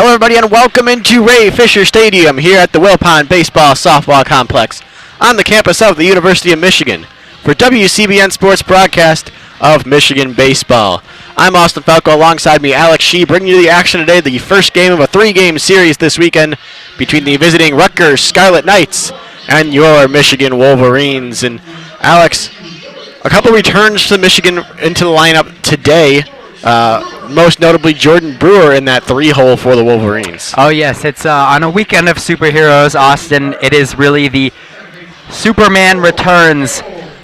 Hello, everybody, and welcome into Ray Fisher Stadium here at the Wilpon Baseball Softball Complex on the campus of the University of Michigan for WCBN Sports broadcast of Michigan Baseball. I'm Austin Falco. Alongside me, Alex Shee, bringing you the action today, the first game of a three-game series this weekend between the visiting Rutgers Scarlet Knights and your Michigan Wolverines. And Alex, a couple returns to Michigan into the lineup today. Most notably Jordan Brewer in that three-hole for the Wolverines. Oh yes, it's on a weekend of superheroes, Austin. It is really the Superman Returns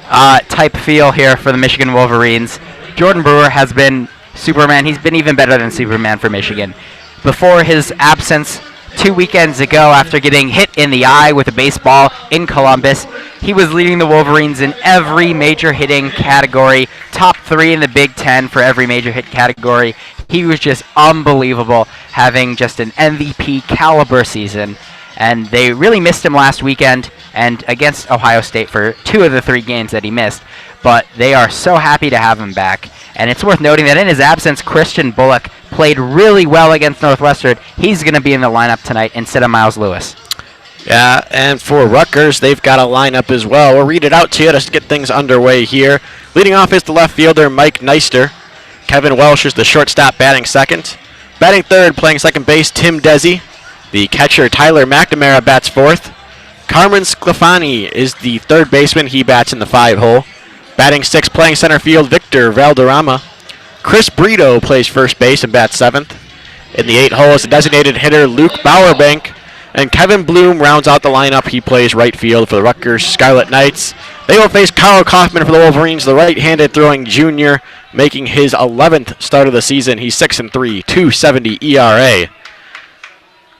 type feel here for the Michigan Wolverines. Jordan Brewer has been Superman. He's been even better than Superman for Michigan. Before his absence 2 weekends ago, after getting hit in the eye with a baseball in Columbus, he was leading the Wolverines in every major hitting category, top 3 in the Big Ten for every major hit category. He was just unbelievable, having just an MVP caliber season. And they really missed him last weekend and against Ohio State for 2 of the 3 games that he missed. But they are so happy to have him back. And it's worth noting that in his absence, Christian Bullock played really well against Northwestern. He's going to be in the lineup tonight instead of Miles Lewis. Yeah, and for Rutgers, they've got a lineup as well. We'll read it out to you to get things underway here. Leading off is the left fielder, Mike Neister. Kevin Walsh is the shortstop, batting second. Batting third, playing second base, Tim Desi. The catcher, Tyler McNamara, bats fourth. Carmen Sclafani is the third baseman. He bats in the 5-hole. Batting sixth, playing center field, Victor Valderrama. Chris Brito plays first base and bats seventh. In the 8-hole is the designated hitter, Luke Bowerbank. And Kevin Bloom rounds out the lineup. He plays right field for the Rutgers Scarlet Knights. They will face Kyle Kaufman for the Wolverines, the right-handed throwing junior, making his 11th start of the season. He's 6-3, 2.70 ERA.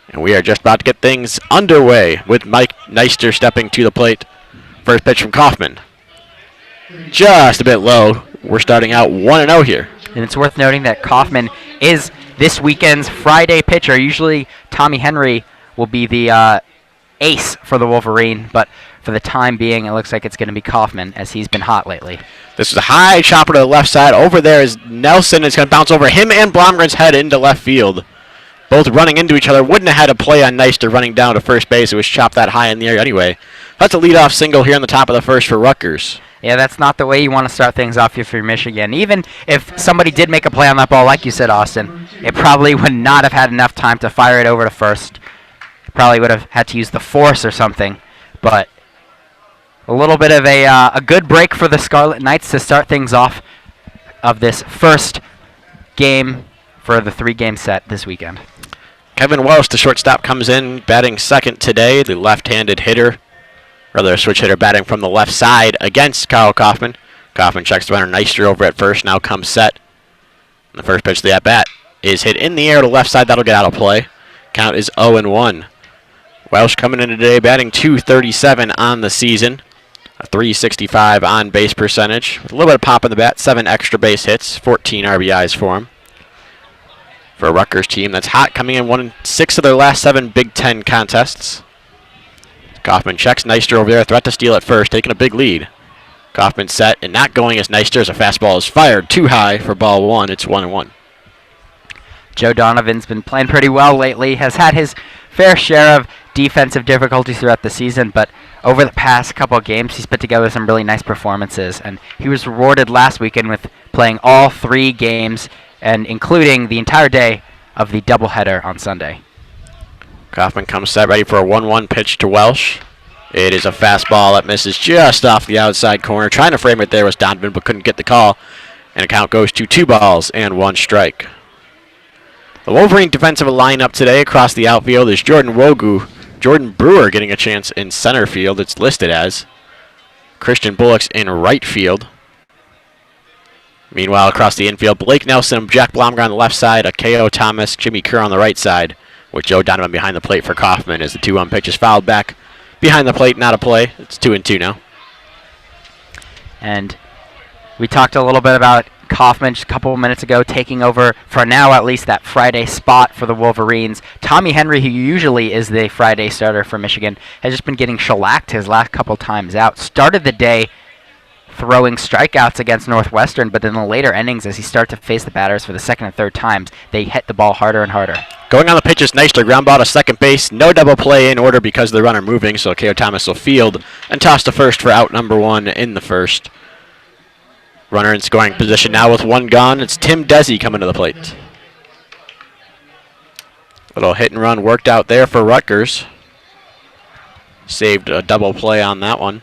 And we are just about to get things underway with Mike Neister stepping to the plate. First pitch from Kaufman. Just a bit low. We're starting out 1-0 here. And it's worth noting that Kaufman is this weekend's Friday pitcher. Usually Tommy Henry will be the ace for the Wolverine, but for the time being, it looks like it's going to be Kaufman, as he's been hot lately. This is a high chopper to the left side. Over there is Nelson. It's going to bounce over him and Blomgren's head into left field. Both running into each other. Wouldn't have had a play on Neister running down to first base. It was chopped that high in the air anyway. That's a leadoff single here in the top of the first for Rutgers. Yeah, that's not the way you want to start things off here for Michigan. Even if somebody did make a play on that ball, like you said, Austin, it probably would not have had enough time to fire it over to first. Probably would have had to use the force or something. But a little bit of a good break for the Scarlet Knights to start things off of this first game for the 3-game set this weekend. Kevin Walsh, the shortstop, comes in batting second today, the left-handed hitter. Rather, a switch hitter batting from the left side against Kyle Kaufman. Kaufman checks the runner Neister over at first, now comes set. And the first pitch of the at-bat is hit in the air to left side. That'll get out of play. Count is 0-1. Walsh coming in today batting .237 on the season. A .365 on-base percentage. With a little bit of pop in the bat, 7 extra base hits, 14 RBIs for him. For a Rutgers team that's hot, coming in 1-6 of their last 7 Big Ten contests. Kaufman checks Neister over there, threat to steal at first, taking a big lead. Kaufman set and not going as Neister as a fastball is fired too high for ball 1. It's 1-1. Joe Donovan's been playing pretty well lately, has had his fair share of defensive difficulties throughout the season, but over the past couple of games, he's put together some really nice performances, and he was rewarded last weekend with playing all 3 games, and including the entire day of the doubleheader on Sunday. Kaufman comes set, ready for a 1-1 pitch to Walsh. It is a fastball that misses just off the outside corner. Trying to frame it there was Donovan, but couldn't get the call, and the count goes to 2 balls and 1 strike. The Wolverine defensive lineup today across the outfield is Jordan Wogu. Jordan Brewer getting a chance in center field, it's listed as. Christian Bullock's in right field. Meanwhile, across the infield, Blake Nelson, Jack Blomgren on the left side, Akeo Thomas, Jimmy Kerr on the right side, with Joe Donovan behind the plate for Kaufman as the 2-1 pitch is fouled back. Behind the plate, not a play. It's 2-2 now. And we talked a little bit about Kaufman just a couple of minutes ago, taking over, for now at least, that Friday spot for the Wolverines. Tommy Henry, who usually is the Friday starter for Michigan, has just been getting shellacked his last couple times out. Started the day throwing strikeouts against Northwestern, but in the later innings, as he starts to face the batters for the second and third times, they hit the ball harder and harder. Going on the pitch is Neister, ground ball to second base. No double play in order because of the runner moving, so K.O. Thomas will field and toss to first for out number 1 in the first. Runner in scoring position now with 1 gone. It's Tim Desi coming to the plate. Little hit and run worked out there for Rutgers. Saved a double play on that one.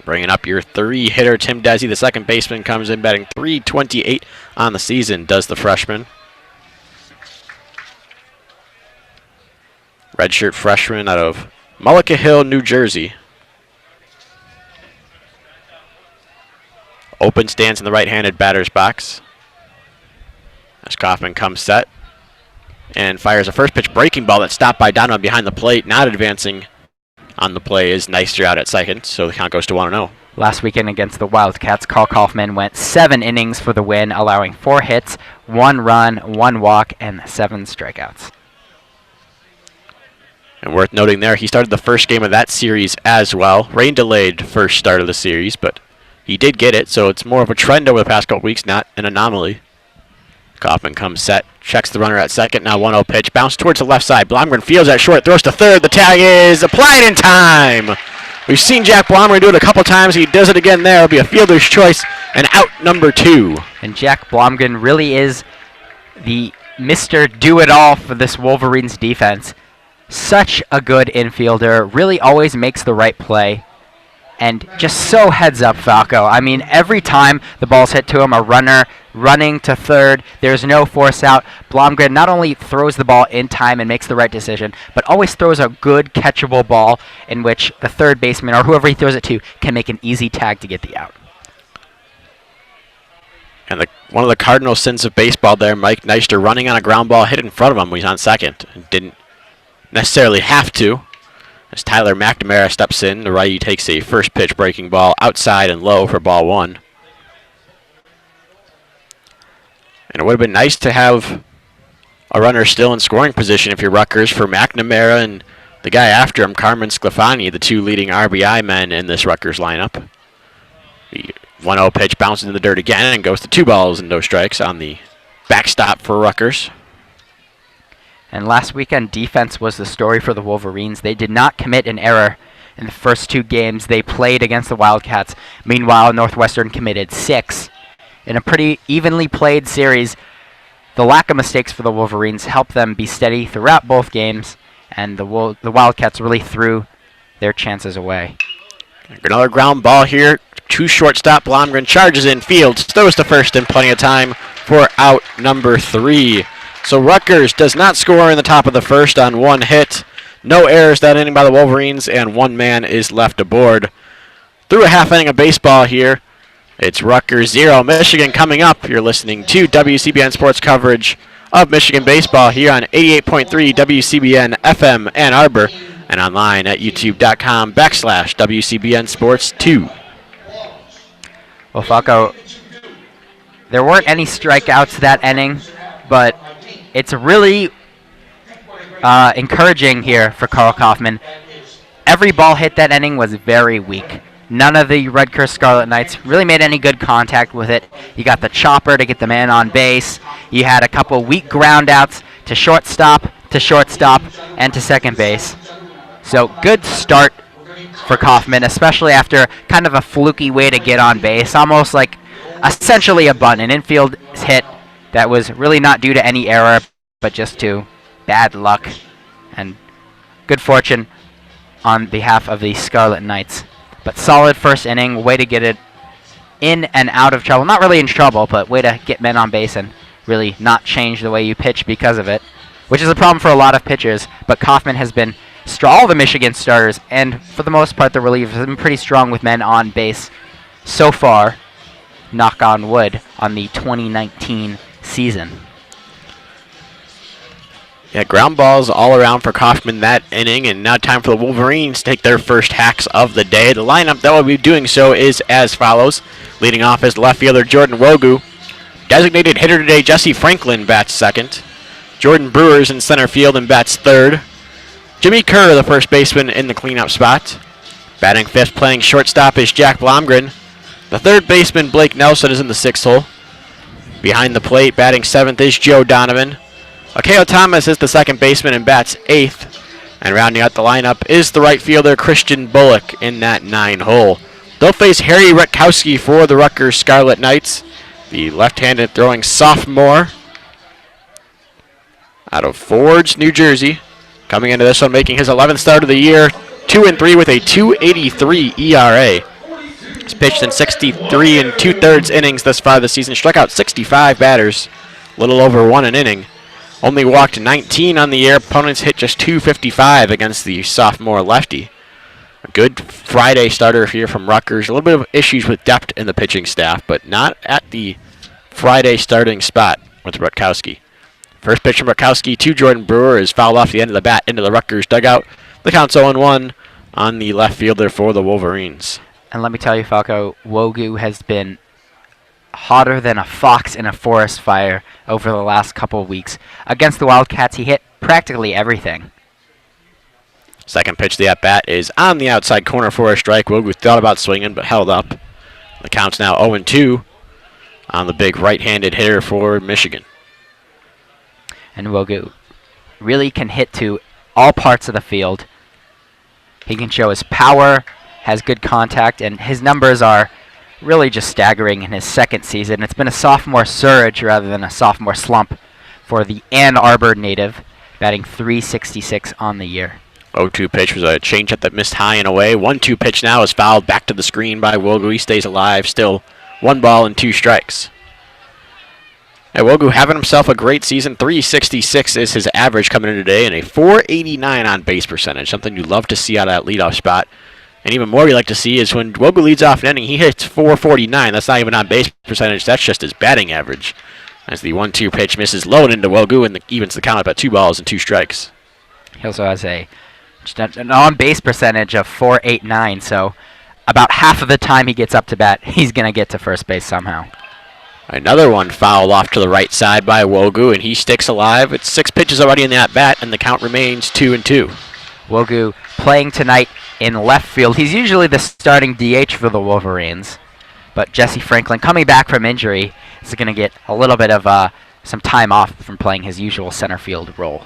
Bringing up your 3-hitter, Tim Desi, the second baseman, comes in batting .328 on the season, does the freshman. Redshirt freshman out of Mullica Hill, New Jersey. Open stance in the right-handed batter's box. As Kaufman comes set and fires a first pitch breaking ball that's stopped by Donovan behind the plate. Not advancing on the play is Neister out at second, so the count goes to 1-0. Last weekend against the Wildcats, Carl Kaufman went 7 innings for the win, allowing 4 hits, 1 run, 1 walk, and 7 strikeouts. And worth noting there, he started the first game of that series as well. Rain delayed first start of the series, but he did get it, so it's more of a trend over the past couple weeks, not an anomaly. Kaufman comes set, checks the runner at second, now 1-0 pitch, bounce towards the left side. Blomgren fields at short, throws to third, the tag is applied in time. We've seen Jack Blomgren do it a couple times, he does it again there. It'll be a fielder's choice, and out number 2. And Jack Blomgren really is the Mr. Do-It-All for this Wolverines defense. Such a good infielder, really always makes the right play, and just so heads up Falco. I mean, every time the ball's hit to him, a runner running to third, there's no force out. Blomgren not only throws the ball in time and makes the right decision, but always throws a good catchable ball in which the third baseman, or whoever he throws it to, can make an easy tag to get the out. And one of the cardinal sins of baseball there, Mike Neister running on a ground ball hit in front of him when he's on second. And didn't necessarily have to. As Tyler McNamara steps in, the righty takes a first pitch breaking ball outside and low for ball 1. And it would have been nice to have a runner still in scoring position if you're Rutgers for McNamara and the guy after him, Carmen Sclafani, the 2 leading RBI men in this Rutgers lineup. The 1-0 pitch bounces in the dirt again and goes to 2 balls and no strikes on the backstop for Rutgers. And last weekend, defense was the story for the Wolverines. They did not commit an error in the first 2 games they played against the Wildcats. Meanwhile, Northwestern committed 6. In a pretty evenly played series, the lack of mistakes for the Wolverines helped them be steady throughout both games, and the Wildcats really threw their chances away. Another ground ball here. 2 shortstop. Blomgren charges in, fields, throws to first in plenty of time for out number 3. So Rutgers does not score in the top of the first on 1 hit. No errors that inning by the Wolverines, and 1 man is left aboard. Through a half inning of baseball here, it's Rutgers 0, Michigan coming up. You're listening to WCBN Sports coverage of Michigan baseball here on 88.3 WCBN FM Ann Arbor and online at youtube.com/WCBN Sports 2. Well, Falco, there weren't any strikeouts that inning, but it's really encouraging here for Carl Kaufman. Every ball hit that inning was very weak. None of the Rutgers Scarlet Knights really made any good contact with it. You got the chopper to get the man on base. You had a couple weak ground outs to shortstop, and to second base. So good start for Kaufman, especially after kind of a fluky way to get on base, almost like essentially a bunt, an infield hit that was really not due to any error, but just to bad luck and good fortune on behalf of the Scarlet Knights. But solid first inning, way to get it in and out of trouble. Not really in trouble, but way to get men on base and really not change the way you pitch because of it, which is a problem for a lot of pitchers. But Kaufman has been all the Michigan starters, and for the most part the relievers have been pretty strong with men on base so far, knock on wood, on the 2019 season. Yeah, ground balls all around for Kaufman that inning, and now time for the Wolverines to take their first hacks of the day. The lineup that will be doing so is as follows. Leading off is left fielder Jordan Wogu. Designated hitter today, Jesse Franklin, bats second. Jordan Brewer's in center field and bats third. Jimmy Kerr, the first baseman, in the cleanup spot. Batting fifth, playing shortstop, is Jack Blomgren. The third baseman, Blake Nelson, is in the sixth hole. Behind the plate, batting seventh, is Joe Donovan. Akeo Thomas is the second baseman and bats eighth. And rounding out the lineup is the right fielder, Christian Bullock, in that 9 hole. They'll face Harry Rutkowski for the Rutgers Scarlet Knights, the left-handed throwing sophomore out of Forge, New Jersey. Coming into this one, making his 11th start of the year, 2-3 with a 2.83 ERA. He's pitched in 63 and 2/3 innings thus far this season. Struck out 65 batters, a little over 1 an inning. Only walked 19 on the year. Opponents hit just 255 against the sophomore lefty. A good Friday starter here from Rutgers. A little bit of issues with depth in the pitching staff, but not at the Friday starting spot with Rutkowski. First pitch from Rutkowski to Jordan Brewer is fouled off the end of the bat into the Rutgers dugout. The count's 0-1 on the left fielder for the Wolverines. And let me tell you, Falco, Wogu has been hotter than a fox in a forest fire over the last couple of weeks. Against the Wildcats, he hit practically everything. Second pitch of the at-bat is on the outside corner for a strike. Wogu thought about swinging, but held up. The count's now 0-2 on the big right-handed hitter for Michigan. And Wogu really can hit to all parts of the field. He can show his power, has good contact, and his numbers are really just staggering in his second season. It's been a sophomore surge rather than a sophomore slump for the Ann Arbor native, batting .366 on the year. 0-2 pitch was a changeup that missed high and away. 1-2 pitch now is fouled back to the screen by Wogu. He stays alive, still 1 ball and 2 strikes. And Wogu having himself a great season. .366 is his average coming in today, and a .489 on base percentage, something you love to see out of that leadoff spot. And even more we like to see is when Wogu leads off an inning, he hits .449. That's not even on base percentage. That's just his batting average. As the 1-2 pitch misses low and into Wogu and evens the count up at 2 balls and 2 strikes. He also has an on-base percentage of .489, so about half of the time he gets up to bat, he's going to get to first base somehow. Another one fouled off to the right side by Wogu, and he sticks alive. It's 6 pitches already in that bat, and the count remains 2-2. Wogu playing tonight in left field. He's usually the starting DH for the Wolverines, but Jesse Franklin, coming back from injury, is going to get a little bit of some time off from playing his usual center field role.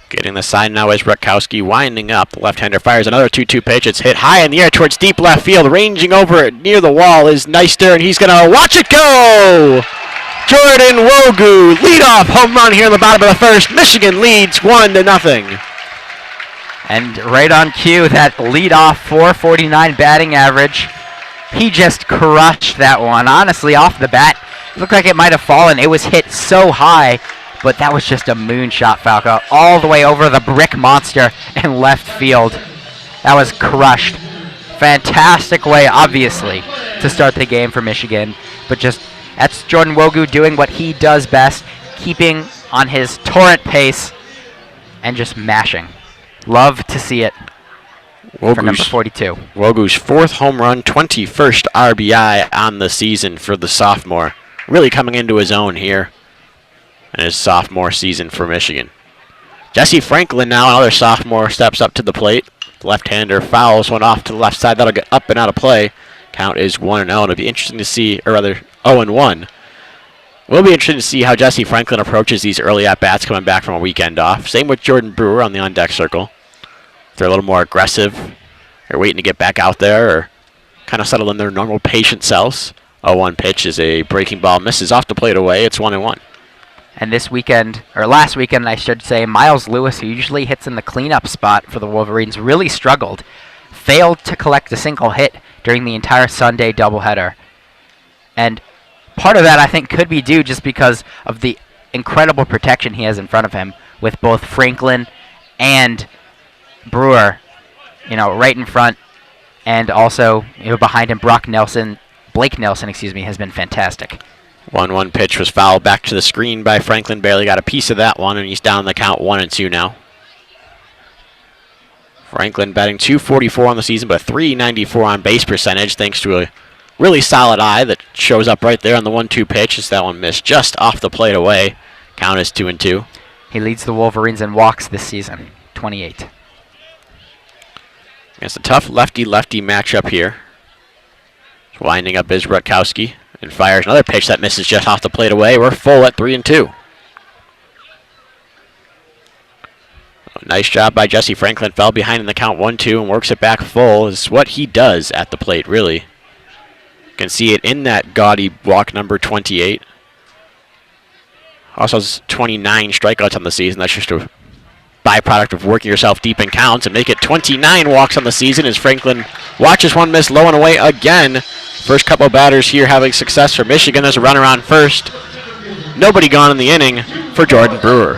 Getting the sign now is Rutkowski winding up. The left-hander fires another 2-2 pitch. It's hit high in the air towards deep left field. Ranging over it near the wall is Neister, and he's going to watch it go! Jordan Wogu, leadoff home run here in the bottom of the first. Michigan leads 1-0. And right on cue, that leadoff .449 batting average. He just crushed that one. Honestly, off the bat, it looked like it might have fallen. It was hit so high, but that was just a moonshot, Falco, all the way over the brick monster in left field. That was crushed. Fantastic way, obviously, to start the game for Michigan. But just, that's Jordan Wogu doing what he does best, keeping on his torrent pace and just mashing. Love to see it for number 42. Wogu's 4th home run, 21st RBI on the season for the sophomore. Really coming into his own here in his sophomore season for Michigan. Jesse Franklin now, another sophomore, steps up to the plate. The left-hander fouls one off to the left side. That'll get up and out of play. Count is 1-0. It'll be interesting to see, or rather 0-1. Will be interesting to see how Jesse Franklin approaches these early at-bats coming back from a weekend off. Same with Jordan Brewer on the on-deck circle. If they're a little more aggressive, they're waiting to get back out there, or kind of settle in their normal patient selves. 0-1 pitch is a breaking ball, misses off the plate away. It's 1-1. And this weekend, or last weekend, I should say, Miles Lewis, who usually hits in the cleanup spot for the Wolverines, really struggled. Failed to collect a single hit during the entire Sunday doubleheader. And part of that, I think, could be due just because of the incredible protection he has in front of him with both Franklin and Brewer, right in front. And also, behind him, Blake Nelson, has been fantastic. 1-1 pitch was fouled back to the screen by Franklin. Barely got a piece of that one, and he's down the count 1-2 now. Franklin batting .244 on the season, but .394 on base percentage, thanks to a really solid eye that shows up right there on the 1-2 pitch. As that one missed just off the plate away. Count is 2-2. He leads the Wolverines in walks this season, 28. Against a tough lefty-lefty matchup here. Winding up is Rutkowski and fires another pitch that misses just off the plate away. We're full at 3-2. Nice job by Jesse Franklin. Fell behind in the count 1-2 and works it back full. Is what he does at the plate, really. You can see it in that gaudy walk number 28. Also has 29 strikeouts on the season. That's just a byproduct of working yourself deep in counts, and make it 29 walks on the season as Franklin watches one miss low and away again. First couple batters here having success for Michigan. There's a runner on first. Nobody gone in the inning for Jordan Brewer.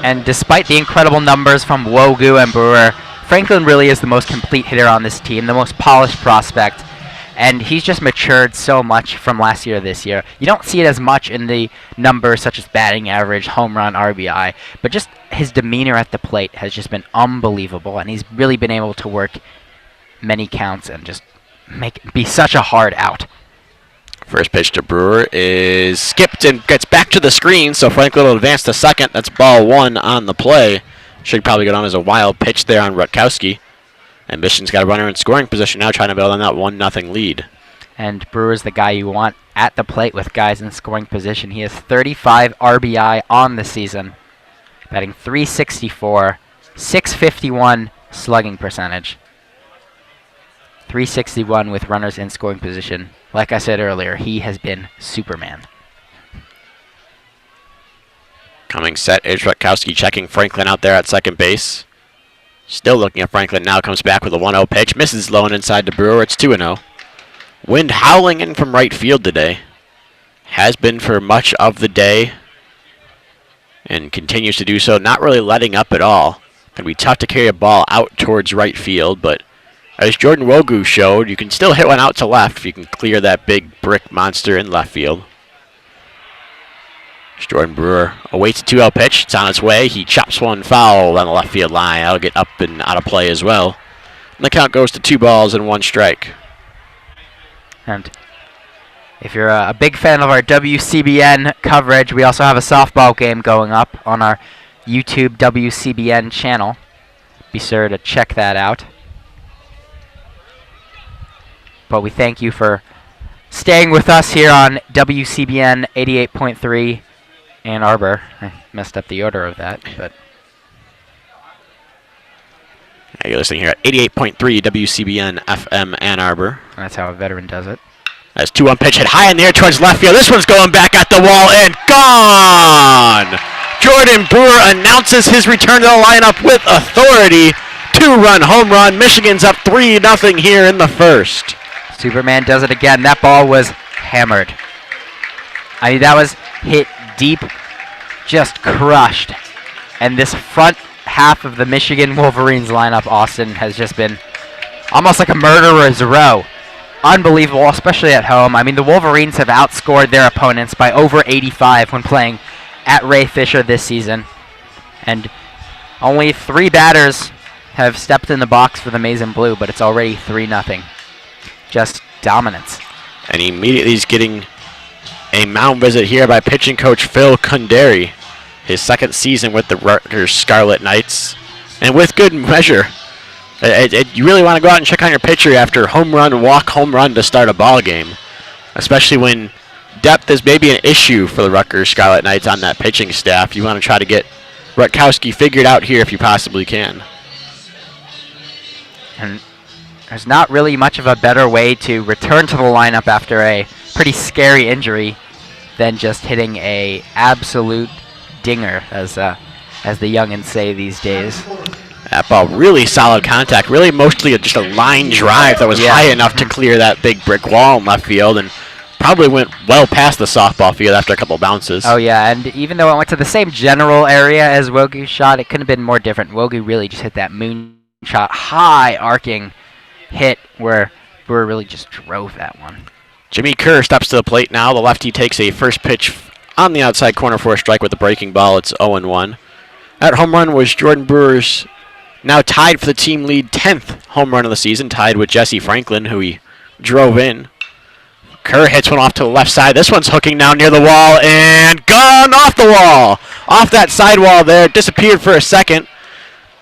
And despite the incredible numbers from Wogu and Brewer, Franklin really is the most complete hitter on this team, the most polished prospect. And he's just matured so much from last year to this year. You don't see it as much in the numbers such as batting average, home run, RBI, but just his demeanor at the plate has just been unbelievable, and he's really been able to work many counts and just be such a hard out. First pitch to Brewer is skipped and gets back to the screen, so Franklin will advance to second. That's ball one on the play. Should probably go down as a wild pitch there on Rutkowski. And Michigan's got a runner in scoring position now, trying to build on that 1-0 lead. And Brewer's the guy you want at the plate with guys in scoring position. He has 35 RBI on the season, batting .364, .651 slugging percentage. 361 with runners in scoring position. Like I said earlier, he has been Superman. Coming set is Rutkowski, checking Franklin out there at second base. Still looking at Franklin now, comes back with a 1-0 pitch. Misses low and inside to Brewer. It's 2-0. Wind howling in from right field today. Has been for much of the day. And continues to do so, not really letting up at all. Going to be tough to carry a ball out towards right field, but as Jordan Wogu showed, you can still hit one out to left if you can clear that big brick monster in left field. Jordan Brewer awaits a 2-0 pitch. It's on its way. He chops one foul on the left field line. That'll get up and out of play as well. And the count goes to 2 balls and 1 strike. And if you're a big fan of our WCBN coverage, we also have a softball game going up on our YouTube WCBN channel. Be sure to check that out. But we thank you for staying with us here on WCBN 88.3 Ann Arbor. I messed up the order of that, but you're listening here at 88.3 WCBN FM Ann Arbor. That's how a veteran does it. That's 2-1 pitch hit high in the air towards left field. This one's going back at the wall and gone! Jordan Brewer announces his return to the lineup with authority. 2-run home run. Michigan's up 3-0 here in the first. Superman does it again. That ball was hammered. I mean, that was hit deep, just crushed. And this front half of the Michigan Wolverines lineup, Austin, has just been almost like a murderer's row. Unbelievable, especially at home. I mean, the Wolverines have outscored their opponents by over 85 when playing at Ray Fisher this season. And only 3 batters have stepped in the box for the Maize and Blue, but it's already 3-0. Just dominance. And immediately he's getting a mound visit here by pitching coach Phil Kundary. His second season with the Rutgers Scarlet Knights. And with good measure. You really want to go out and check on your pitcher after home run, walk, home run to start a ball game. Especially when depth is maybe an issue for the Rutgers Scarlet Knights on that pitching staff. You want to try to get Rutkowski figured out here if you possibly can. And there's not really much of a better way to return to the lineup after a pretty scary injury than just hitting a absolute dinger, as the youngins say these days. That ball, really solid contact, really mostly just a line drive that was high enough to clear that big brick wall in left field, and probably went well past the softball field after a couple bounces. Oh yeah, and even though it went to the same general area as Wogu's shot, it couldn't have been more different. Wogu really just hit that moonshot, high arcing hit where Brewer really just drove that one. Jimmy Kerr steps to the plate now. The lefty takes a first pitch on the outside corner for a strike with a breaking ball. It's 0-1. That home run was Jordan Brewer's now tied for the team lead 10th home run of the season, tied with Jesse Franklin, who he drove in. Kerr hits one off to the left side. This one's hooking down near the wall and gone off the wall. Off that sidewall there, disappeared for a second.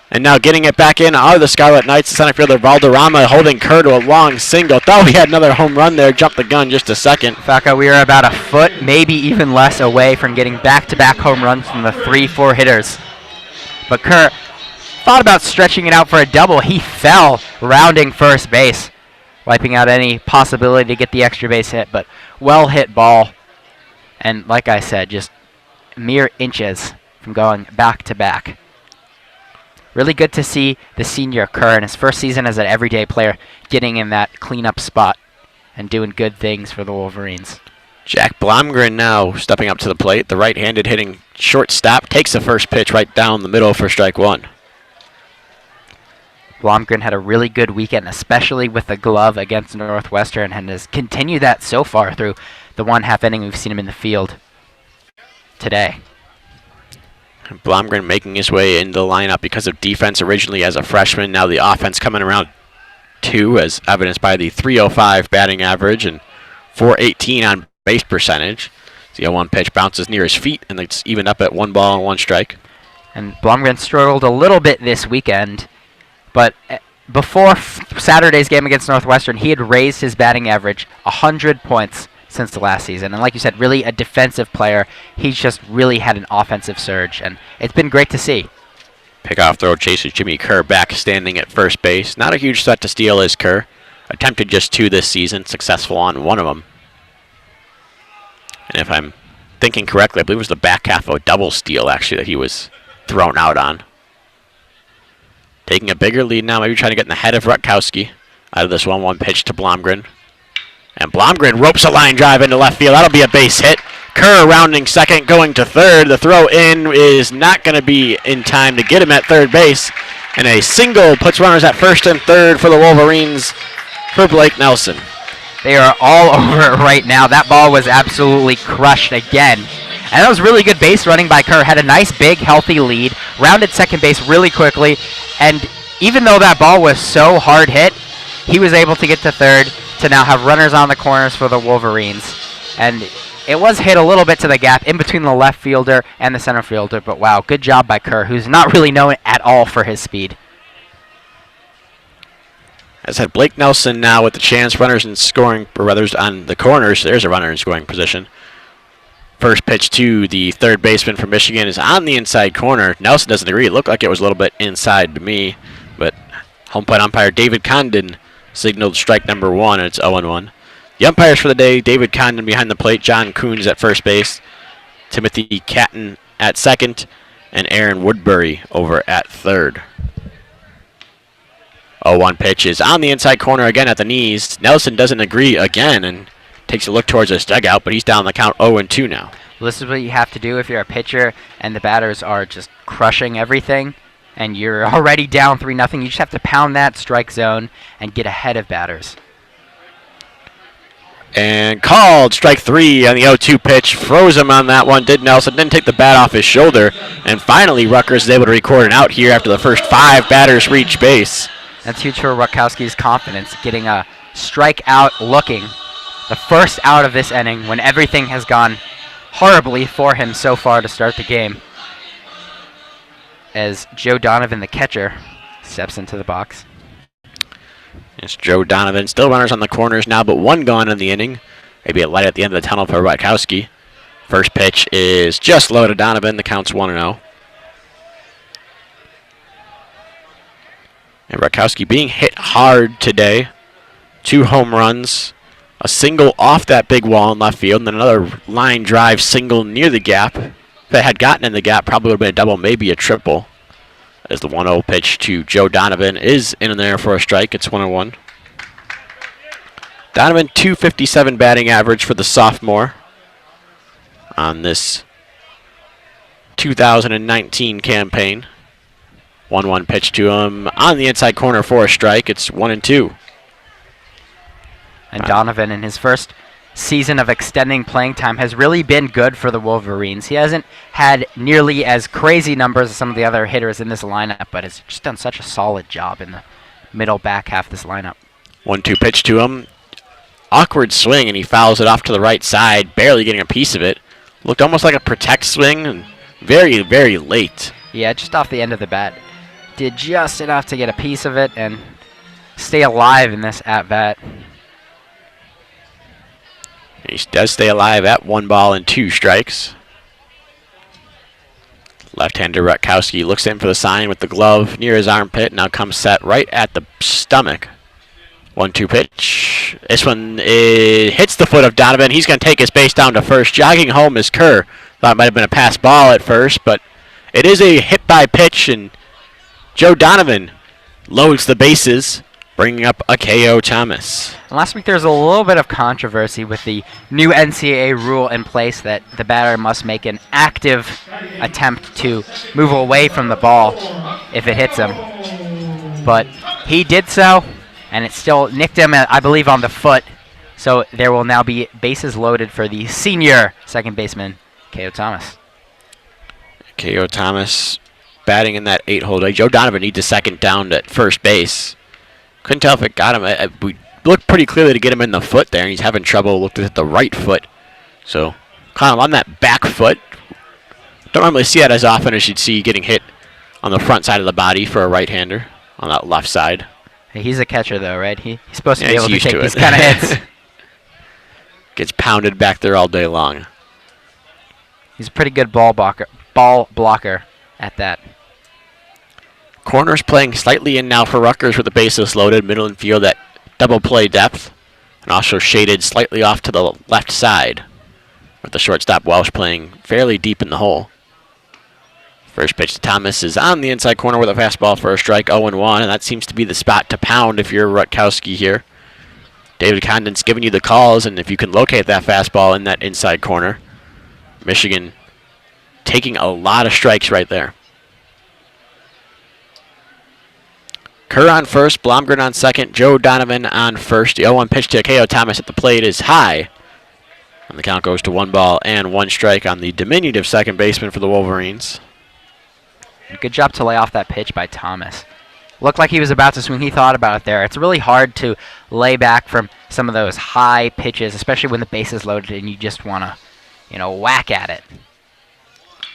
And now getting it back in are the Scarlet Knights. The center fielder Valderrama holding Kerr to a long single. Thought we had another home run there. Jumped the gun just a second. Falco, we are about a foot, maybe even less, away from getting back-to-back home runs from the 3-4 hitters. But Kerr thought about stretching it out for a double. He fell rounding first base, wiping out any possibility to get the extra base hit. But well-hit ball. And like I said, just mere inches from going back-to-back. Really good to see the senior Kerr in his first season as an everyday player getting in that cleanup spot and doing good things for the Wolverines. Jack Blomgren now stepping up to the plate. The right-handed hitting shortstop takes the first pitch right down the middle for strike one. Blomgren had a really good weekend, especially with the glove against Northwestern, and has continued that so far through the 1/2 inning we've seen him in the field today. Blomgren making his way into the lineup because of defense originally as a freshman. Now the offense coming around two, as evidenced by the .305 batting average and .418 on base percentage. The 0-1 pitch bounces near his feet, and it's even up at 1 ball and 1 strike. And Blomgren struggled a little bit this weekend, but before Saturday's game against Northwestern, he had raised his batting average 100 points since the last season. And like you said, really a defensive player. He's just really had an offensive surge, and it's been great to see. Pickoff throw chases Jimmy Kerr back standing at first base. Not a huge threat to steal is Kerr. Attempted just 2 this season, successful on 1 of them. And if I'm thinking correctly, I believe it was the back half of a double steal, actually, that he was thrown out on. Taking a bigger lead now, maybe trying to get in the head of Rutkowski out of this 1-1 pitch to Blomgren. And Blomgren ropes a line drive into left field. That'll be a base hit. Kerr rounding second, going to third. The throw in is not going to be in time to get him at third base. And a single puts runners at first and third for the Wolverines for Blake Nelson. They are all over it right now. That ball was absolutely crushed again. And that was really good base running by Kerr. Had a nice, big, healthy lead. Rounded second base really quickly. And even though that ball was so hard hit, he was able to get to third to now have runners on the corners for the Wolverines. And it was hit a little bit to the gap in between the left fielder and the center fielder. But wow, good job by Kerr, who's not really known at all for his speed. As had Blake Nelson now with the chance, runners in scoring, or rather on the corners. There's a runner in scoring position. First pitch to the third baseman for Michigan is on the inside corner. Nelson doesn't agree. It looked like it was a little bit inside to me, but home plate umpire David Condon signaled strike number 1, and it's 0-1. The umpires for the day, David Condon behind the plate, John Coons at first base, Timothy Catton at second, and Aaron Woodbury over at third. 0-1 pitch is on the inside corner again at the knees. Nelson doesn't agree again and takes a look towards his dugout, but he's down the count 0-2 now. Well, this is what you have to do if you're a pitcher and the batters are just crushing everything and you're already down 3-0. You just have to pound that strike zone and get ahead of batters. And called strike 3 on the 0-2 pitch. Froze him on that one, did Nelson. Didn't take the bat off his shoulder. And finally, Rutgers is able to record an out here after the first 5 batters reach base. That's huge for Rutkowski's confidence, getting a strikeout looking. The first out of this inning when everything has gone horribly for him so far to start the game. As Joe Donovan, the catcher, steps into the box. It's Joe Donovan. Still runners on the corners now, but 1 gone in the inning. Maybe a light at the end of the tunnel for Rutkowski. First pitch is just low to Donovan. The count's 1-0. And Rutkowski being hit hard today. 2 home runs. A single off that big wall in left field, and then another line drive single near the gap. If it had gotten in the gap, probably would have been a double, maybe a triple. As the 1-0 pitch to Joe Donovan is in there for a strike. It's 1-1. Donovan, .257 batting average for the sophomore on this 2019 campaign. 1-1 pitch to him on the inside corner for a strike. It's 1-2. And Donovan, in his first season of extending playing time, has really been good for the Wolverines. He hasn't had nearly as crazy numbers as some of the other hitters in this lineup, but has just done such a solid job in the middle back half of this lineup. 1-2 pitch to him. Awkward swing, and he fouls it off to the right side, barely getting a piece of it. Looked almost like a protect swing, and very, very late. Yeah, just off the end of the bat. did just enough to get a piece of it and stay alive in this at-bat. He does stay alive at 1 ball and 2 strikes. Left-hander Rutkowski looks in for the sign with the glove near his armpit. Now comes set right at the stomach. 1-2 pitch. This one hits the foot of Donovan. He's going to take his base down to first. Jogging home is Kerr. Thought it might have been a pass ball at first, but it is a hit-by pitch, and Joe Donovan loads the bases, bringing up Akeo Thomas. Last week there was a little bit of controversy with the new NCAA rule in place that the batter must make an active attempt to move away from the ball if it hits him. But he did so, and it still nicked him, I believe, on the foot. So there will now be bases loaded for the senior second baseman, Akeo Thomas. Akeo Thomas batting in that 8-hole. Joe Donovan needs a second down at first base. Couldn't tell if it got him. We looked pretty clearly to get him in the foot there, and he's having trouble. Looked at the right foot. So kind of on that back foot. Don't normally see that as often as you'd see getting hit on the front side of the body for a right-hander on that left side. Hey, he's a catcher, though, right? He's supposed to be he's able to used take to these it. kind of hits. Gets pounded back there all day long. He's a pretty good ball blocker at that. Corners playing slightly in now for Rutgers with the bases loaded. Middle infield at double play depth. And also shaded slightly off to the left side. With the shortstop Walsh playing fairly deep in the hole. First pitch to Thomas is on the inside corner with a fastball for a strike, 0-1. And that seems to be the spot to pound if you're Rutkowski here. David Condon's giving you the calls, and if you can locate that fastball in that inside corner. Michigan taking a lot of strikes right there. Kerr on first, Blomgren on second, Joe Donovan on first. The 0-1 pitch to Akeo Thomas at the plate is high. And the count goes to 1 ball and 1 strike on the diminutive second baseman for the Wolverines. Good job to lay off that pitch by Thomas. Looked like he was about to swing. He thought about it there. It's really hard to lay back from some of those high pitches, especially when the base is loaded and you just want to, whack at it.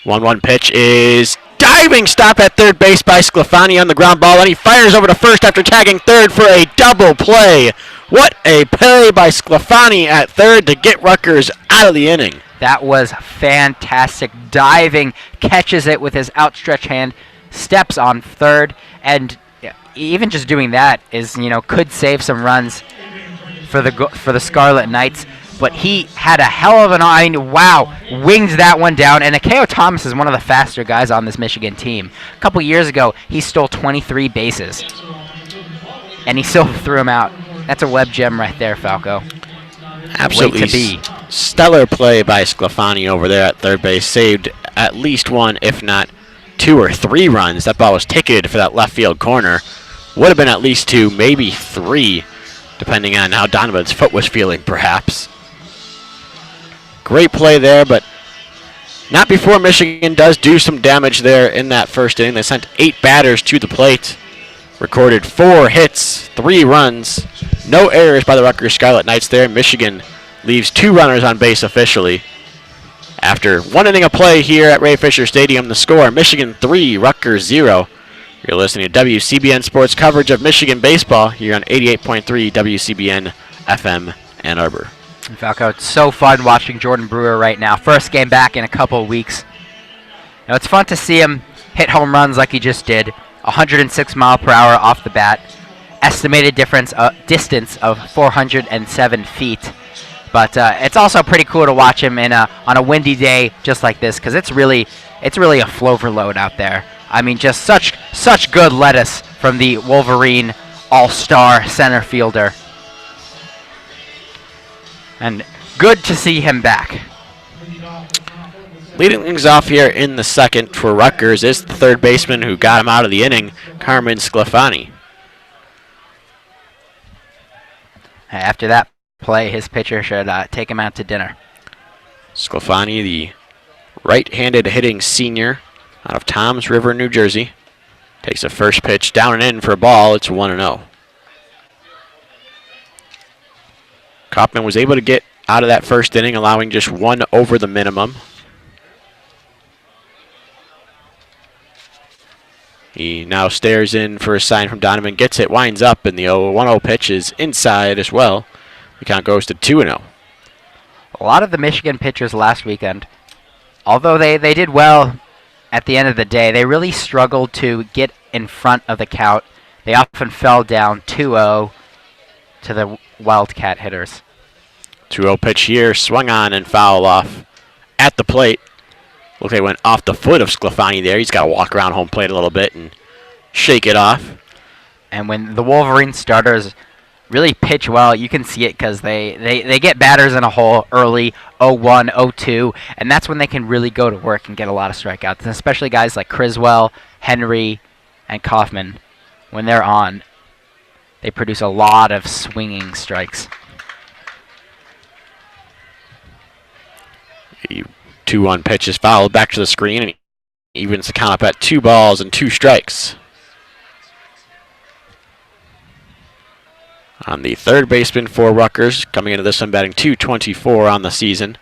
1-1 pitch is diving stop at third base by Sclafani on the ground ball, and he fires over to first after tagging third for a double play. What a play by Sclafani at third to get Rutgers out of the inning. That was fantastic. Diving, catches it with his outstretched hand, steps on third, and even just doing that is, could save some runs for the Scarlet Knights. But he had a hell of an eye. Wow, winged that one down. And Akeo Thomas is one of the faster guys on this Michigan team. A couple years ago, he stole 23 bases. And he still threw him out. That's a web gem right there, Falco. Absolutely Way to be. Stellar play by Sclafani over there at third base. Saved at least 1, if not 2 or 3 runs. That ball was ticketed for that left field corner. Would have been at least 2, maybe 3, depending on how Donovan's foot was feeling, perhaps. Great play there, but not before Michigan does do some damage there in that first inning. They sent 8 batters to the plate, recorded 4 hits, 3 runs, no errors by the Rutgers Scarlet Knights there. Michigan leaves 2 runners on base officially. After 1 inning of play here at Ray Fisher Stadium, the score, Michigan 3, Rutgers 0. You're listening to WCBN Sports coverage of Michigan baseball here on 88.3 WCBN FM Ann Arbor. Falco, it's so fun watching Jordan Brewer right now. First game back in a couple of weeks. It's fun to see him hit home runs like he just did. 106 mile per hour off the bat. Estimated distance of 407 feet. But it's also pretty cool to watch him on a windy day just like this, because it's really a flow load out there. I mean, just such good lettuce from the Wolverine all-star center fielder. And good to see him back. Leading things off here in the second for Rutgers is the third baseman who got him out of the inning, Carmen Sclafani. After that play, his pitcher should take him out to dinner. Sclafani, the right-handed hitting senior out of Toms River, New Jersey, takes a first pitch down and in for a ball. It's 1-0. Kaufman was able to get out of that first inning, allowing just 1 over the minimum. He now stares in for a sign from Donovan, gets it, winds up, and the 1-0 pitch is inside as well. The count goes to 2-0. A lot of the Michigan pitchers last weekend, although they did well at the end of the day, they really struggled to get in front of the count. They often fell down 2-0 to the Wildcat hitters. 2-0 pitch here, swung on and foul off at the plate. Look, they went off the foot of Sclafani there. He's got to walk around home plate a little bit and shake it off. And when the Wolverine starters really pitch well, you can see it because they get batters in a hole early, 0-1, 0-2, and that's when they can really go to work and get a lot of strikeouts. And especially guys like Criswell, Henry, and Kaufman, when they're on, they produce a lot of swinging strikes. 2-1 pitch is fouled back to the screen, and he evens the count up at 2 balls and 2 strikes. On the third baseman for Rutgers, coming into this one batting .224 on the season.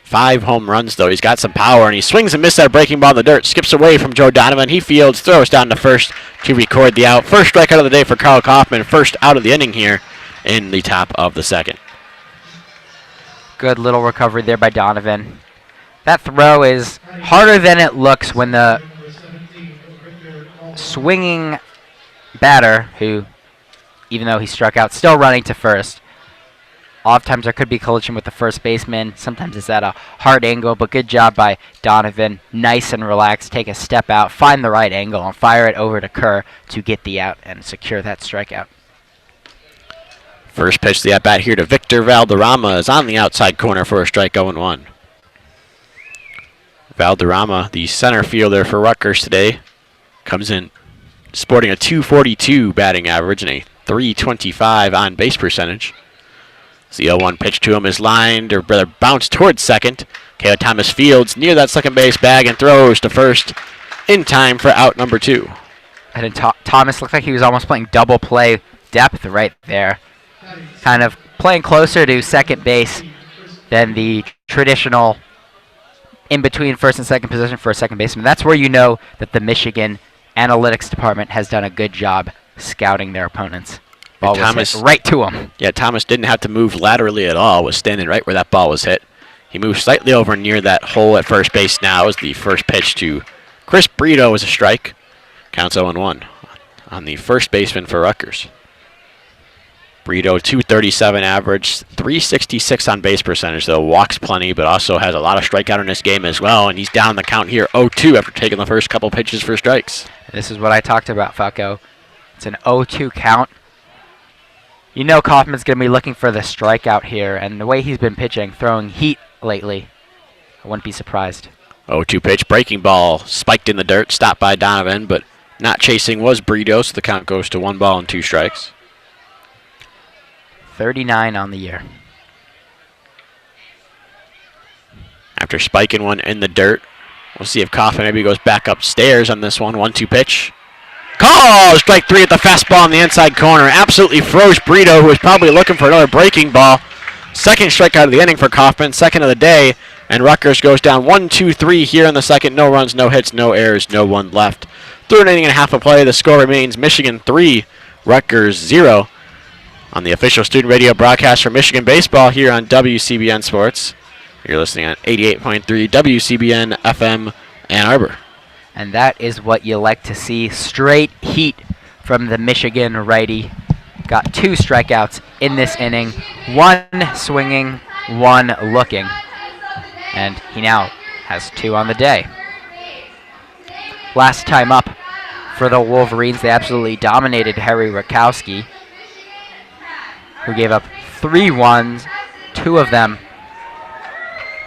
5 home runs, though. He's got some power, and he swings and misses that breaking ball in the dirt. Skips away from Joe Donovan. He fields, throws down to first to record the out. First strikeout of the day for Carl Kaufman. First out of the inning here in the top of the second. Good little recovery there by Donovan. That throw is harder than it looks when the swinging batter, who, even though he struck out, still running to first. Oftentimes there could be collision with the first baseman. Sometimes it's at a hard angle, but good job by Donovan. Nice and relaxed. Take a step out, find the right angle, and fire it over to Kerr to get the out and secure that strikeout. First pitch of the at-bat here to Victor Valderrama is on the outside corner for a strike 0-1. Valderrama, the center fielder for Rutgers today, comes in sporting a .242 batting average and a .325 on base percentage. The 0-1 pitch to him is lined, or rather bounced towards second. Kale Thomas fields near that second base bag and throws to first in time for out number 2. And Thomas looked like he was almost playing double play depth right there. Kind of playing closer to second base than the traditional in between first and second position for a second baseman. That's where you know that the Michigan analytics department has done a good job scouting their opponents. Ball was hit right to him. Yeah, Thomas didn't have to move laterally at all. Was standing right where that ball was hit. He moved slightly over near that hole at first base now as the first pitch to Chris Brito is a strike. Counts 0-1 on the first baseman for Rutgers. Brito, .237 average, .366 on base percentage, though. Walks plenty, but also has a lot of strikeout in this game as well, and he's down the count here 0-2 after taking the first couple pitches for strikes. This is what I talked about, Falco. It's an 0-2 count. You know Kaufman's going to be looking for the strikeout here, and the way he's been pitching, throwing heat lately, I wouldn't be surprised. 0-2 pitch, breaking ball, spiked in the dirt, stopped by Donovan, but not chasing was Brito, so the count goes to 1 ball and 2 strikes. 39 on the year. After spiking one in the dirt, we'll see if Kaufman maybe goes back upstairs on this one. 1-2 pitch. Call! Strike 3 at the fastball in the inside corner. Absolutely froze Brito, who was probably looking for another breaking ball. Second strikeout of the inning for Kaufman, second of the day. And Rutgers goes down 1-2-3 here in the second. No runs, no hits, no errors, no one left. Through an inning and a half of play, the score remains Michigan 3, Rutgers 0. On the official student radio broadcast for Michigan baseball here on WCBN Sports. You're listening on 88.3 WCBN FM Ann Arbor. And that is what you like to see. Straight heat from the Michigan righty. Got 2 strikeouts in this inning. 1 swinging, 1 looking. And he now has 2 on the day. Last time up for the Wolverines, they absolutely dominated Harry Rakowski, who gave up 3 ones. 2 of them,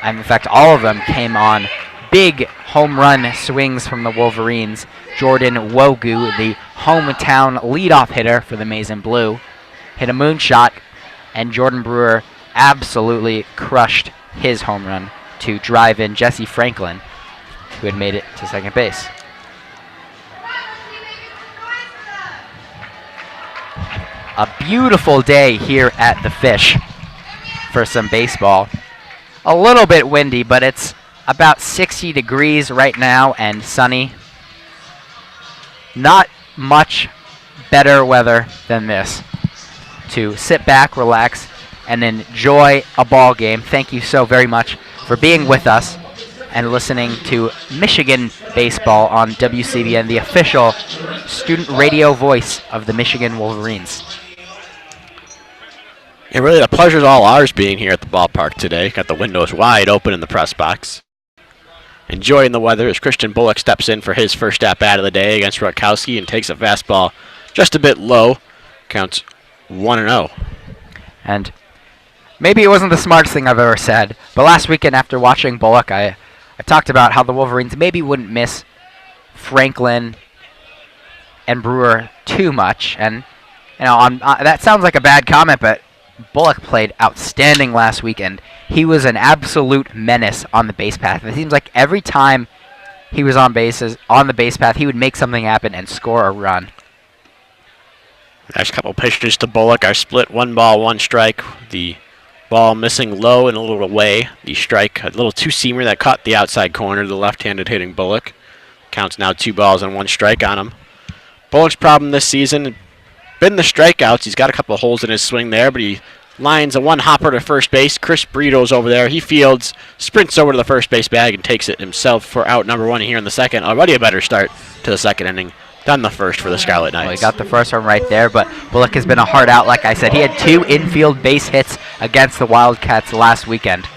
and in fact all of them, came on big home run swings from the Wolverines. Jordan Wogu, the hometown leadoff hitter for the Maize and Blue, hit a moonshot, and Jordan Brewer absolutely crushed his home run to drive in Jesse Franklin, who had made it to second base. A beautiful day here at the Fish for some baseball. A little bit windy, but it's about 60 degrees right now and sunny. not much better weather than this to sit back, relax, and enjoy a ball game. Thank you so very much for being with us and listening to Michigan baseball on WCBN, the official student radio voice of the Michigan Wolverines. And really, the pleasure's all ours being here at the ballpark today. Got the windows wide open in the press box. Enjoying the weather as Christian Bullock steps in for his first at-bat of the day against Rutkowski and takes a fastball just a bit low. Counts 1-0. And maybe it wasn't the smartest thing I've ever said, but last weekend after watching Bullock, I talked about how the Wolverines maybe wouldn't miss Franklin and Brewer too much. And you know, that sounds like a bad comment, but Bullock played outstanding last weekend. He was an absolute menace on the base path. It seems like every time he was on the base path, he would make something happen and score a run. Next couple pitches to Bullock are split 1 ball, 1 strike. The ball missing low and a little away. The strike, a little two-seamer that caught the outside corner, the left-handed hitting Bullock. Counts now 2 balls and 1 strike on him. Bullock's problem this season been the strikeouts. He's got a couple of holes in his swing there, but he lines a 1-hopper to first base. Chris Brito's over there. He fields, sprints over to the first base bag, and takes it himself for out number 1 here in the second. Already a better start to the second inning than the first for the Scarlet Knights. Well, he got the first one right there, but Bullock has been a hard out, like I said. He had 2 infield base hits against the Wildcats last weekend.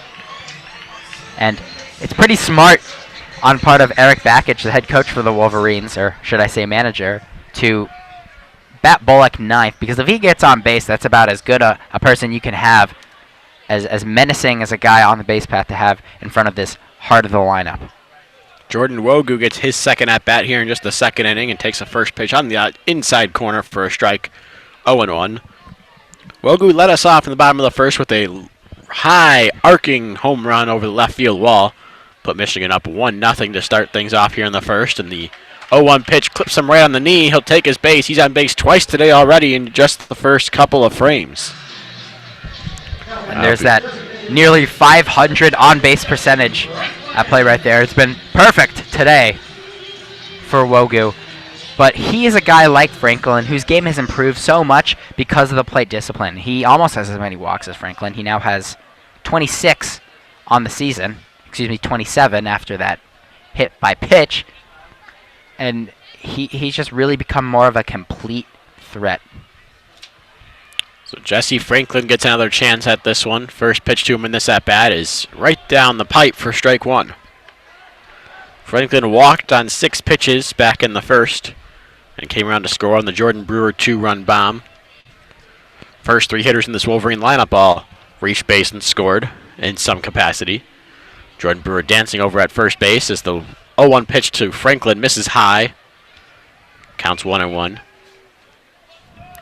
And it's pretty smart on part of Eric Bakich, the head coach for the Wolverines, or should I say manager, to bat Bullock ninth, because if he gets on base, that's about as good a person you can have, as menacing as a guy on the base path to have in front of this heart of the lineup. Jordan Wogu gets his second at-bat here in just the second inning and takes a first pitch on the inside corner for a strike, 0-1. Wogu led us off in the bottom of the first with a high arcing home run over the left field wall. Put Michigan up 1-0 to start things off here in the first, and the 0-1 pitch clips him right on the knee. He'll take his base. He's on base twice today already in just the first couple of frames. And there's that nearly 500 on-base percentage at play right there. It's been perfect today for Wogu. But he is a guy like Franklin whose game has improved so much because of the plate discipline. He almost has as many walks as Franklin. He now has 26 on the season. 27 after that hit by pitch. And he's just really become more of a complete threat. So Jesse Franklin gets another chance at this one. First pitch to him in this at-bat is right down the pipe for strike 1. Franklin walked on 6 pitches back in the first and came around to score on the Jordan Brewer 2-run bomb. First 3 hitters in this Wolverine lineup all reached base and scored in some capacity. Jordan Brewer dancing over at first base as the 0-1 pitch to Franklin misses high. Counts 1-1.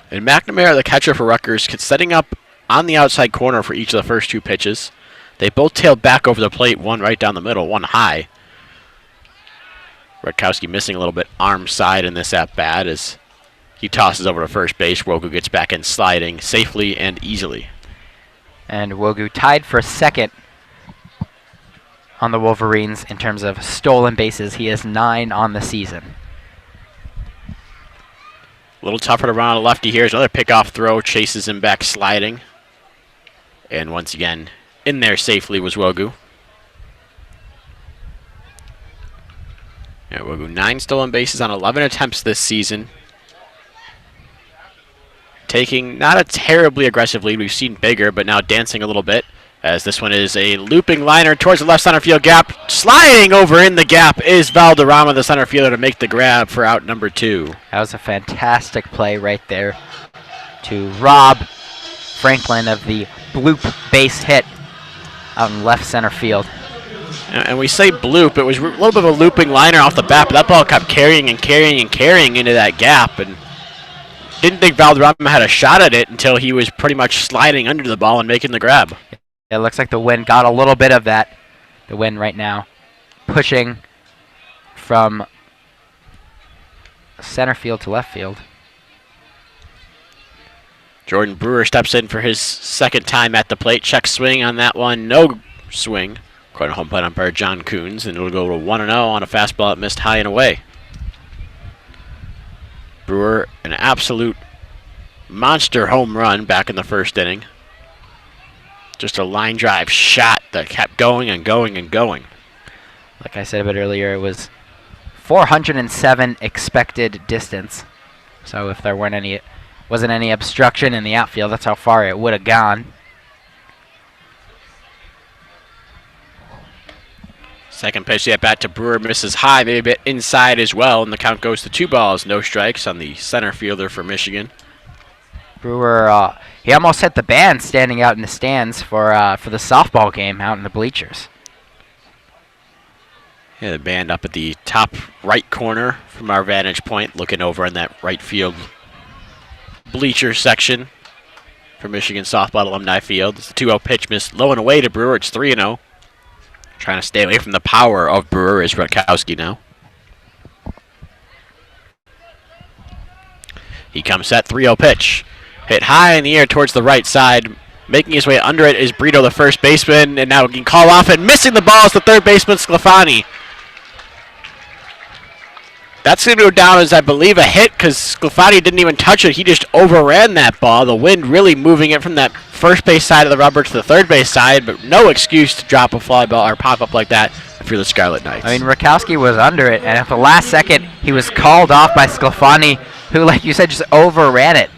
And McNamara, the catcher for Rutgers, setting up on the outside corner for each of the first 2 pitches. They both tailed back over the plate, one right down the middle, one high. Rutkowski missing a little bit arm side in this at-bat as he tosses over to first base. Wogu gets back in sliding safely and easily. And Wogu tied for second on the Wolverines in terms of stolen bases. He has 9 on the season. A little tougher to run on a lefty here. There's another pickoff throw, chases him back sliding. And once again, in there safely was Wogu. Yeah, Wogu 9 stolen bases on 11 attempts this season. Taking not a terribly aggressive lead. We've seen bigger, but now dancing a little bit. As this one is a looping liner towards the left center field gap. Sliding over in the gap is Valderrama, the center fielder, to make the grab for out number 2. That was a fantastic play right there to rob Franklin of the bloop base hit out in left center field. And we say bloop. It was a little bit of a looping liner off the bat, but that ball kept carrying and carrying and carrying into that gap. And didn't think Valderrama had a shot at it until he was pretty much sliding under the ball and making the grab. It looks like the wind got a little bit of that. The wind right now pushing from center field to left field. Jordan Brewer steps in for his second time at the plate. Check swing on that one. No swing. According to home plate umpire John Coons. And it'll go to 1-0 on a fastball that missed high and away. Brewer, an absolute monster home run back in the first inning. Just a line drive shot that kept going and going and going. Like I said a bit earlier, it was 407 expected distance. So if there wasn't any obstruction in the outfield, that's how far it would have gone. Second pitch, the at-bat to Brewer misses high, maybe a bit inside as well, and the count goes to 2 balls, no strikes on the center fielder for Michigan. Brewer, he almost hit the band standing out in the stands for the softball game out in the bleachers. Yeah, the band up at the top right corner from our vantage point, looking over in that right field bleacher section for Michigan softball alumni field. It's a 2-0 pitch missed low and away to Brewer. It's 3-0. Trying to stay away from the power of Brewer is Rutkowski now. He comes set, 3-0 pitch. Hit high in the air towards the right side. Making his way under it is Brito, the first baseman, and now he can call off and missing the ball is the third baseman, Sclafani. That's going to go down as, I believe, a hit because Sclafani didn't even touch it. He just overran that ball. The wind really moving it from that first base side of the rubber to the third base side, but no excuse to drop a fly ball or pop up like that if you're the Scarlet Knights. I mean, Rutkowski was under it, and at the last second, he was called off by Sclafani, who, like you said, just overran it.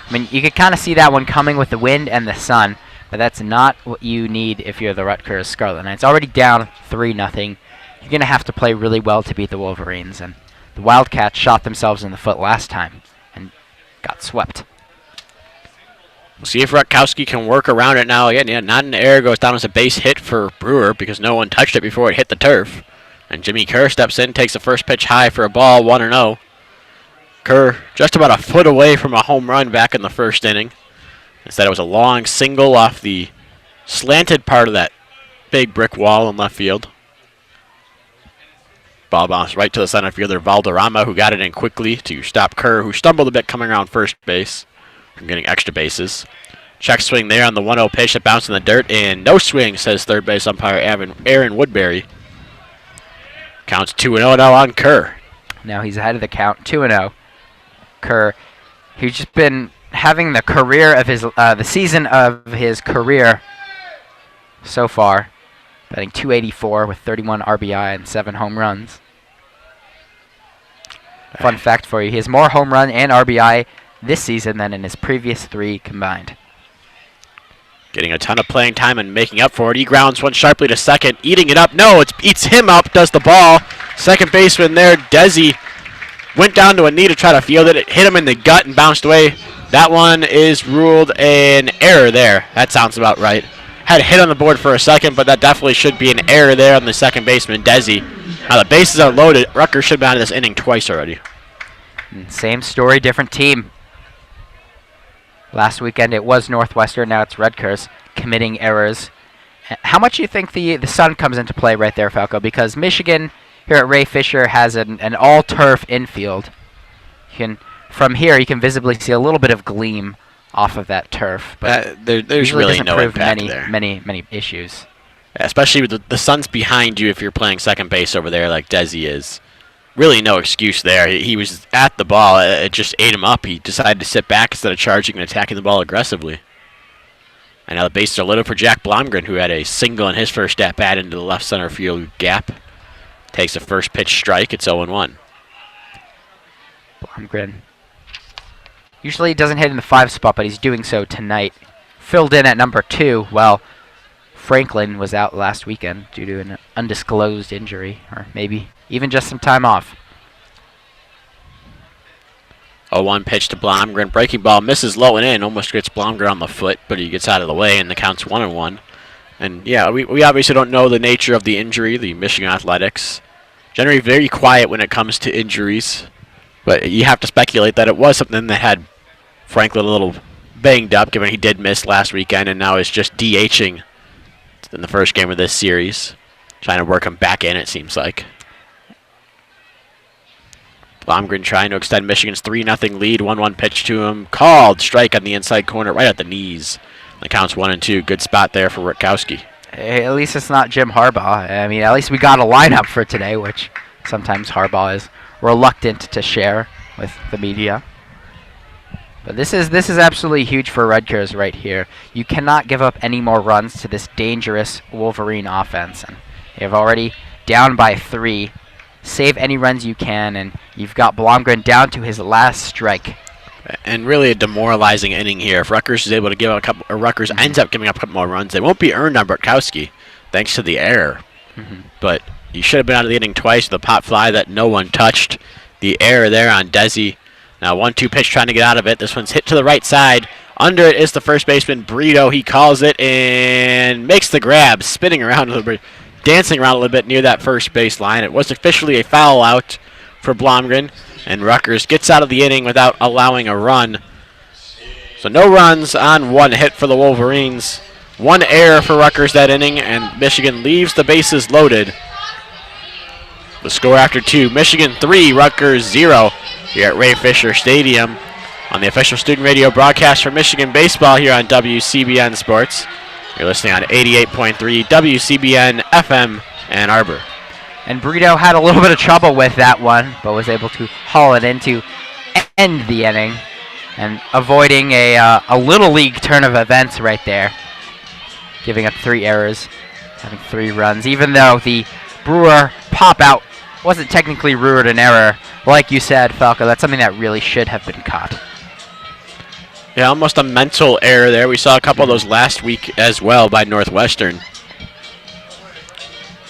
I mean, you could kind of see that one coming with the wind and the sun, but that's not what you need if you're the Rutgers Scarlet Knights. Already down 3-0. You're going to have to play really well to beat the Wolverines, and the Wildcats shot themselves in the foot last time and got swept. We'll see if Rutkowski can work around it now. Again, yeah, not in the air, goes down as a base hit for Brewer because no one touched it before it hit the turf. And Jimmy Kerr steps in, takes the first pitch high for a ball, 1-0. Kerr just about a foot away from a home run back in the first inning. Instead, it was a long single off the slanted part of that big brick wall in left field. Ball bounced right to the center fielder, Valderrama, who got it in quickly to stop Kerr, who stumbled a bit coming around first base from getting extra bases. Check swing there on the 1-0 pitch that bounced in the dirt, and no swing, says third base umpire Aaron Woodbury. Counts 2-0 now on Kerr. Now he's ahead of the count, 2-0. Kerr, he's just been having the career of his, the season of his career so far. Batting .284 with 31 RBI and 7 home runs. Fun fact for you, he has more home run and RBI this season than in his previous 3 combined. Getting a ton of playing time and making up for it. He grounds one sharply to second, eating it up. No, it eats him up, does the ball. Second baseman there, Desi, went down to a knee to try to field it. It hit him in the gut and bounced away. That one is ruled an error there. That sounds about right. Had a hit on the board for a second, but that definitely should be an error there on the second baseman, Desi. Now the bases are loaded. Rutgers should have been out of this inning twice already. Same story, different team. Last weekend it was Northwestern, now it's Rutgers committing errors. How much do you think the sun comes into play right there, Falco? Because Michigan here at Ray Fisher has an all-turf infield. From here you can visibly see a little bit of gleam off of that turf, but there's really no impact there. Many issues. Especially with the sun's behind you if you're playing second base over there like Desi is. Really no excuse there. He was at the ball. It just ate him up. He decided to sit back instead of charging and attacking the ball aggressively. And now the bases are lit up for Jack Blomgren, who had a single in his first at-bat into the left center field gap. Takes a first pitch strike. It's 0-1. Blomgren. Usually he doesn't hit in the 5 spot, but he's doing so tonight. Filled in at number 2. Well, Franklin was out last weekend due to an undisclosed injury, or maybe even just some time off. 0-1 pitch to Blomgren. Breaking ball misses low and in. Almost gets Blomgren on the foot, but he gets out of the way, and the count's 1-1. And yeah, we obviously don't know the nature of the injury. The Michigan Athletics generally very quiet when it comes to injuries. But you have to speculate that it was something that had Franklin a little banged up, given he did miss last weekend and now is just DHing in the first game of this series. Trying to work him back in, it seems like. Blomgren trying to extend Michigan's 3-0 lead. 1-1 pitch to him. Called. Strike on the inside corner, right at the knees. The count's 1-2. Good spot there for Rutkowski. Hey, at least it's not Jim Harbaugh. I mean, at least we got a lineup for today, which sometimes Harbaugh is reluctant to share. with the media. But this is absolutely huge for Rutgers right here. You cannot give up any more runs to this dangerous Wolverine offense. And you have already down by 3. Save any runs you can, and you've got Blomgren down to his last strike. And really a demoralizing inning here. If Rutgers is able to give up a couple, or Rutgers ends up giving up a couple more runs, they won't be earned on Burkowski, thanks to the error. But you should have been out of the inning twice with a pop fly that no one touched. The error there on Desi. Now 1-2 pitch trying to get out of it. This one's hit to the right side. Under it is the first baseman, Brito. He calls it and makes the grab, spinning around a little bit, dancing around a little bit near that first base line. It was officially a foul out for Blomgren, and Rutgers gets out of the inning without allowing a run. So no runs on 1 hit for the Wolverines. 1 error for Rutgers that inning, and Michigan leaves the bases loaded. The score after 2, Michigan 3, Rutgers 0 here at Ray Fisher Stadium on the official student radio broadcast for Michigan baseball here on WCBN Sports. You're listening on 88.3 WCBN FM Ann Arbor. And Brito had a little bit of trouble with that one, but was able to haul it in to end the inning and avoiding a little league turn of events right there, giving up 3 errors, having 3 runs, even though the Brewer pop out wasn't technically ruled an error. Like you said, Falco, that's something that really should have been caught. Yeah, almost a mental error there. We saw a couple of those last week as well by Northwestern.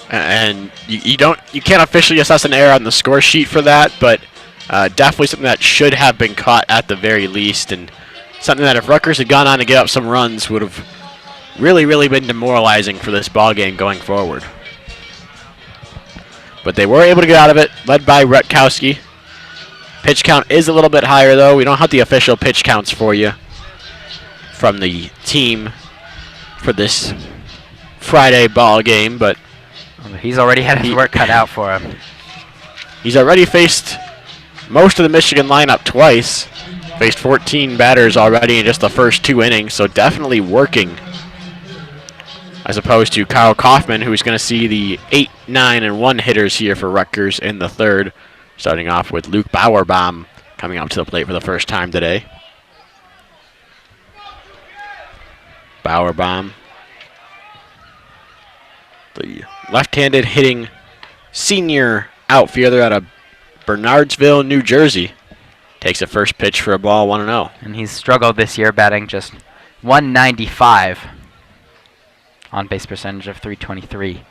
And you can't officially assess an error on the score sheet for that, but definitely something that should have been caught at the very least, and something that if Rutgers had gone on to give up some runs would have really, really been demoralizing for this ball game going forward. But they were able to get out of it, led by Rutkowski. Pitch count is a little bit higher, though. We don't have the official pitch counts for you from the team for this Friday ball game, but he's already had his work cut out for him. He's already faced most of the Michigan lineup twice. Faced 14 batters already in just the first 2 innings, so definitely working. As opposed to Kyle Kaufman, who's going to see the 8, 9, and 1 hitters here for Rutgers in the 3rd. Starting off with Luke Bauerbaum coming up to the plate for the first time today. Bauerbaum, the left-handed hitting senior outfielder out of Bernardsville, New Jersey, takes a first pitch for a ball, 1-0. And he's struggled this year, batting just .195. On-base percentage of .323.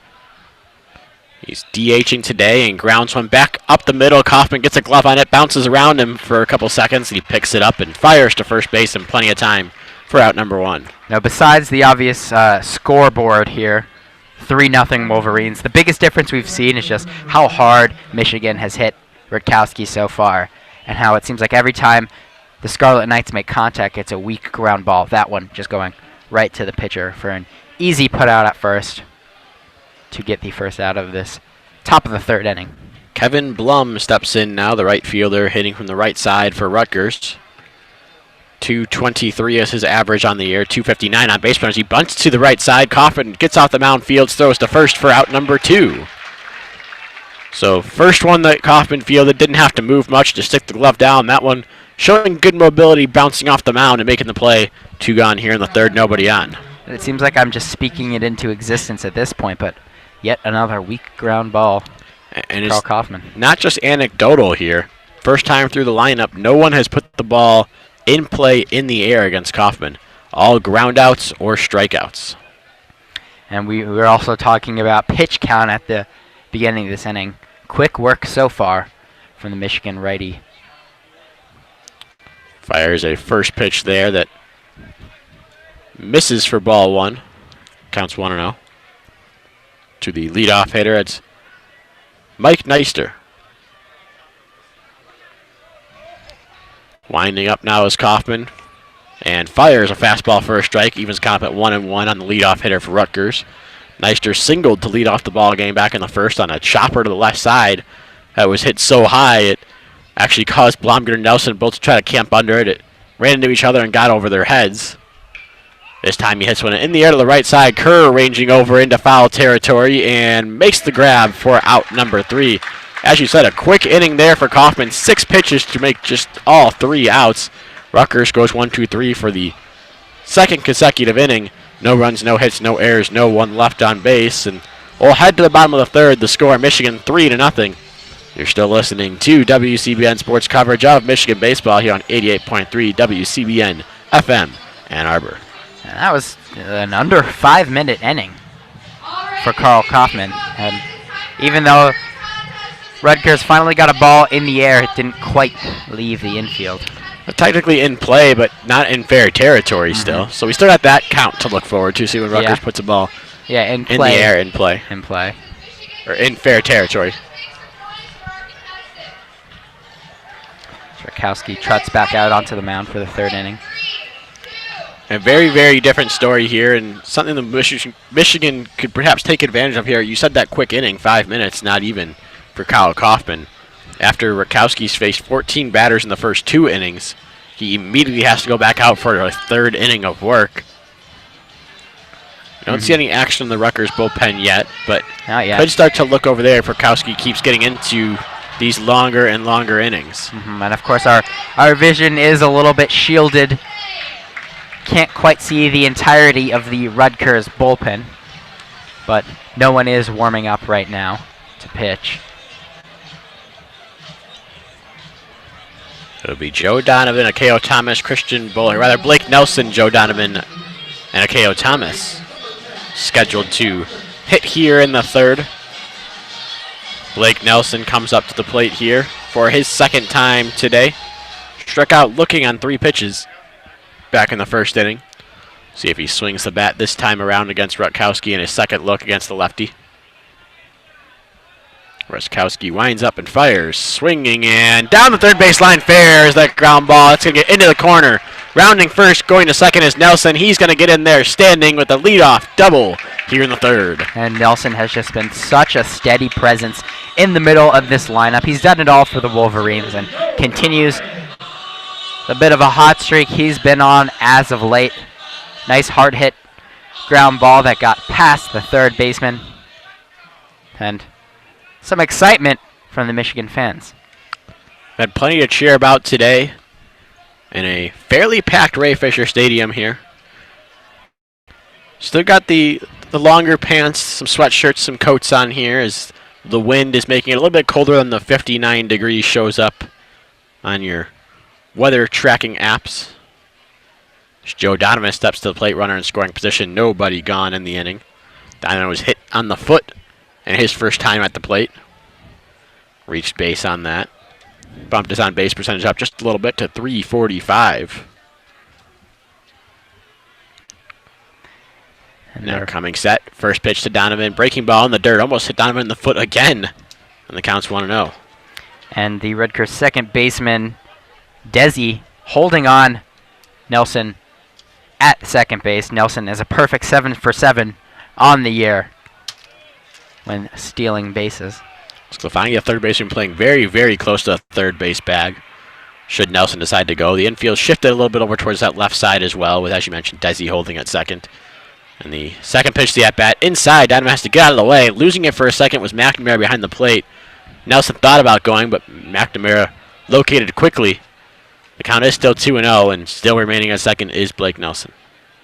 He's DHing today and grounds one back up the middle. Kaufman gets a glove on it, bounces around him for a couple seconds, and he picks it up and fires to first base in plenty of time for out number 1. Now, besides the obvious scoreboard here, 3-0 Wolverines, the biggest difference we've seen is just how hard Michigan has hit Rutkowski so far, and how it seems like every time the Scarlet Knights make contact, it's a weak ground ball. That one just going right to the pitcher for an easy put out at first to get the first out of this top of the 3rd inning. Kevin Blum steps in now, the right fielder, hitting from the right side for Rutgers. .223 is his average on the year, .259 on base runners. He bunts to the right side. Kaufman gets off the mound, fields, throws to first for out number 2. So first one that Kaufman fielded, didn't have to move much to stick the glove down. That one showing good mobility, bouncing off the mound and making the play. 2 gone here in the 3rd, nobody on. It seems like I'm just speaking it into existence at this point, but yet another weak ground ball. And Carl Kaufman. Not just anecdotal here. First time through the lineup, no one has put the ball in play in the air against Kaufman. All ground outs or strikeouts. And we were also talking about pitch count at the beginning of this inning. Quick work so far from the Michigan righty. Fires a first pitch there that misses for ball 1. Counts 1-0. To the leadoff hitter, it's Mike Neister. Winding up now is Kaufman. And fires a fastball for a strike. Evens count at 1-1 on the leadoff hitter for Rutgers. Neister singled to lead off the ball game back in the 1st on a chopper to the left side that was hit so high it actually caused Blomgren and Nelson both to try to camp under it. It ran into each other and got over their heads. This time he hits one in the air to the right side. Kerr ranging over into foul territory and makes the grab for out number 3. as you said, a quick inning there for Kaufman. 6 pitches to make just all 3 outs. Rutgers goes 1-2-3 for the second consecutive inning. No runs, no hits, no errors, no one left on base. And we'll head to the bottom of the third. The score, Michigan 3-0. You're still listening to WCBN Sports coverage of Michigan baseball here on 88.3 WCBN FM Ann Arbor. And that was an under 5-minute inning for Carl Kaufman. And even though Rutgers finally got a ball in the air, it didn't quite leave the infield. Technically in play, but not in fair territory still. So we still got that count to look forward to, see when Rutgers puts a ball in the air in play. In play. Or in fair territory. Rakowski trots back out onto the mound for the third inning. A very, very different story here, and something that Michigan could perhaps take advantage of here. You said that quick inning, 5 minutes, not even for Kyle Kaufman. After Rakowski's faced 14 batters in the first 2 innings, he immediately has to go back out for a third inning of work. I don't see any action in the Rutgers bullpen yet, but not yet. Could start to look over there if Rakowski keeps getting into these longer and longer innings. And of course our vision is a little bit shielded. Can't quite see the entirety of the Rutgers bullpen, but no one is warming up right now to pitch. It'll be Joe Donovan, Akeo Thomas, Christian Bowler, rather Blake Nelson, Joe Donovan, and Akeo Thomas scheduled to hit here in the third. Blake Nelson comes up to the plate here for his second time today. Struck out looking on 3 pitches back in the first inning. See if he swings the bat this time around against Rutkowski in his second look against the lefty. Rutkowski winds up and fires, swinging and down the third baseline, fair is that ground ball. It's going to get into the corner. Rounding first, going to second is Nelson. He's going to get in there standing with the leadoff double here in the third. And Nelson has just been such a steady presence in the middle of this lineup. He's done it all for the Wolverines and continues a bit of a hot streak he's been on as of late. Nice hard hit ground ball that got past the third baseman. And some excitement from the Michigan fans. Had plenty to cheer about today in a fairly packed Ray Fisher Stadium here. Still got the longer pants, some sweatshirts, some coats on here as the wind is making it a little bit colder than the 59 degrees shows up on your weather tracking apps. As Joe Donovan steps to the plate, runner in scoring position, nobody gone in the inning. Donovan was hit on the foot and his first time at the plate. Reached base on that. Bumped his on-base percentage up just a little bit to 345. And now coming set. First pitch to Donovan. Breaking ball in the dirt. Almost hit Donovan in the foot again. And the count's 1-0. And the Rutgers second baseman, Desi, holding on Nelson at second base. Nelson is a perfect 7 for 7 on the year when stealing bases. Sclafani, a third baseman, playing very, very close to the third base bag. Should Nelson decide to go. The infield shifted a little bit over towards that left side as well, with, as you mentioned, Desi holding at second. And the second pitch to the at-bat inside. Donovan has to get out of the way. Losing it for a second was McNamara behind the plate. Nelson thought about going, but McNamara located quickly. The count is still 2-0, and still remaining at second is Blake Nelson.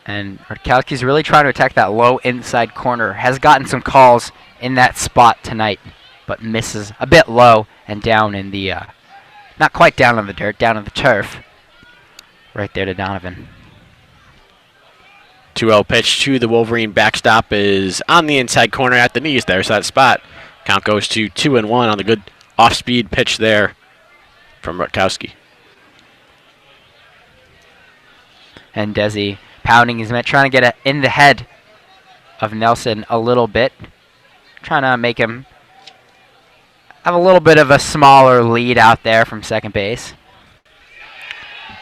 And Rutkowski's really trying to attack that low inside corner. Has gotten some calls in that spot tonight, but misses a bit low and down in the, not quite down on the dirt, down on the turf. Right there to Donovan. 2-0 pitch to the Wolverine backstop is on the inside corner at the knees there, so that spot. Count goes to 2-1 on the good off-speed pitch there from Rutkowski. And Desi pounding his mitt, trying to get in the head of Nelson a little bit. Trying to make him have a little bit of a smaller lead out there from second base.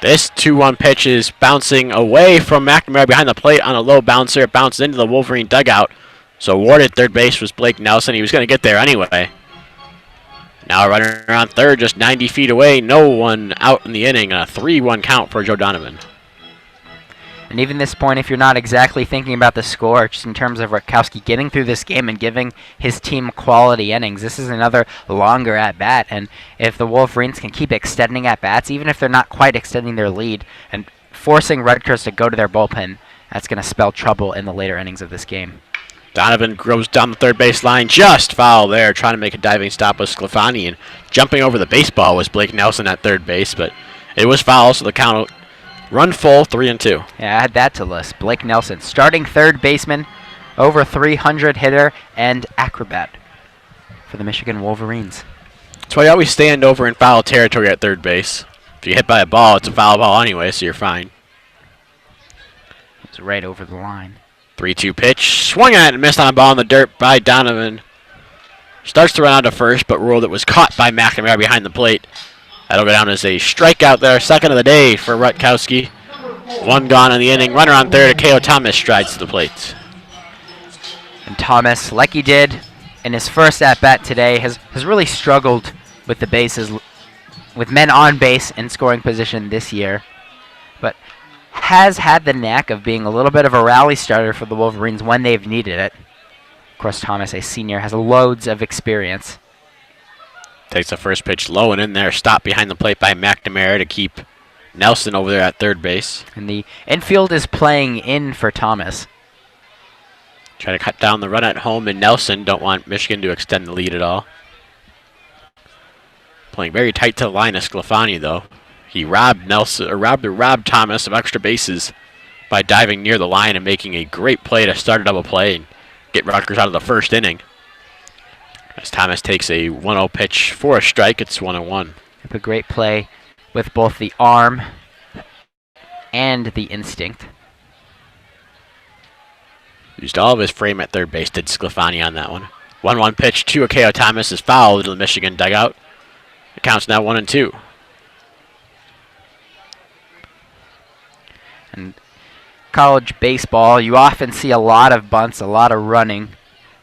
This 2-1 pitch is bouncing away from McNamara behind the plate on a low bouncer. It bounced into the Wolverine dugout. So awarded third base was Blake Nelson. He was going to get there anyway. Now running around third, just 90 feet away. No one out in the inning. A 3-1 count for Joe Donovan. And even this point, if you're not exactly thinking about the score, just in terms of Rutkowski getting through this game and giving his team quality innings, this is another longer at-bat. And if the Wolverines can keep extending at-bats, even if they're not quite extending their lead, and forcing Rutgers to go to their bullpen, that's going to spell trouble in the later innings of this game. Donovan goes down the third base line, just foul there, trying to make a diving stop with Sclafani, and jumping over the baseball was Blake Nelson at third base, but it was foul, so the count run full, 3-2. Yeah, I had that to list. Blake Nelson, starting third baseman, over 300 hitter, and acrobat for the Michigan Wolverines. That's why you always stand over in foul territory at third base. If you hit by a ball, it's a foul ball anyway, so you're fine. It's right over the line. 3-2 pitch, swung at and missed on a ball in the dirt by Donovan. Starts to run out to first, but ruled it was caught by McNamara behind the plate. That'll go down as a strikeout there, second of the day for Rutkowski. One gone in the inning. Runner on third, Akeo Thomas strides to the plate. And Thomas, like he did in his first at-bat today, has really struggled with the bases, with men on base in scoring position this year, but has had the knack of being a little bit of a rally starter for the Wolverines when they've needed it. Of course, Thomas, a senior, has loads of experience. Takes the first pitch low and in there. Stopped behind the plate by McNamara to keep Nelson over there at third base. And the infield is playing in for Thomas. Try to cut down the run at home, and Nelson don't want Michigan to extend the lead at all. Playing very tight to the line of Sclafani, though. He robbed Thomas of extra bases by diving near the line and making a great play to start a double play and get Rutgers out of the first inning. As Thomas takes a 1-0 pitch for a strike, it's 1-1. A great play with both the arm and the instinct. Used all of his frame at third base, did Sclafani on that one. 1-1 pitch to Akeo Thomas is fouled into the Michigan dugout. The count's now 1-2. And college baseball, you often see a lot of bunts, a lot of running,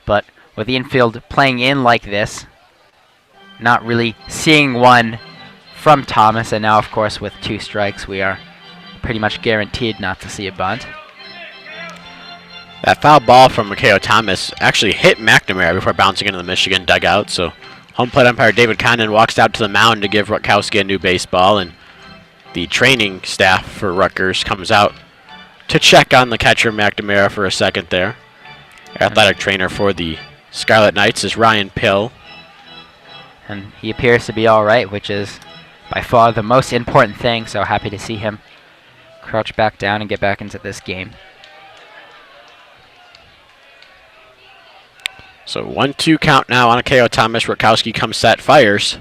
but with the infield playing in like this, not really seeing one from Thomas, and now, of course, with 2 strikes, we are pretty much guaranteed not to see a bunt. That foul ball from Akeo Thomas actually hit McNamara before bouncing into the Michigan dugout, so home plate umpire David Condon walks out to the mound to give Rutkowski a new baseball, and the training staff for Rutgers comes out to check on the catcher McNamara for a second there. Athletic trainer for the Scarlet Knights is Ryan Pill. And he appears to be all right, which is by far the most important thing, so happy to see him crouch back down and get back into this game. So 1-2 count now on Akeo Thomas. Rutkowski comes set, fires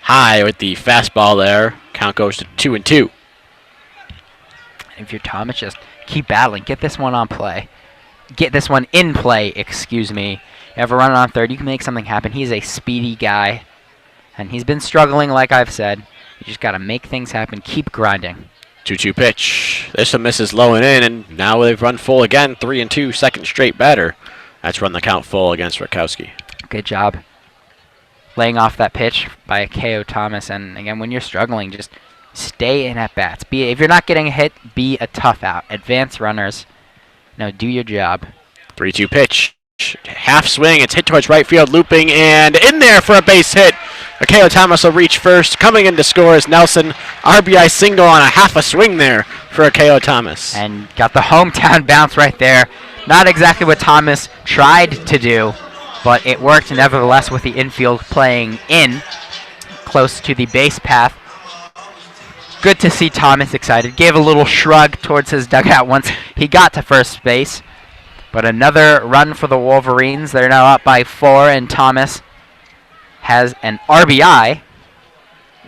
high with the fastball there. Count goes to 2-2. If you're Thomas, just keep battling. Get this one on play. Get this one in play, excuse me. You have a runner on third, you can make something happen. He's a speedy guy, and he's been struggling, like I've said. You just got to make things happen. Keep grinding. 2-2 pitch. This one misses low and in, and now they've run full again. 3-2, second straight batter. That's run the count full against Rutkowski. Good job laying off that pitch by Akeo Thomas. And again, when you're struggling, just stay in at bats. If you're not getting a hit, be a tough out. Advance runners. Now do your job. 3-2 pitch. Half swing. It's hit towards right field, looping, and in there for a base hit. Akeo Thomas will reach first. Coming in to score is Nelson. RBI single on a half a swing there for Akeo Thomas. And got the hometown bounce right there. Not exactly what Thomas tried to do, but it worked nevertheless with the infield playing in close to the base path. Good to see Thomas excited. Gave a little shrug towards his dugout once he got to first base. But another run for the Wolverines. They're now up by 4, and Thomas has an RBI.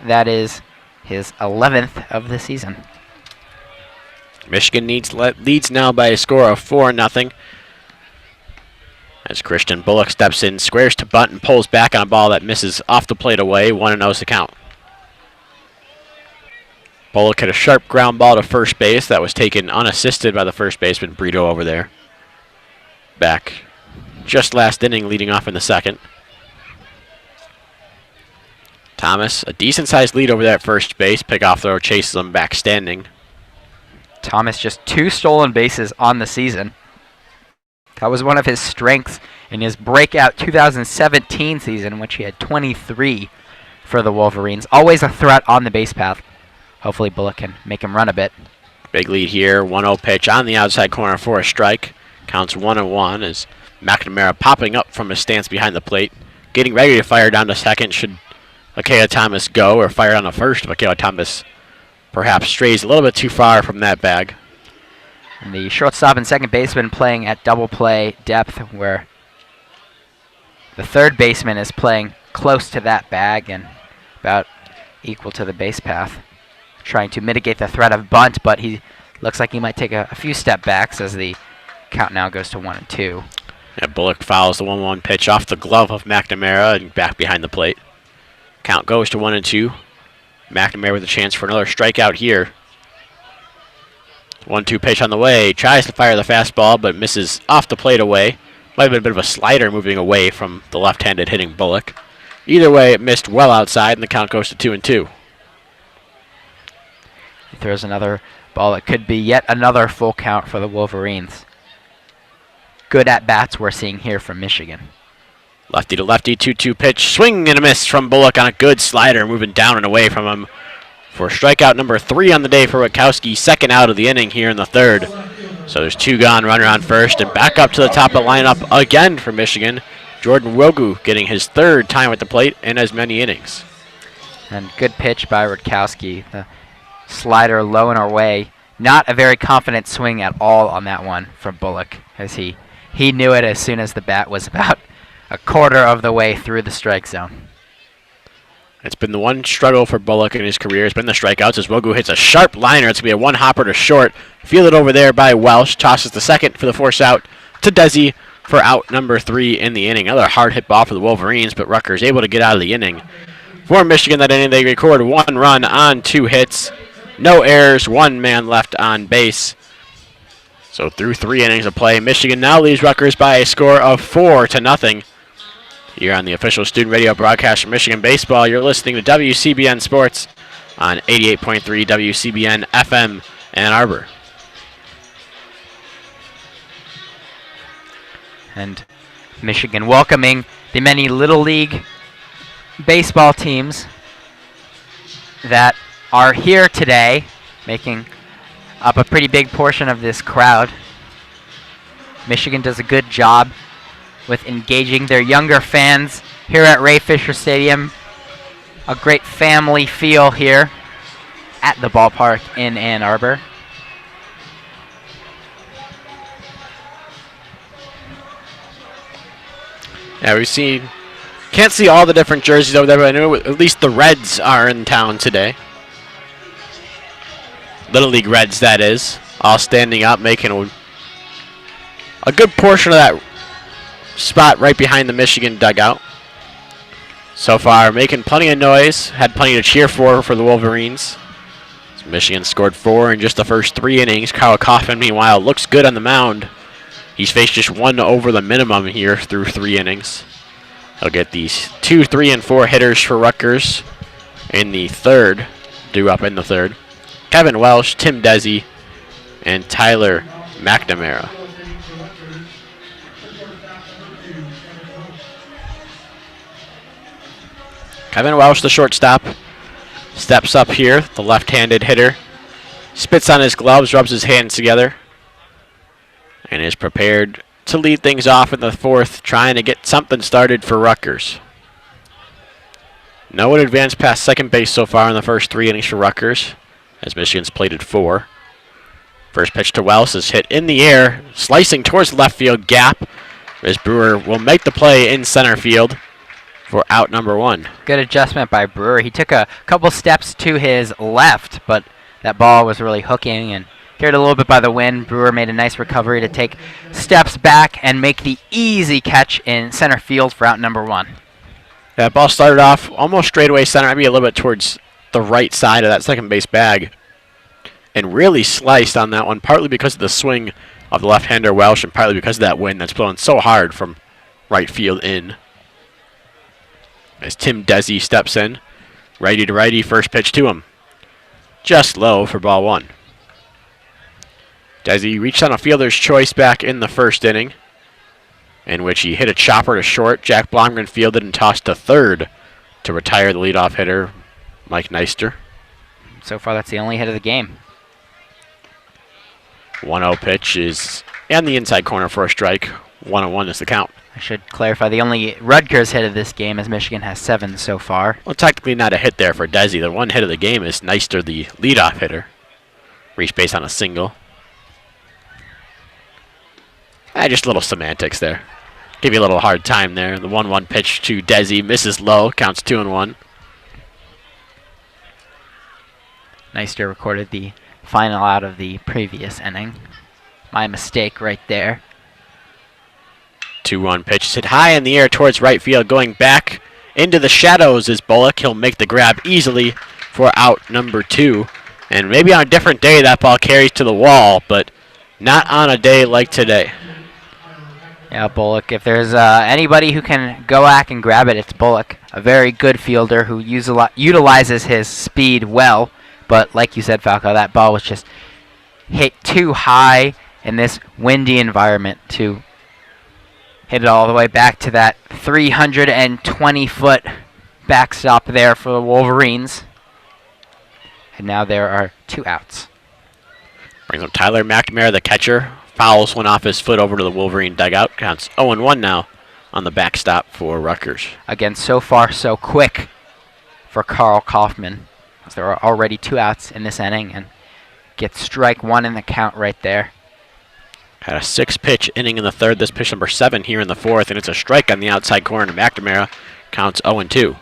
That is his 11th of the season. Michigan leads now by a score of 4-0. As Christian Bullock steps in, squares to bunt, and pulls back on a ball that misses off the plate away. 1-0 is the count. Bullock hit a sharp ground ball to first base that was taken unassisted by the first baseman, Brito, over there. Back just last inning, leading off in the second. Thomas, a decent-sized lead over there at first base. Pickoff throw chases him back standing. Thomas just 2 stolen bases on the season. That was one of his strengths in his breakout 2017 season, in which he had 23 for the Wolverines. Always a threat on the base path. Hopefully Bullock can make him run a bit. Big lead here. 1-0 pitch on the outside corner for a strike. Counts 1-1 as McNamara popping up from his stance behind the plate. Getting ready to fire down to second should Akela Thomas go, or fire on the first if Akela Thomas perhaps strays a little bit too far from that bag. And the shortstop and second baseman playing at double play depth, where the third baseman is playing close to that bag and about equal to the base path, trying to mitigate the threat of bunt, but he looks like he might take a few step backs as the count now goes to 1-2. Yeah, Bullock fouls the 1-1 pitch off the glove of McNamara and back behind the plate. Count goes to 1-2. McNamara with a chance for another strikeout here. 1-2 pitch on the way. Tries to fire the fastball, but misses off the plate away. Might have been a bit of a slider moving away from the left-handed hitting Bullock. Either way, it missed well outside, and the count goes to 2-2. He throws another ball that could be yet another full count for the Wolverines. Good at-bats we're seeing here from Michigan. Lefty to lefty, 2-2 pitch. Swing and a miss from Bullock on a good slider, moving down and away from him for strikeout number 3 on the day for Witkowski. Second out of the inning here in the third. So there's 2 gone, runner on first, and back up to the top of the lineup again for Michigan. Jordan Wogu getting his 3rd time at the plate in as many innings. And good pitch by Witkowski. The slider low and away. Not a very confident swing at all on that one from Bullock, as he knew it as soon as the bat was about a quarter of the way through the strike zone. It's been the one struggle for Bullock in his career. It's been the strikeouts as Wogu hits a sharp liner. It's going to be a one-hopper to short. Fielded over there by Walsh. Tosses the second for the force out to Desi for out number 3 in the inning. Another hard hit ball for the Wolverines, but Rutgers able to get out of the inning. For Michigan that inning, they record 1 run on 2 hits. No errors, 1 man left on base. So through 3 innings of play, Michigan now leads Rutgers by a score of 4-0. Here on the official student radio broadcast from Michigan Baseball, you're listening to WCBN Sports on 88.3 WCBN FM Ann Arbor. And Michigan welcoming the many Little League baseball teams that are here today, making up a pretty big portion of this crowd. Michigan does a good job with engaging their younger fans here at Ray Fisher Stadium. A great family feel here at the ballpark in Ann Arbor. Yeah, can't see all the different jerseys over there, but I know at least the Reds are in town today. Little League Reds, that is. All standing up, making a good portion of that spot right behind the Michigan dugout. So far, making plenty of noise. Had plenty to cheer for the Wolverines. So Michigan scored 4 in just the first 3 innings. Kyle Kaufman, meanwhile, looks good on the mound. He's faced just 1 over the minimum here through 3 innings. He'll get these 2, 3, and 4 hitters for Rutgers in the third, due up in the third. Kevin Welsh, Tim Desi, and Tyler McNamara. Kevin Welsh, the shortstop, steps up here, the left-handed hitter. Spits on his gloves, rubs his hands together, and is prepared to lead things off in the 4th, trying to get something started for Rutgers. No one advanced past second base so far in the first 3 innings for Rutgers, as Michigan's plated 4. First pitch to Welsh is hit in the air, slicing towards the left field gap, as Brewer will make the play in center field for out number 1. Good adjustment by Brewer. He took a couple steps to his left, but that ball was really hooking and carried a little bit by the wind. Brewer made a nice recovery to take steps back and make the easy catch in center field for out number 1. That ball started off almost straightaway center, maybe a little bit towards the right side of that second base bag, and really sliced on that one, partly because of the swing of the left-hander Welsh and partly because of that wind that's blowing so hard from right field in. As Tim Desi steps in, righty to righty, first pitch to him. Just low for ball 1. Desi reached on a fielder's choice back in the first inning, in which he hit a chopper to short. Jack Blomgren fielded and tossed to third to retire the leadoff hitter, Mike Neister. So far, that's the only hit of the game. 1-0 pitch is in the inside corner for a strike. 1-1 is the count. I should clarify, the only Rutgers hit of this game, as Michigan has 7 so far. Well, technically not a hit there for Desi. The one hit of the game is Neister, the leadoff hitter. Reached base on a single. Just a little semantics there. Give you a little hard time there. The 1-1 pitch to Desi misses low. Counts 2-1. Neister recorded the final out of the previous inning. My mistake right there. 2-1 pitch is hit high in the air towards right field. Going back into the shadows is Bullock. He'll make the grab easily for out number 2. And maybe on a different day that ball carries to the wall, but not on a day like today. Yeah, Bullock. If there's anybody who can go back and grab it, it's Bullock. A very good fielder who utilizes his speed well. But like you said, Falco, that ball was just hit too high in this windy environment to hit it all the way back to that 320-foot backstop there for the Wolverines. And now there are 2 outs. Brings up Tyler McNamara, the catcher. Fouls one off his foot over to the Wolverine dugout. Counts 0-1 now on the backstop for Rutgers. Again, so far so quick for Carl Kaufman. There are already 2 outs in this inning and gets strike 1 in the count right there. Had a 6-pitch inning in the third. This pitch number 7 here in the fourth, and it's a strike on the outside corner to McNamara. Counts 0-2.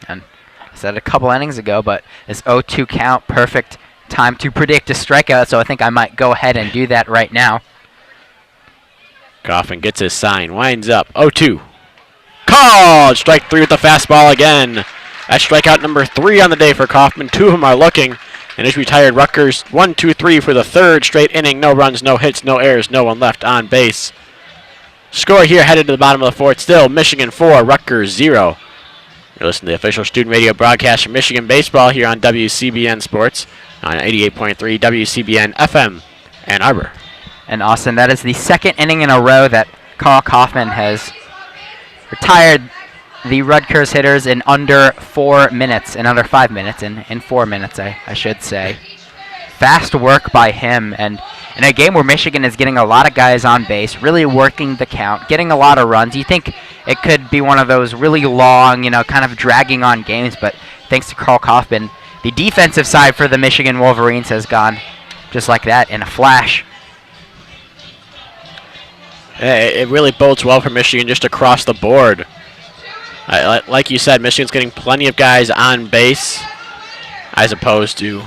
And I said it a couple innings ago, but this 0-2 count, perfect time to predict a strikeout, so I think I might go ahead and do that right now. Kaufman gets his sign, winds up, 0-2. Called! Strike 3 with the fastball again. That's strikeout number 3 on the day for Kaufman. 2 of them are looking, and his retired Rutgers 1-2-3 for the third straight inning. No runs, no hits, no errors, no one left on base. Score here headed to the bottom of the fourth. Still Michigan 4, Rutgers 0. You're listening to the official student radio broadcast from Michigan Baseball here on WCBN Sports on 88.3 WCBN FM Ann Arbor. And Austin, that is the second inning in a row that Carl Kaufman has retired the Rutgers hitters in under 4 minutes, in under 5 minutes, in 4 minutes, I should say. Fast work by him, and in a game where Michigan is getting a lot of guys on base, really working the count, getting a lot of runs. You think it could be one of those really long, kind of dragging on games, but thanks to Carl Kaufman, the defensive side for the Michigan Wolverines has gone just like that in a flash. It really bodes well for Michigan just across the board. Like you said, Michigan's getting plenty of guys on base as opposed to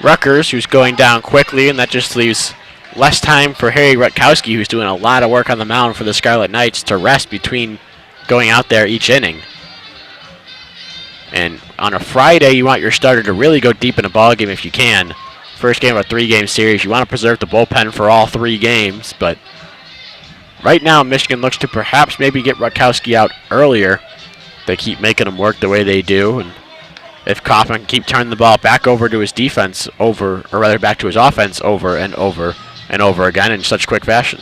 Rutgers, who's going down quickly, and that just leaves less time for Harry Rutkowski, who's doing a lot of work on the mound for the Scarlet Knights, to rest between going out there each inning. And on a Friday, you want your starter to really go deep in a ball game if you can. First game of a 3-game series, you want to preserve the bullpen for all 3 games, but right now, Michigan looks to perhaps maybe get Rutkowski out earlier. They keep making him work the way they do, and if Kaufman can keep turning the ball back over to his defense back to his offense over and over and over again in such quick fashion.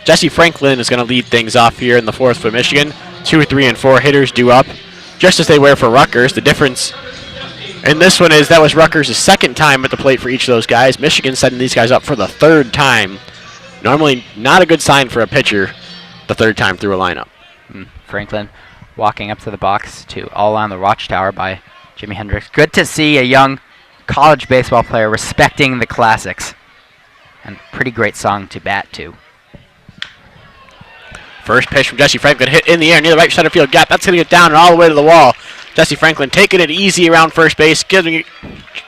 Jesse Franklin is going to lead things off here in the fourth for Michigan. 2, 3, and 4 hitters due up, just as they were for Rutgers. The difference in this one is that was Rutgers' second time at the plate for each of those guys. Michigan setting these guys up for the 3rd time. Normally not a good sign for a pitcher the 3rd time through a lineup. Franklin walking up to the box to All on the Watchtower by Jimi Hendrix. Good to see a young college baseball player respecting the classics. And pretty great song to bat to. First pitch from Jesse Franklin, hit in the air near the right center field gap. That's hitting it down and all the way to the wall. Jesse Franklin taking it easy around first base,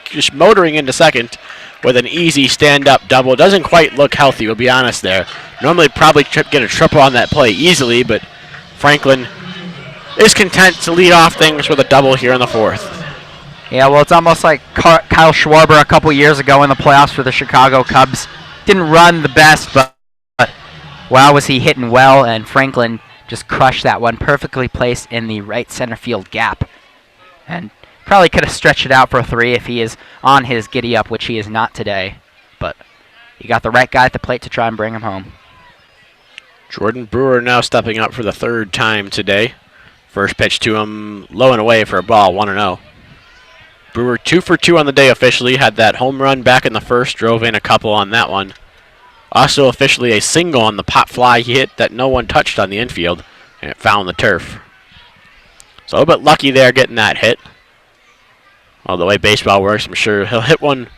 just motoring into second with an easy stand-up double. Doesn't quite look healthy, we'll be honest there. Normally probably get a triple on that play easily, but Franklin is content to lead off things with a double here in the 4th. Yeah, well, it's almost like Kyle Schwarber a couple years ago in the playoffs for the Chicago Cubs. Didn't run the best, but wow, was he hitting well, and Franklin just crushed that one, perfectly placed in the right center field gap. And Probably could have stretched it out for a 3 if he is on his giddy up, which he is not today. But you got the right guy at the plate to try and bring him home. Jordan Brewer now stepping up for the 3rd time today. First pitch to him, low and away for a ball, 1-0. Brewer 2 for 2 on the day officially. Had that home run back in the 1st, drove in a couple on that one. Also officially a single on the pop fly he hit that no one touched on the infield, and it found the turf. So a little bit lucky there getting that hit. Well, the way baseball works, I'm sure he'll hit one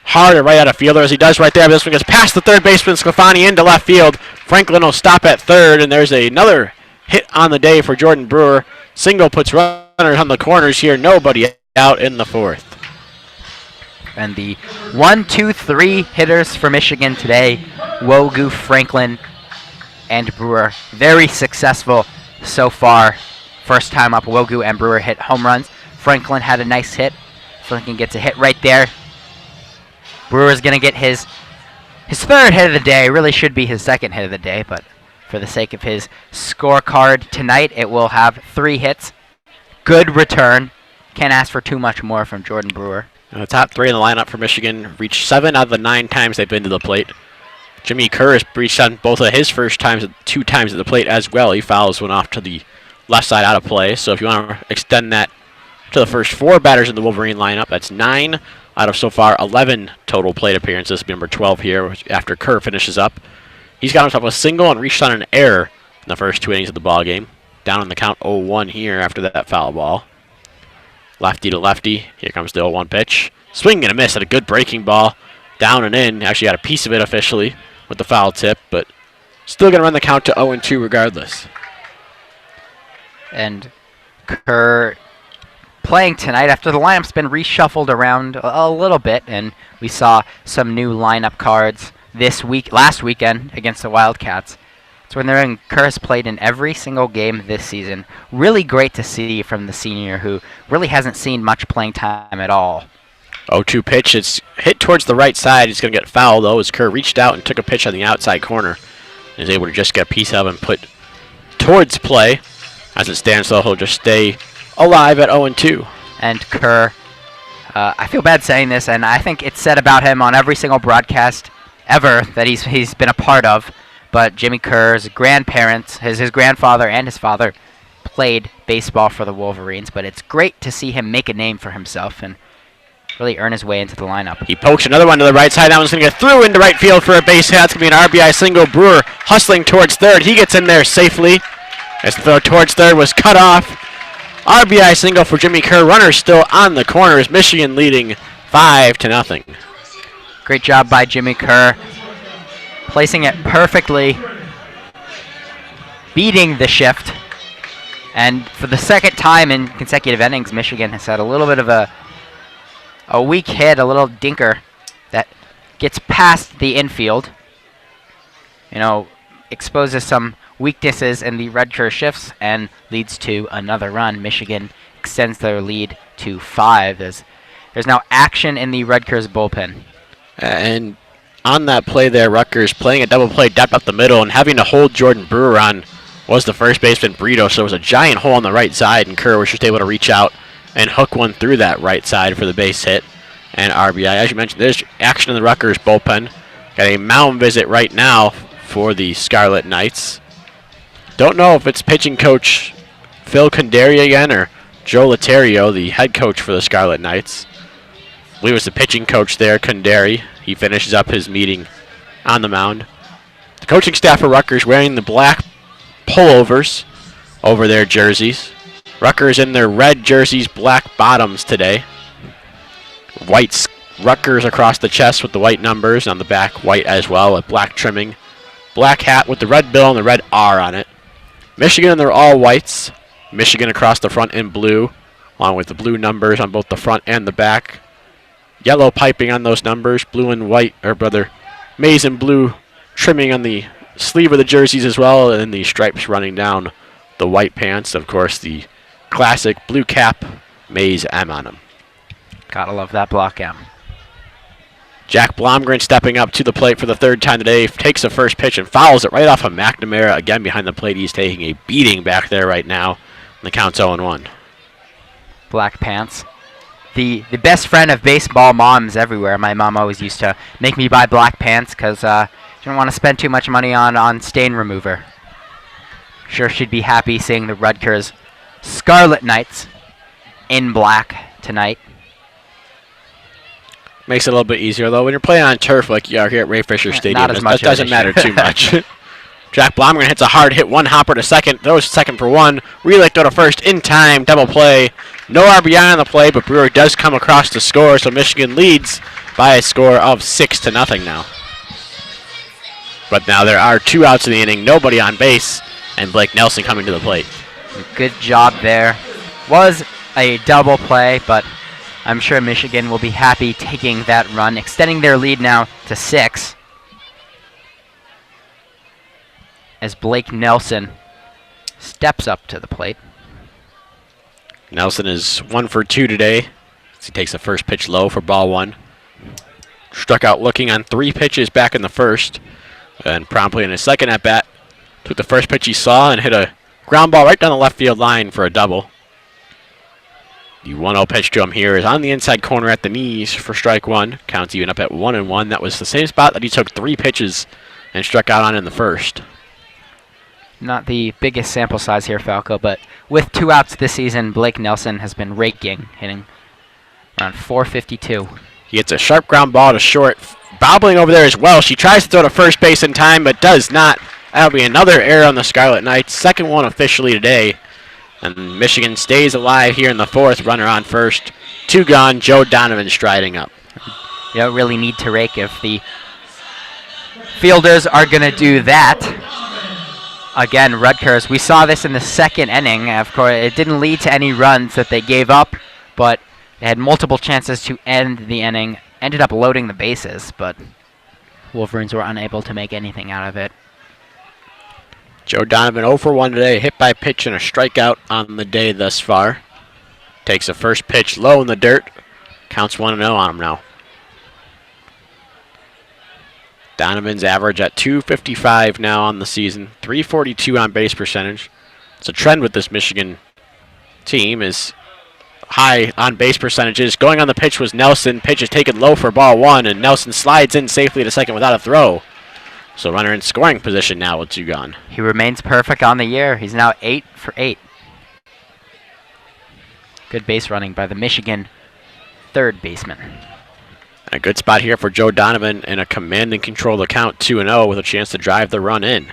harder right out of fielder as he does right there. But this one goes past the third baseman, Sclafani into left field. Franklin will stop at third, and there's another hit on the day for Jordan Brewer. Single puts runners on the corners here. Nobody out in the 4th. And the 1, 2, 3 hitters for Michigan today, Wogu, Franklin, and Brewer. Very successful so far. First time up, Wogu and Brewer hit home runs. Franklin had a nice hit. Franklin gets a hit right there. Brewer's going to get his 3rd hit of the day. Really should be his 2nd hit of the day, but for the sake of his scorecard tonight, it will have 3 hits. Good return. Can't ask for too much more from Jordan Brewer. The top 3 in the lineup for Michigan reached 7 out of the 9 times they've been to the plate. Jimmy Kerr has reached on both of his first times, 2 times at the plate as well. He fouls one off to the left side out of play. So if you want to extend that to the first 4 batters in the Wolverine lineup, that's 9 out of so far 11 total plate appearances. Number 12 here after Kerr finishes up. He's got himself a single and reached on an error in the first 2 innings of the ball game. Down on the count 0-1 here after that foul ball. Lefty to lefty. Here comes the 0-1 pitch. Swing and a miss at a good breaking ball. Down and in. Actually got a piece of it officially with the foul tip, but still going to run the count to 0-2 regardless. And Kerr playing tonight after the lineup's been reshuffled around a little bit, and we saw some new lineup cards last weekend against the Wildcats. So when they're in, Kerr has played in every single game this season. Really great to see from the senior who really hasn't seen much playing time at all. 0-2 pitch. It's hit towards the right side. He's going to get fouled, though, as Kerr reached out and took a pitch on the outside corner. He was able to just get a piece of and put towards play. As it stands, though, he'll just stay alive at 0-2. And Kerr, I feel bad saying this, and I think it's said about him on every single broadcast ever that he's been a part of. But Jimmy Kerr's grandparents, his grandfather and his father, played baseball for the Wolverines. But it's great to see him make a name for himself and really earn his way into the lineup. He pokes another one to the right side. That one's going to get through into right field for a base hit. It's going to be an RBI single. Brewer hustling towards third. He gets in there safely as the throw towards third was cut off. RBI single for Jimmy Kerr. Runner still on the corners. Michigan leading 5-0. Great job by Jimmy Kerr, placing it perfectly, beating the shift. And for the 2nd time in consecutive innings, Michigan has had a little bit of a weak hit, a little dinker that gets past the infield. You know, exposes some weaknesses in the Rutgers shifts and leads to another run. Michigan extends their lead to 5. There's now action in the Rutgers bullpen. And on that play there, Rutgers playing a double play depth up the middle and having to hold Jordan Brewer on was the first baseman Brito. So it was a giant hole on the right side, and Kerr was just able to reach out and hook one through that right side for the base hit and RBI. As you mentioned, there's action in the Rutgers bullpen. Got a mound visit right now for the Scarlet Knights. Don't know if it's pitching coach Phil Condary again or Joe Laterio, the head coach for the Scarlet Knights. I believe it was the pitching coach there, Condary. He finishes up his meeting on the mound. The coaching staff for Rutgers wearing the black pullovers over their jerseys. Rutgers in their red jerseys, black bottoms today. White Rutgers across the chest with the white numbers, on the back white as well with black trimming. Black hat with the red bill and the red R on it. Michigan in their all whites. Michigan across the front in blue, along with the blue numbers on both the front and the back. Yellow piping on those numbers, blue and white, or brother, maize and blue trimming on the sleeve of the jerseys as well, and the stripes running down the white pants. Of course, the classic blue cap, maize M on them. Gotta love that block M. Jack Blomgren stepping up to the plate for the 3rd time today, takes the first pitch and fouls it right off of McNamara. Again behind the plate, he's taking a beating back there right now. And the count's 0-1. Black pants. the best friend of baseball moms everywhere. My mom always used to make me buy black pants because she didn't want to spend too much money on stain remover. Sure, she'd be happy seeing the Rutgers Scarlet Knights in black tonight. Makes it a little bit easier, though. When you're playing on turf like you are here at Ray Fisher Stadium, Not as much that doesn't as matter it too much. Jack Blomgren hits a hard hit, one hopper to second, throws second for one. Relay throw to first in time, double play. No RBI on the play, but Brewer does come across to score, so Michigan leads by a score of 6-0 now. But now there are 2 outs in the inning, nobody on base, and Blake Nelson coming to the plate. Good job there. Was a double play, but I'm sure Michigan will be happy taking that run, extending their lead now to 6. As Blake Nelson steps up to the plate. Nelson is 1 for 2 today as he takes the first pitch low for ball 1. Struck out looking on 3 pitches back in the first, and promptly in his second at bat took the first pitch he saw and hit a ground ball right down the left field line for a double. The 1-0 pitch to him here is on the inside corner at the knees for strike 1. Counts even up at 1-1. That was the same spot that he took 3 pitches and struck out on in the first. Not the biggest sample size here, Falco, but with 2 outs this season, Blake Nelson has been raking, hitting around .452. He hits a sharp ground ball to short. Bobbling over there as well. She tries to throw to first base in time, but does not. That'll be another error on the Scarlet Knights. Second one officially today. And Michigan stays alive here in the 4th. Runner on first. 2 gone. Joe Donovan striding up. You don't really need to rake if the fielders are going to do that. Again, Rutgers, we saw this in the 2nd inning. Of course, it didn't lead to any runs that they gave up, but they had multiple chances to end the inning. Ended up loading the bases, but Wolverines were unable to make anything out of it. Joe Donovan 0 for 1 today. Hit by pitch and a strikeout on the day thus far. Takes a first pitch low in the dirt. Counts 1-0 on him now. Donovan's average at .255 now on the season. .342 on base percentage. It's a trend with this Michigan team is high on base percentages. Going on the pitch was Nelson. Pitch is taken low for ball 1, and Nelson slides in safely to second without a throw. So runner in scoring position now with 2 gone. He remains perfect on the year. He's now 8 for 8. Good base running by the Michigan 3rd baseman. A good spot here for Joe Donovan in a command and control the count 2-0 with a chance to drive the run in.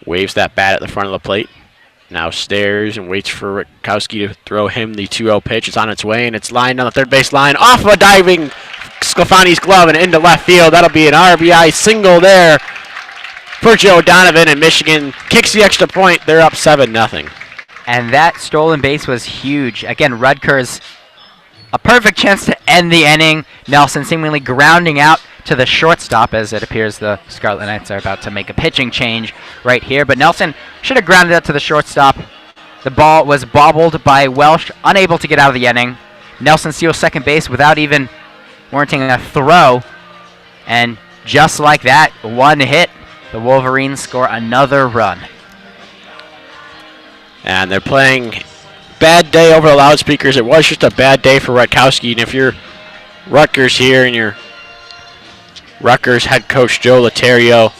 Waves that bat at the front of the plate. Now stares and waits for Rutkowski to throw him the 2-0 pitch. It's on its way, and it's lined on the third base line. Off of a diving Sclafani's glove and into left field. That'll be an RBI single there for Joe Donovan, and Michigan kicks the extra point. They're up 7-0. And that stolen base was huge. Again, Rutgers, a perfect chance to end the inning. Nelson seemingly grounding out to the shortstop, as it appears the Scarlet Knights are about to make a pitching change right here. But Nelson should have grounded out to the shortstop. The ball was bobbled by Walsh, unable to get out of the inning. Nelson steals second base without even warranting a throw. And just like that, 1 hit, the Wolverines score another run. And they're playing bad day over the loudspeakers. It was just a bad day for Rutkowski. And if you're Rutgers here and you're Rutgers head coach Joe Laterio,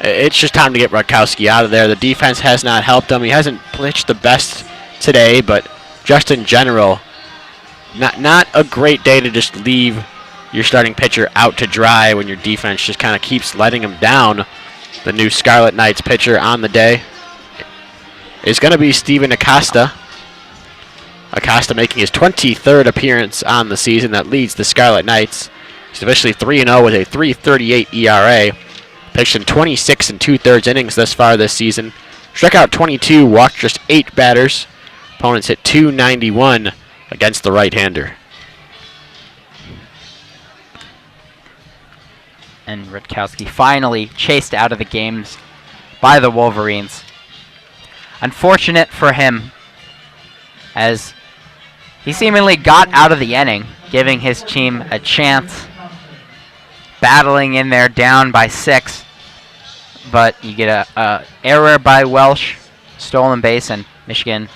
it's just time to get Rutkowski out of there. The defense has not helped him. He hasn't pitched the best today, but just in general, not a great day to just leave your starting pitcher out to dry when your defense just kind of keeps letting him down. The new Scarlet Knights pitcher on the day is going to be Steven Acosta. Acosta making his 23rd appearance on the season. That leads the Scarlet Knights. He's officially 3-0 with a .338 ERA. Pitched in 26 2/3 innings thus far this season. Struck out 22, walked just 8 batters. Opponents hit .291 against the right-hander. And Rutkowski finally chased out of the games by the Wolverines. Unfortunate for him, as he seemingly got out of the inning, giving his team a chance, battling in there down by 6. But you get a error by Walsh, stolen base, and Michigan,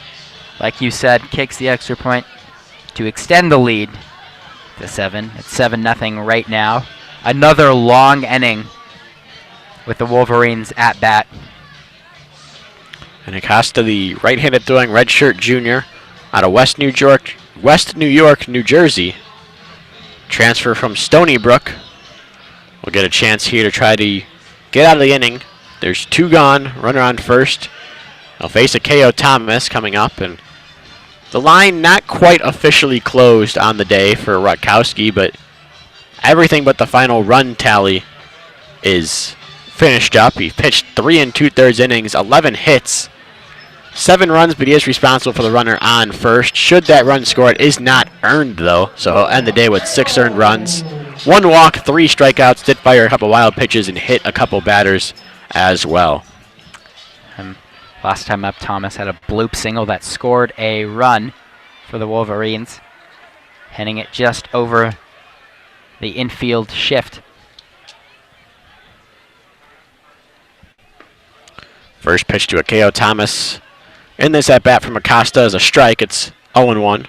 like you said, kicks the extra point. to extend the lead to 7. It's 7-0 right now. Another long inning with the Wolverines at bat. And Acosta, the right-handed throwing redshirt junior out of West New York, New Jersey. Transfer from Stony Brook. We'll get a chance here to try to get out of the inning. There's 2 gone, runner on first. They'll face a K.O. Thomas coming up, and the line not quite officially closed on the day for Rutkowski, but everything but the final run tally is finished up. He pitched 3 2/3 innings, 11 hits, 7 runs, but he is responsible for the runner on first. Should that run score, it is not earned, though, so he'll end the day with 6 earned runs. 1 walk, 3 strikeouts, did fire a couple wild pitches and hit a couple batters as well. Last time up, Thomas had a bloop single that scored a run for the Wolverines, hitting it just over the infield shift. First pitch to a K.O. Thomas. In this at-bat from Acosta is a strike. It's 0-1.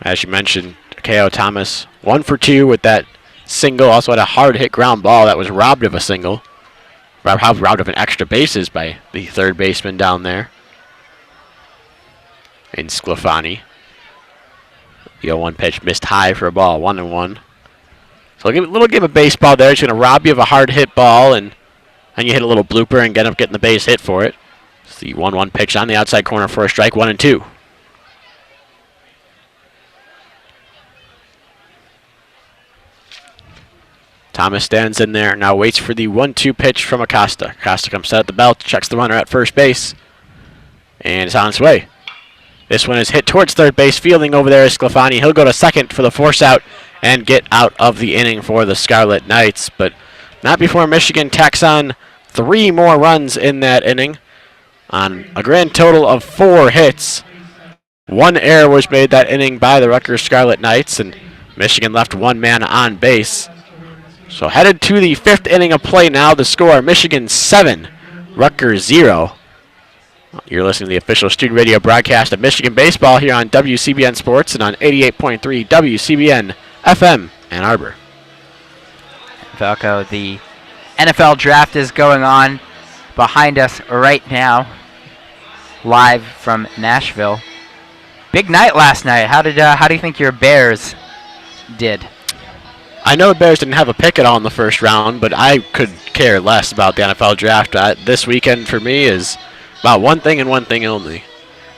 As you mentioned, K.O. Thomas 1 for 2 with that single. Also had a hard hit ground ball that was robbed of a single. Robbed of an extra bases by the third baseman down there in Sclafani. The 0-1 pitch missed high for a ball, 1-1. So a little game of baseball there. It's going to rob you of a hard hit ball, and you hit a little blooper and end up getting the base hit for it. It's the 1-1 pitch on the outside corner for a strike, 1-2. Thomas stands in there, now waits for the 1-2 pitch from Acosta. Acosta comes set at the belt, checks the runner at first base, and it's on its way. This one is hit towards third base. Fielding over there is Sclafani. He'll go to second for the force out and get out of the inning for the Scarlet Knights, but not before Michigan tacks on 3 more runs in that inning on a grand total of 4 hits. 1 error was made that inning by the Rutgers Scarlet Knights, and Michigan left 1 man on base. So headed to the 5th inning of play now. The score, Michigan 7, Rutgers 0. You're listening to the official student radio broadcast of Michigan baseball here on WCBN Sports and on 88.3 WCBN FM Ann Arbor. Falco, the NFL draft is going on behind us right now, live from Nashville. Big night last night. How do you think your Bears did? I know the Bears didn't have a pick at all in the first round, but I could care less about the NFL draft. This weekend for me is about one thing and one thing only.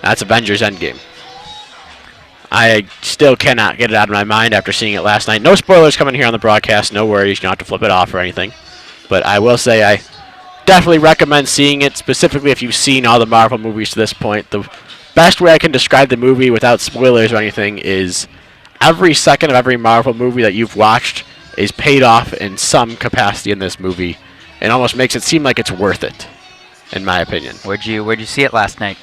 That's Avengers Endgame. I still cannot get it out of my mind after seeing it last night. No spoilers coming here on the broadcast. No worries. You don't have to flip it off or anything. But I will say I definitely recommend seeing it, specifically if you've seen all the Marvel movies to this point. The best way I can describe the movie without spoilers or anything is every second of every Marvel movie that you've watched is paid off in some capacity in this movie. It almost makes it seem like it's worth it, in my opinion. Where'd you see it last night?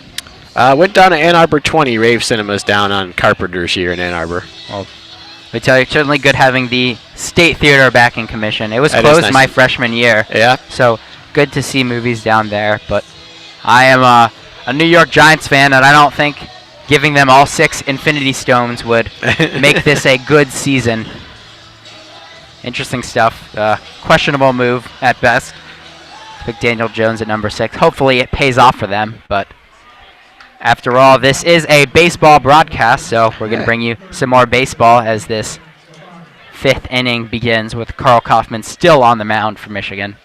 Went down to Ann Arbor 20 Rave Cinemas down on Carpenters here in Ann Arbor. Well, I tell you, it's certainly good having the State Theater back in commission. It was closed my freshman year. Yeah. So good to see movies down there. But I am a New York Giants fan, and I don't think giving them all 6 Infinity Stones would make this a good season. Interesting stuff. Questionable move at best. Pick Daniel Jones at number 6. Hopefully it pays off for them. But after all, this is a baseball broadcast, so we're going to bring you some more baseball as this 5th inning begins with Carl Kaufman still on the mound for Michigan.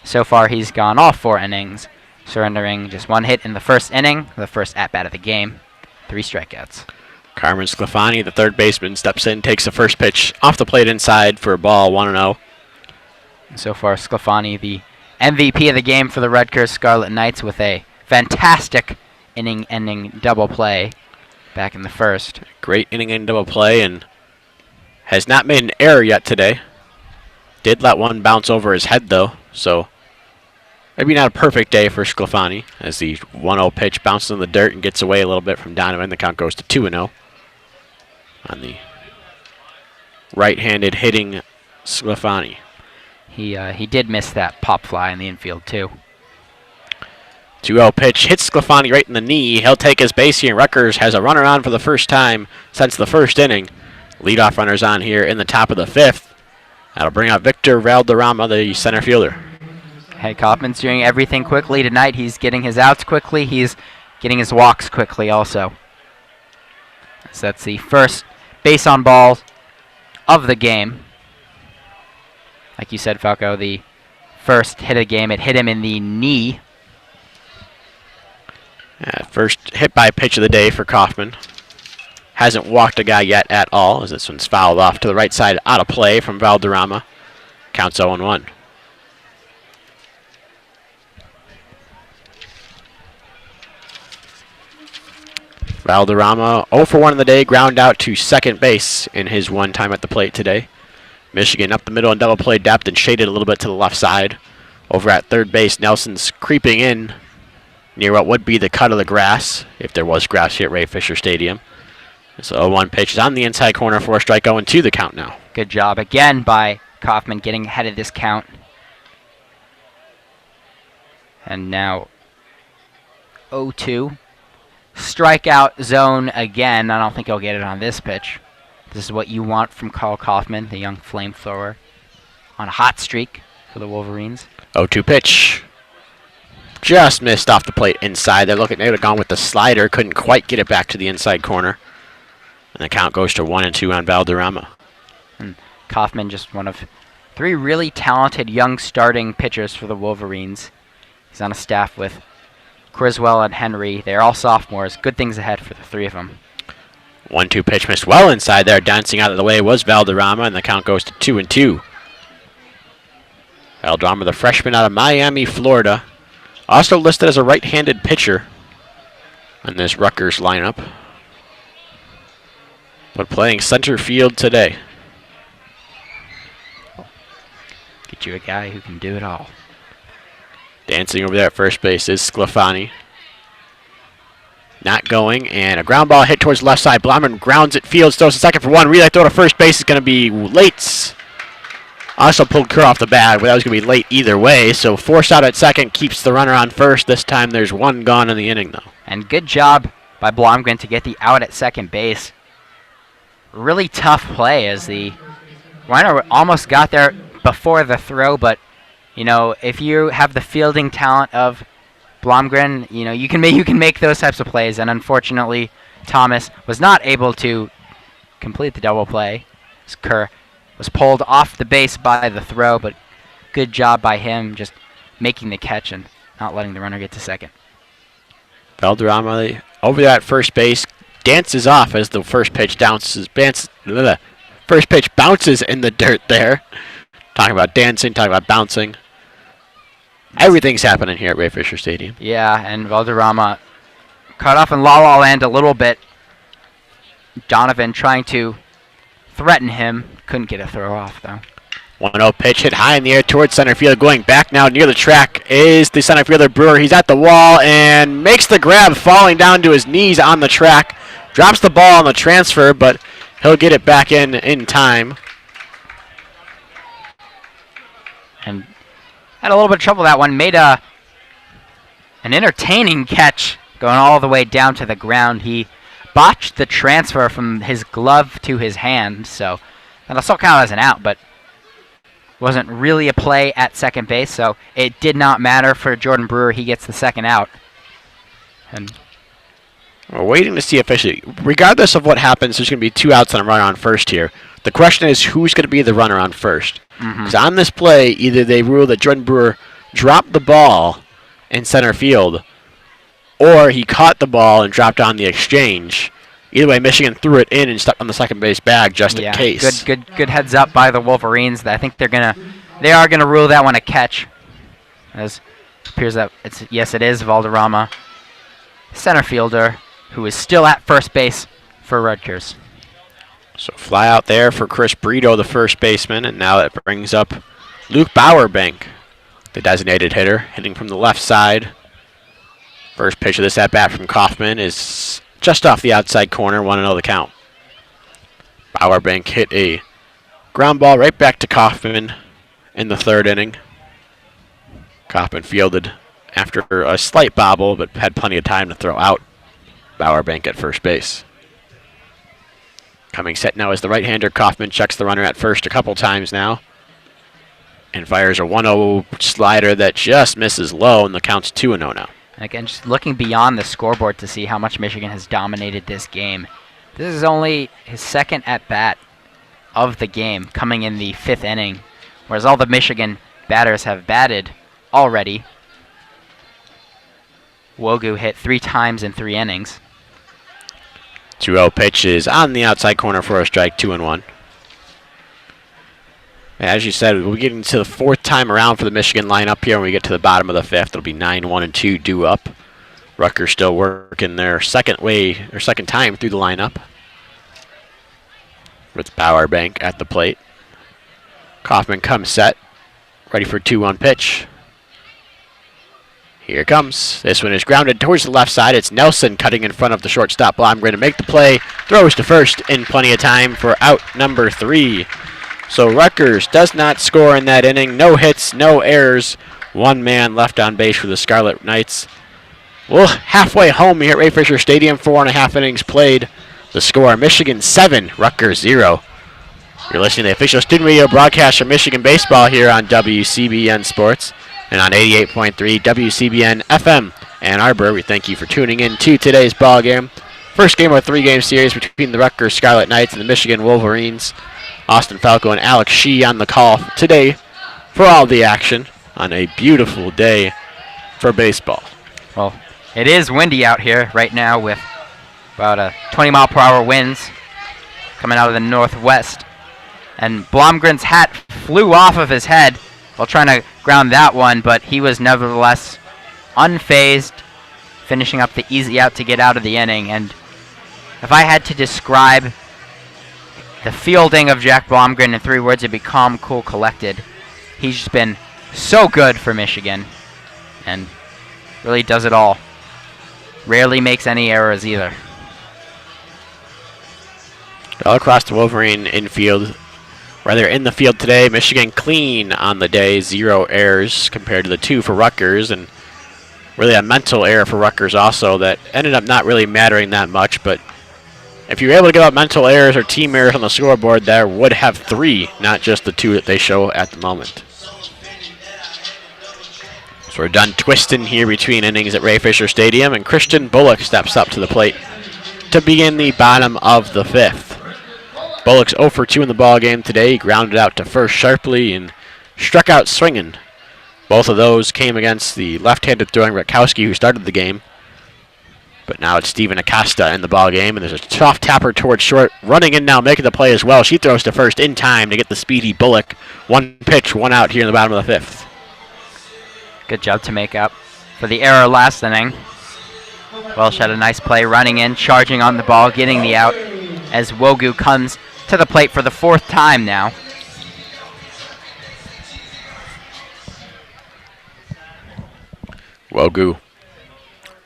So far, he's gone all 4 innings, surrendering just 1 hit in the first inning, the first at-bat of the game, 3 strikeouts. Carmen Sclafani, the third baseman, steps in, takes the first pitch off the plate inside for a ball, 1-0. And so far, Sclafani, the MVP of the game for the Rutgers Scarlet Knights, with a fantastic inning-ending double play back in the first. Great inning-ending double play, and has not made an error yet today. Did let one bounce over his head, though, so maybe not a perfect day for Sclafani, as the 1-0 pitch bounces in the dirt and gets away a little bit from Donovan. The count goes to 2-0 on the right-handed hitting Sclafani. He did miss that pop fly in the infield, too. 2-0 pitch hits Sclafani right in the knee. He'll take his base here. Rutgers has a runner on for the first time since the first inning. Leadoff runners on here in the top of the 5th. That'll bring out Victor Valderrama, the center fielder. Hey, Kaufman's doing everything quickly tonight. He's getting his outs quickly. He's getting his walks quickly also. So that's the first base on ball of the game. Like you said, Falco, the first hit of the game. It hit him in the knee. First hit by pitch of the day for Kaufman. Hasn't walked a guy yet at all, as this one's fouled off to the right side out of play from Valderrama. Counts 0-1. Valderrama 0 for 1 in the day, ground out to second base in his one time at the plate today. Michigan up the middle in double play depth and shaded a little bit to the left side. Over at third base, Nelson's creeping in near what would be the cut of the grass, if there was grass here at Ray Fisher Stadium. So 0-1 pitch is on the inside corner for a strike, 0-2 the count now. Good job again by Kaufman getting ahead of this count. And now 0-2. Strikeout zone again. I don't think he'll get it on this pitch. This is what you want from Carl Kaufman, the young flamethrower, on a hot streak for the Wolverines. 0-2 pitch. Just missed off the plate inside. They would have gone with the slider. Couldn't quite get it back to the inside corner. And the count goes to 1-2 on Valderrama. And Kaufman, just one of 3 really talented young starting pitchers for the Wolverines. He's on a staff with Criswell and Henry. They're all sophomores. Good things ahead for the 3 of them. 1-2 pitch missed well inside there. Dancing out of the way was Valderrama, and the count goes to 2-2. Valderrama, the freshman out of Miami, Florida. Also listed as a right-handed pitcher in this Rutgers lineup, but playing center field today. Get you a guy who can do it all. Dancing over there at first base is Sclafani. Not going, and a ground ball hit towards left side. Blomman grounds it, fields, throws a second for 1. Relay throw to first base is going to be late. Also pulled Kerr off the bat, but that was going to be late either way. So forced out at second, keeps the runner on first. This time there's 1 gone in the inning, though. And good job by Blomgren to get the out at second base. Really tough play as the runner almost got there before the throw, but you know, if you have the fielding talent of Blomgren, you know, you can make those types of plays, and unfortunately Thomas was not able to complete the double play. Kerr was pulled off the base by the throw, but good job by him just making the catch and not letting the runner get to second. Valderrama over there at first base dances off as the first pitch bounces in the dirt there. Talking about dancing, talking about bouncing. Everything's happening here at Ray Fisher Stadium. Yeah, and Valderrama caught off in La Land a little bit. Donovan trying to threaten him. Couldn't get a throw off, though. 1-0 pitch hit high in the air towards center field. Going back now near the track is the center fielder Brewer. He's at the wall and makes the grab, falling down to his knees on the track. Drops the ball on the transfer, but he'll get it back in time. And had a little bit of trouble that one. Made an entertaining catch going all the way down to the ground. He botched the transfer from his glove to his hand, so that'll still count as an out, but wasn't really a play at second base, so it did not matter for Jordan Brewer. He gets the second out. And we're waiting to see officially. Regardless of what happens, there's going to be 2 outs and a runner on first here. The question is who's going to be the runner on first. Because on this play, either they rule that Jordan Brewer dropped the ball in center field, or he caught the ball and dropped on the exchange. Either way, Michigan threw it in and stuck on the second base bag just in case. Good heads up by the Wolverines. I think they are gonna rule that one a catch. As it appears that it is Valderrama, center fielder, who is still at first base for Rutgers. So fly out there for Chris Brito, the first baseman, and now that brings up Luke Bowerbank, the designated hitter, hitting from the left side. First pitch of this at-bat from Kaufman is just off the outside corner, 1-0 the count. Bowerbank hit a ground ball right back to Kaufman in the 3rd inning. Kaufman fielded after a slight bobble, but had plenty of time to throw out Bowerbank at first base. Coming set now is the right-hander. Kaufman checks the runner at first a couple times now and fires a 1-0 slider that just misses low, and the count's 2-0 now. Again, just looking beyond the scoreboard to see how much Michigan has dominated this game. This is only his second at-bat of the game, coming in the 5th inning, whereas all the Michigan batters have batted already. Wogu hit 3 times in 3 innings. 2-0 pitch is on the outside corner for a strike, 2-1. As you said, we'll get into the 4th time around for the Michigan lineup here. When we get to the bottom of the 5th, it'll be 9-1-2 due up. Rutgers still working their second time through the lineup with Bowerbank at the plate. Kaufman comes set, ready for 2-1 pitch. Here it comes. This one is grounded towards the left side. It's Nelson cutting in front of the shortstop. Blomgren to make the play. Throws to first in plenty of time for out number 3. So Rutgers does not score in that inning. No hits, no errors. 1 man left on base for the Scarlet Knights. Well, halfway home here at Ray Fisher Stadium. 4.5 innings played. The score, Michigan 7, Rutgers 0. You're listening to the official student radio broadcast from Michigan Baseball here on WCBN Sports and on 88.3 WCBN FM Ann Arbor. We thank you for tuning in to today's ball game. First game of a 3-game series between the Rutgers Scarlet Knights and the Michigan Wolverines. Austin Falco and Alex Shee on the call today for all the action on a beautiful day for baseball. Well, it is windy out here right now with about a 20-mile-per-hour winds coming out of the northwest. And Blomgren's hat flew off of his head while trying to ground that one, but he was nevertheless unfazed, finishing up the easy out to get out of the inning. And if I had to describe the fielding of Jack Blomgren in 3 words, it'd be calm, cool, collected. He's just been so good for Michigan and really does it all. Rarely makes any errors either. All across the Wolverine infield, rather in the field today, Michigan clean on the day, 0 errors compared to the 2 for Rutgers, and really a mental error for Rutgers also that ended up not really mattering that much, but if you're able to give up mental errors or team errors on the scoreboard, there would have 3, not just the 2 that they show at the moment. So we're done twisting here between innings at Ray Fisher Stadium, and Christian Bullock steps up to the plate to begin the bottom of the 5th. Bullock's 0 for 2 in the ball game today. He grounded out to first sharply and struck out swinging. Both of those came against the left-handed throwing Rutkowski, who started the game. But now it's Steven Acosta in the ball game, and there's a soft tapper towards short. Running in now, making the play as well. She throws to first in time to get the speedy Bullock. 1 pitch, 1 out here in the bottom of the 5th. Good job to make up for the error last inning. Walsh had a nice play, running in, charging on the ball, getting the out as Wogu comes to the plate for the 4th time now. Wogu,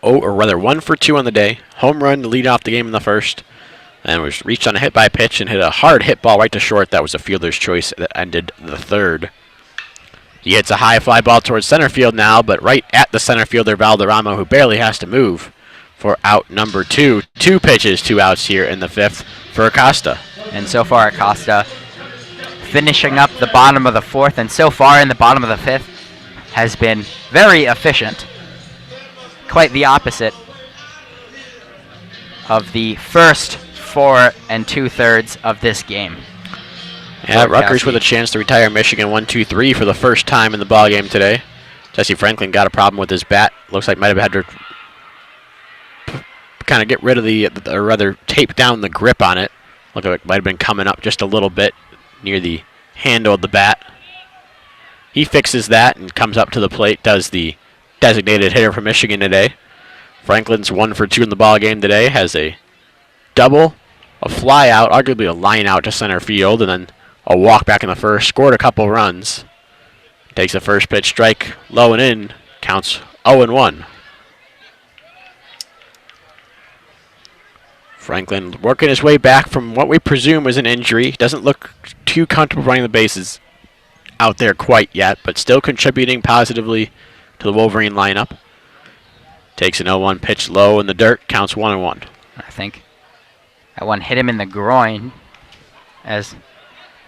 1 for 2 on the day. Home run to lead off the game in the 1st. And was reached on a hit by pitch and hit a hard hit ball right to short. That was a fielder's choice that ended the 3rd. He hits a high fly ball towards center field now, but right at the center fielder Valderrama, who barely has to move for out number 2. 2 pitches, 2 outs here in the 5th for Acosta. And so far Acosta finishing up the bottom of the 4th, and so far in the bottom of the 5th has been very efficient. Quite the opposite of the first 4 2/3 of this game. Yeah, Rutgers with a chance to retire Michigan 1-2-3 for the first time in the ball game today. Jesse Franklin got a problem with his bat. Looks like might have had to kind of get rid of or rather tape down the grip on it. Looked like it might have been coming up just a little bit near the handle of the bat. He fixes that and comes up to the plate, does the designated hitter for Michigan today. Franklin's 1 for 2 in the ball game today, has a double, a fly out, arguably a line out to center field, and then a walk back in the 1st, scored a couple runs. Takes the first pitch strike, low and in, counts 0-1. Franklin working his way back from what we presume was an injury. Doesn't look too comfortable running the bases out there quite yet, but still contributing positively to the Wolverine lineup. Takes an 0-1 pitch low in the dirt, counts 1-1. I think that one hit him in the groin as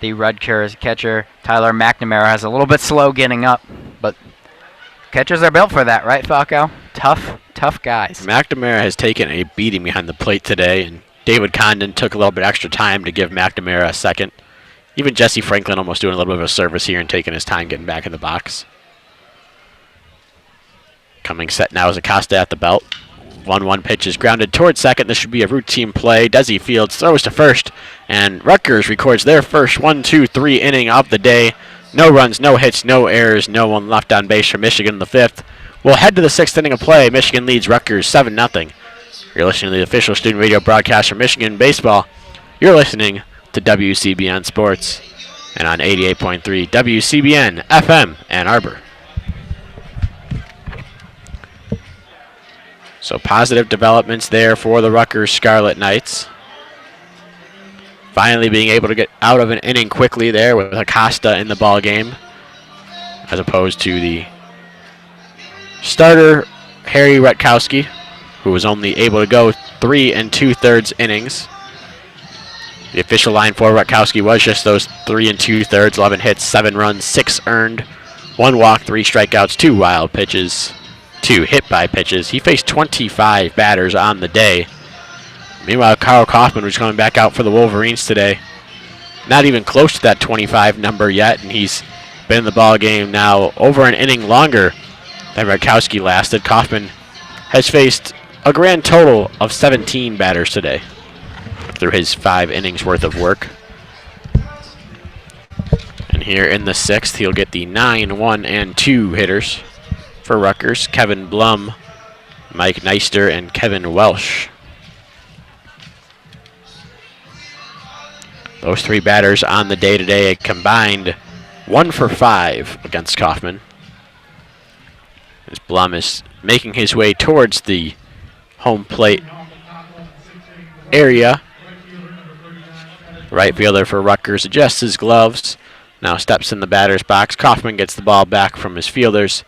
the Rutgers catcher, Tyler McNamara, has a little bit slow getting up, but catchers are built for that, right, Falco? Tough guys. McNamara has taken a beating behind the plate today, and David Condon took a little bit extra time to give McNamara a second. Even Jesse Franklin almost doing a little bit of a service here and taking his time getting back in the box. Coming set now is Acosta at the belt. 1-1 pitch is grounded towards second. This should be a routine play. Desi Fields throws to first, and Rutgers records their first 1-2-3 inning of the day. No runs, no hits, no errors, no one left on base for Michigan in the fifth. We'll head to the sixth inning of play. Michigan leads Rutgers 7-0. You're listening to the official student radio broadcast for Michigan baseball. You're listening to WCBN Sports and on 88.3 WCBN FM Ann Arbor. So positive developments there for the Rutgers Scarlet Knights. Finally being able to get out of an inning quickly there with Acosta in the ball game, as opposed to the starter Harry Rutkowski, who was only able to go 3 2/3 innings. The official line for Rutkowski was just those 3 2/3, 11 hits, 7 runs, 6 earned, 1 walk, 3 strikeouts, 2 wild pitches, 2 hit-by pitches. He faced 25 batters on the day. Meanwhile, Carl Kaufman was coming back out for the Wolverines today. Not even close to that 25 number yet, and he's been in the ball game now over an inning longer than Rutkowski lasted. Kaufman has faced a grand total of 17 batters today through his 5 innings worth of work. And here in the sixth, he'll get the 9, 1, and 2 hitters for Rutgers: Kevin Blum, Mike Neister, and Kevin Walsh. Those 3 batters on the day today, a combined 1 for 5 against Kaufman. As Blum is making his way towards the home plate area. Right fielder for Rutgers adjusts his gloves, now steps in the batter's box. Kaufman gets the ball back from his fielders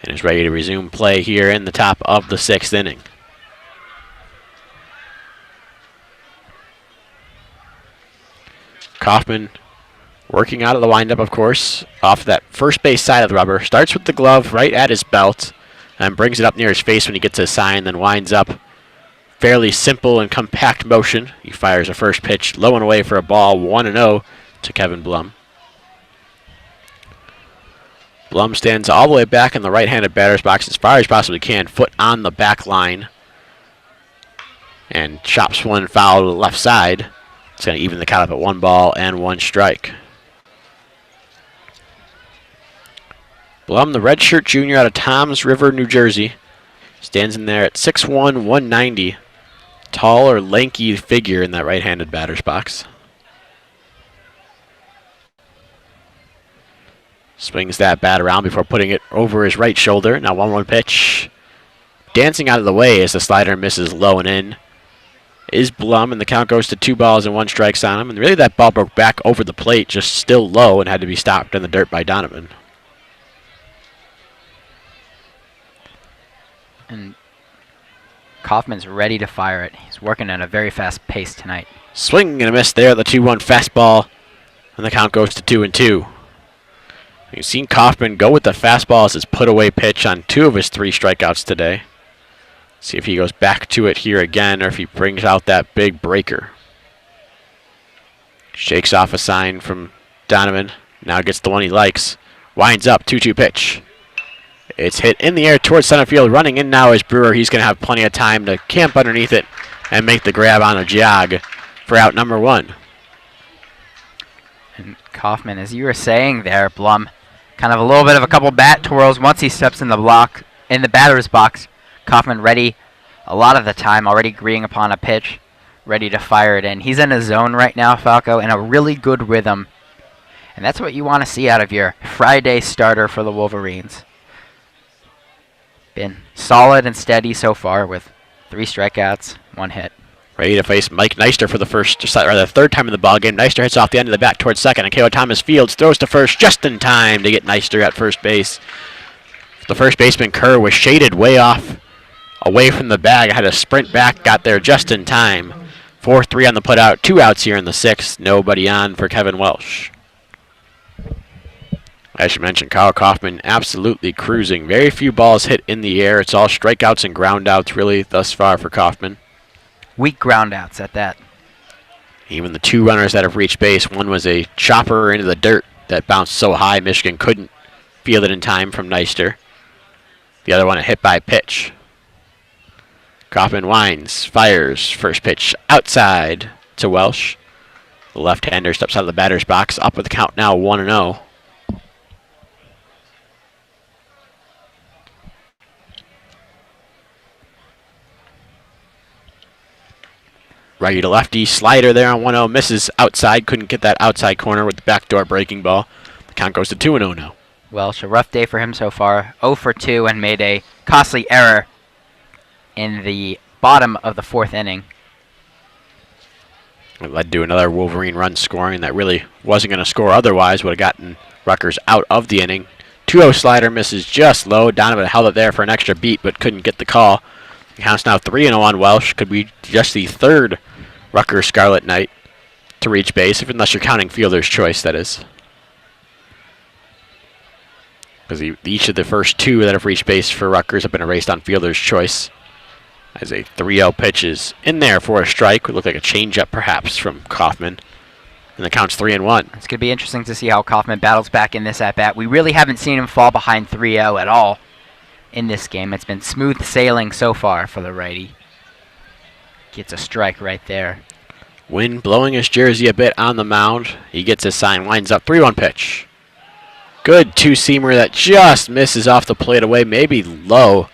and is ready to resume play here in the top of the 6th inning. Kaufman working out of the windup, of course, off that first base side of the rubber. Starts with the glove right at his belt and brings it up near his face when he gets a sign, then winds up. Fairly simple and compact motion. He fires a first pitch low and away for a ball, 1-0 to Kevin Blum. Blum stands all the way back in the right-handed batter's box as far as possibly can, foot on the back line, and chops one foul to the left side. It's going to even the count up at 1 ball and 1 strike. Blum, the redshirt junior out of Toms River, New Jersey, stands in there at 6'1", 190. Tall or lanky figure in that right-handed batter's box. Swings that bat around before putting it over his right shoulder. Now 1-1 pitch. Dancing out of the way as the slider misses low and in is Blum, and the count goes to 2 balls and 1 strikes on him. And really that ball broke back over the plate, just still low, and had to be stopped in the dirt by Donovan. And Kaufman's ready to fire it. He's working at a very fast pace tonight. Swing and a miss there, the 2-1 fastball, and the count goes to 2-2. You've seen Kaufman go with the fastball as his put-away pitch on 2 of his 3 strikeouts today. See if he goes back to it here again, or if he brings out that big breaker. Shakes off a sign from Donovan. Now gets the one he likes. Winds up, 2-2 pitch. It's hit in the air towards center field. Running in now is Brewer. He's going to have plenty of time to camp underneath it and make the grab on a jog for out number 1. And Kaufman, as you were saying there, Blum, kind of a little bit of a couple bat twirls once he steps in the batter's box. Kaufman ready a lot of the time, already agreeing upon a pitch, ready to fire it in. He's in a zone right now, Falco, in a really good rhythm. And that's what you want to see out of your Friday starter for the Wolverines. Been solid and steady so far with 3 strikeouts, 1 hit. Ready to face Mike Neister for the third time in the ballgame. Neister hits off the end of the bat towards second, and K.O. Thomas Fields throws to first just in time to get Neister at first base. The first baseman, Kerr, was shaded way off, away from the bag. Had to sprint back, got there just in time. 4-3 on the putout. 2 outs here in the 6th. Nobody on for Kevin Walsh. As you mentioned, Kyle Kaufman absolutely cruising. Very few balls hit in the air. It's all strikeouts and groundouts really thus far for Kaufman. Weak groundouts at that. Even the 2 runners that have reached base, one was a chopper into the dirt that bounced so high Michigan couldn't field it in time from Neister. The other one a hit by pitch. Kaufman winds, fires, first pitch outside to Walsh. The left-hander steps out of the batter's box, up with the count now 1-0. Righty to lefty, slider there on 1-0, misses outside, couldn't get that outside corner with the backdoor breaking ball. The count goes to 2-0 now. Welsh, a rough day for him so far. 0 for 2 and made a costly error in the bottom of the 4th inning. It led to another Wolverine run scoring that really wasn't going to score otherwise. Would have gotten Rutgers out of the inning. 2-0 slider misses just low. Donovan held it there for an extra beat but couldn't get the call. The count's now 3-0 on Walsh. Could be just the 3rd Rutgers Scarlet Knight to reach base, unless you're counting fielder's choice, that is. Because each of the first 2 that have reached base for Rutgers have been erased on fielder's choice. As a 3-0 pitch is in there for a strike. Would look like a changeup perhaps from Kaufman. And the count's 3-1. It's going to be interesting to see how Kaufman battles back in this at-bat. We really haven't seen him fall behind 3-0 at all in this game. It's been smooth sailing so far for the righty. Gets a strike right there. Wind blowing his jersey a bit on the mound. He gets his sign, winds up, 3-1 pitch. Good 2-seamer that just misses off the plate away, maybe low.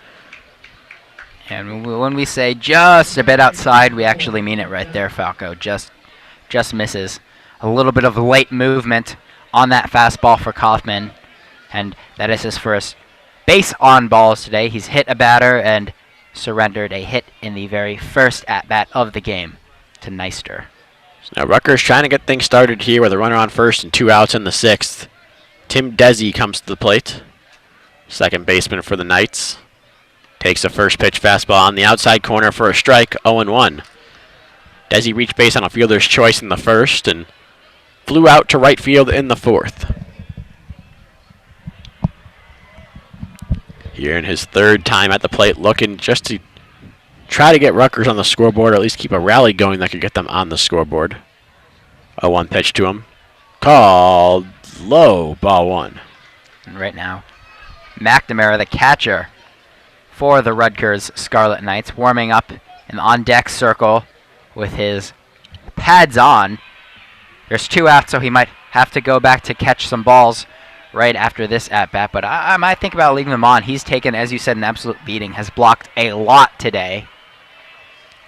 And when we say just a bit outside, we actually mean it right there, Falco. Just misses. A little bit of late movement on that fastball for Kaufman. And that is his first base on balls today. He's hit a batter and surrendered a hit in the very first at-bat of the game to Neister. So now Rutgers trying to get things started here with a runner on first and 2 outs in the 6th. Tim Desi comes to the plate. Second baseman for the Knights. Takes a first pitch fastball on the outside corner for a strike, 0-1. Desi reached base on a fielder's choice in the first and flew out to right field in the 4th. Here in his 3rd time at the plate, looking just to try to get Rutgers on the scoreboard, or at least keep a rally going that could get them on the scoreboard. 0-1 pitch to him. Called low, ball 1. And right now, McNamara, the catcher for the Rutgers Scarlet Knights, warming up in the on-deck circle with his pads on. There's 2 outs, so he might have to go back to catch some balls right after this at-bat, but I might think about leaving him on. He's taken, as you said, an absolute beating, has blocked a lot today.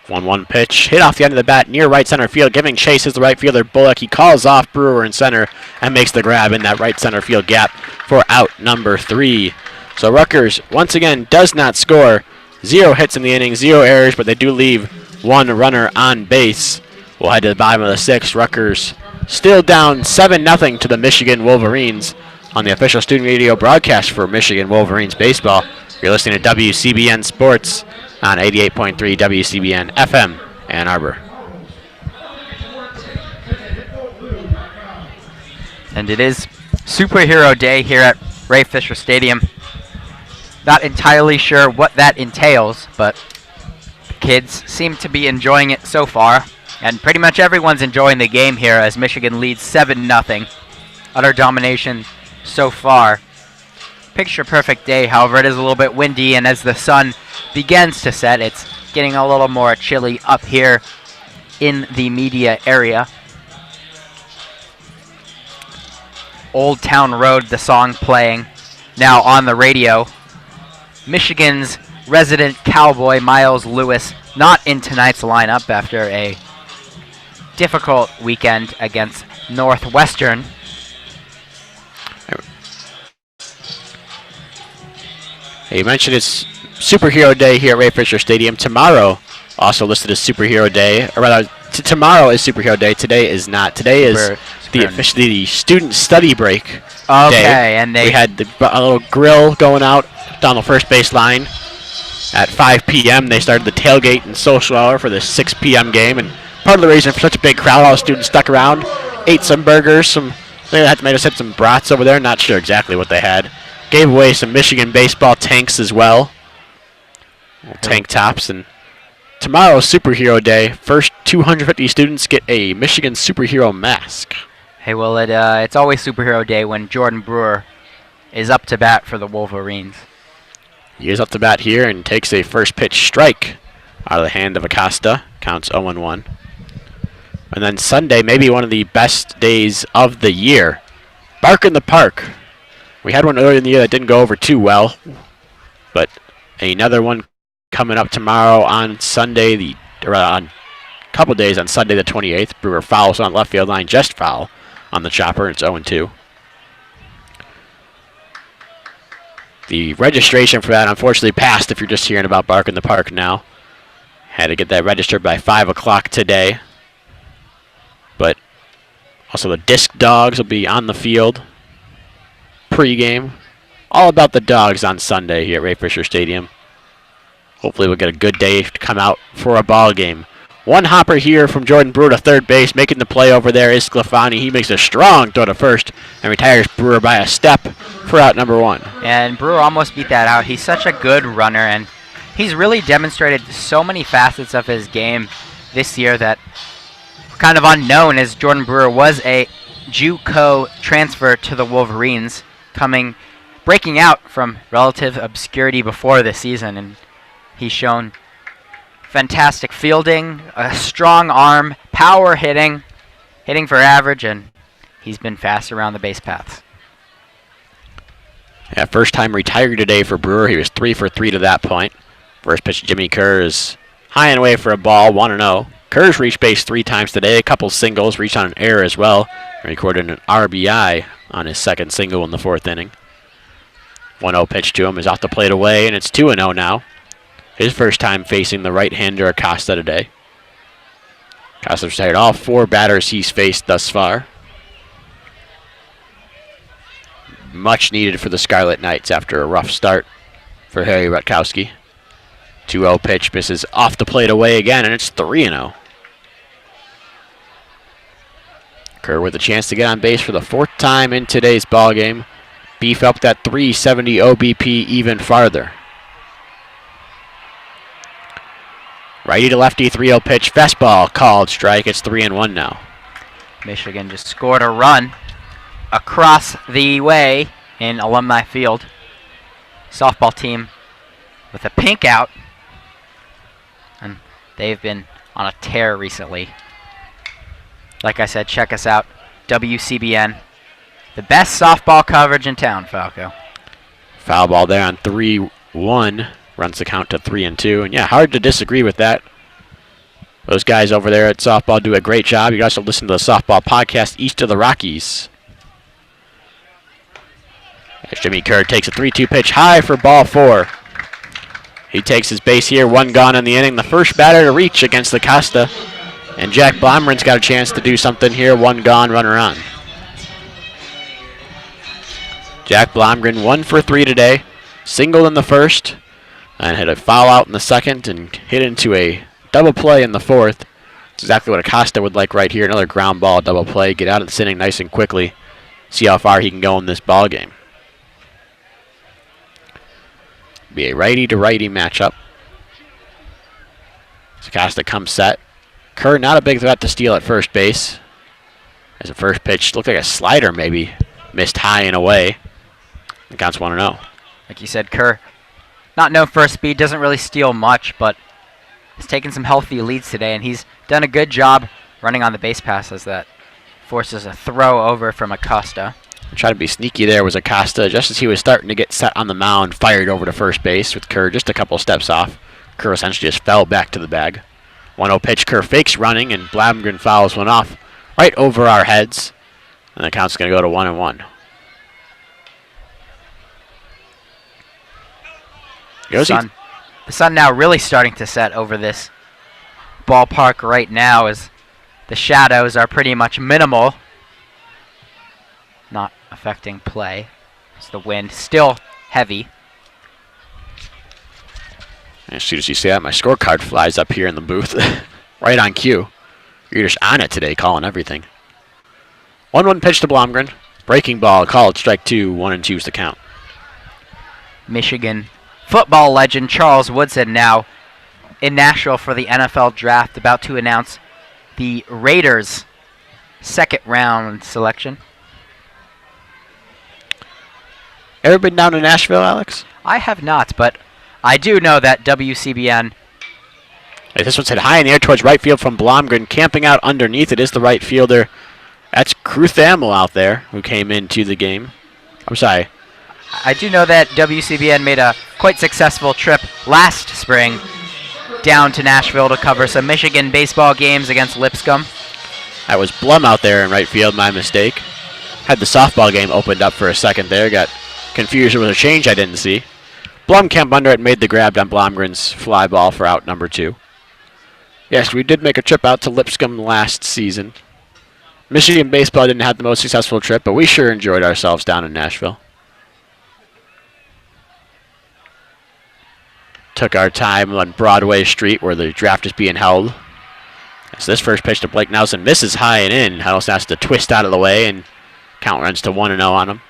1-1 pitch, hit off the end of the bat near right center field, giving chase is the right fielder Bullock. He calls off Brewer in center and makes the grab in that right center field gap for out number 3. So Rutgers, once again, does not score. 0 hits in the inning, 0 errors, but they do leave 1 runner on base. We'll head to the bottom of the 6th. Rutgers still down 7-0 to the Michigan Wolverines on the official student radio broadcast for Michigan Wolverines baseball. You're listening to WCBN Sports on 88.3 WCBN FM, Ann Arbor. And it is Superhero Day here at Ray Fisher Stadium. Not entirely sure what that entails, but the kids seem to be enjoying it so far. And pretty much everyone's enjoying the game here as Michigan leads 7-0. Utter domination so far. Picture perfect day, however, it is a little bit windy, and as the sun begins to set, it's getting a little more chilly up here in the media area. Old Town Road, the song playing now on the radio. Michigan's resident cowboy, Miles Lewis, not in tonight's lineup after a difficult weekend against Northwestern. Hey, you mentioned it's Superhero Day here at Ray Fisher Stadium. Tomorrow, also listed as Superhero Day, or rather, tomorrow is Superhero Day. Today is not. Today is the student study break Okay, and we had a little grill going out down the first base line. At 5 p.m., they started the tailgate and social hour for the 6 p.m. game. And part of the reason for such a big crowd, all the students stuck around, ate some burgers, they might have had some brats over there. Not sure exactly what they had. Gave away some Michigan baseball tanks as well. Tank tops. And tomorrow's Superhero Day. First 250 students get a Michigan superhero mask. Hey, well, it's always Superhero Day when Jordan Brewer is up to bat for the Wolverines. He is up to bat here and takes a first pitch strike out of the hand of Acosta. Counts 0-1. And then Sunday, maybe one of the best days of the year. Bark in the Park. We had one earlier in the year that didn't go over too well. But another one coming up tomorrow on Sunday, on a couple days on Sunday the 28th. Brewer fouls on left field line, just foul on the chopper. It's 0-2. The registration for that unfortunately passed if you're just hearing about Bark in the Park now. Had to get that registered by 5 o'clock today. But also the Disc Dogs will be on the field pre-game. All about the dogs on Sunday here at Ray Fisher Stadium. Hopefully we'll get a good day to come out for a ball game. One hopper here from Jordan Brewer to third base. Making the play over there is Sclafani. He makes a strong throw to first and retires Brewer by a step for out number 1. And Brewer almost beat that out. He's such a good runner, and he's really demonstrated so many facets of his game this year that were kind of unknown, as Jordan Brewer was a JUCO transfer to the Wolverines, breaking out from relative obscurity before this season, and he's shown fantastic fielding, a strong arm, power hitting for average, and he's been fast around the base paths. Yeah, first time retired today for Brewer. He was 3 for 3 to that point. First pitch, Jimmy Kerr is high and away for a ball, 1-0. Kerr's reached base 3 times today, a couple singles, reached on an error as well. Recorded an RBI on his second single in the 4th inning. 1-0 pitch to him is off the plate away, and it's 2-0 now. His first time facing the right-hander Acosta today. Acosta's retired all 4 batters he's faced thus far. Much needed for the Scarlet Knights after a rough start for Harry Rutkowski. 2-0 pitch misses off the plate away again, and it's 3-0. Kerr with a chance to get on base for the 4th time in today's ballgame. Beef up that 370 OBP even farther. Righty to lefty, 3-0 pitch, fastball called strike. It's 3-1 now. Michigan just scored a run across the way in Alumni Field. Softball team with a pink out, and they've been on a tear recently. Like I said, check us out, WCBN, the best softball coverage in town, Falco. Foul ball there on 3-1. Runs the count to 3-2. And yeah, hard to disagree with that. Those guys over there at softball do a great job. You guys will listen to the softball podcast, East of the Rockies. As Jimmy Kerr takes a 3-2 pitch high for ball 4. He takes his base here, 1 gone in the inning. The first batter to reach against Acosta. And Jack Blomgren's got a chance to do something here. 1 gone, runner on. Jack Blomgren 1 for 3 today. Single in the first. And had a foul out in the second and hit into a double play in the 4th. It's exactly what Acosta would like right here. Another ground ball double play. Get out of this inning nice and quickly. See how far he can go in this ball game. Be a righty to righty matchup. As Acosta comes set. Kerr not a big threat to steal at first base. As a first pitch looked like a slider maybe. Missed high and away. And counts 1-0. Like you said, Kerr, not known for his speed, doesn't really steal much, but he's taken some healthy leads today, and he's done a good job running on the base passes that forces a throw over from Acosta. Trying to be sneaky there was Acosta. Just as he was starting to get set on the mound, fired over to first base with Kerr just a couple steps off. Kerr essentially just fell back to the bag. 1-0 pitch, Kerr fakes running, and Blomgren fouls one off right over our heads. And the count's going to go to 1-1. The sun now really starting to set over this ballpark right now, as the shadows are pretty much minimal. not affecting play. It's the wind still heavy. As soon as you say that, my scorecard flies up here in the booth. Right on cue. You're just on it today, calling everything. 1-1 pitch to Blomgren. Breaking ball called, strike 2, 1-2 is the count. Michigan football legend Charles Woodson now in Nashville for the NFL draft, about to announce the Raiders' second round selection. Ever been down to Nashville, Alex? I have not, but I do know that WCBN. This one's hit high in the air towards right field from Blomgren. Camping out underneath it is the right fielder. That's Kruthamel out there who came into the game. I'm sorry. I do know that WCBN made a quite successful trip last spring down to Nashville to cover some Michigan baseball games against Lipscomb. That was Blum out there in right field, my mistake. Had the softball game opened up for a second there. Got confused with a change I didn't see. Blum camped under it and made the grab on Blomgren's fly ball for out number 2. Yes, we did make a trip out to Lipscomb last season. Michigan baseball didn't have the most successful trip, but we sure enjoyed ourselves down in Nashville. Took our time on Broadway Street where the draft is being held. So this first pitch to Blake Nelson misses high and in. Nelson has to twist out of the way and count runs to 1-0 on him.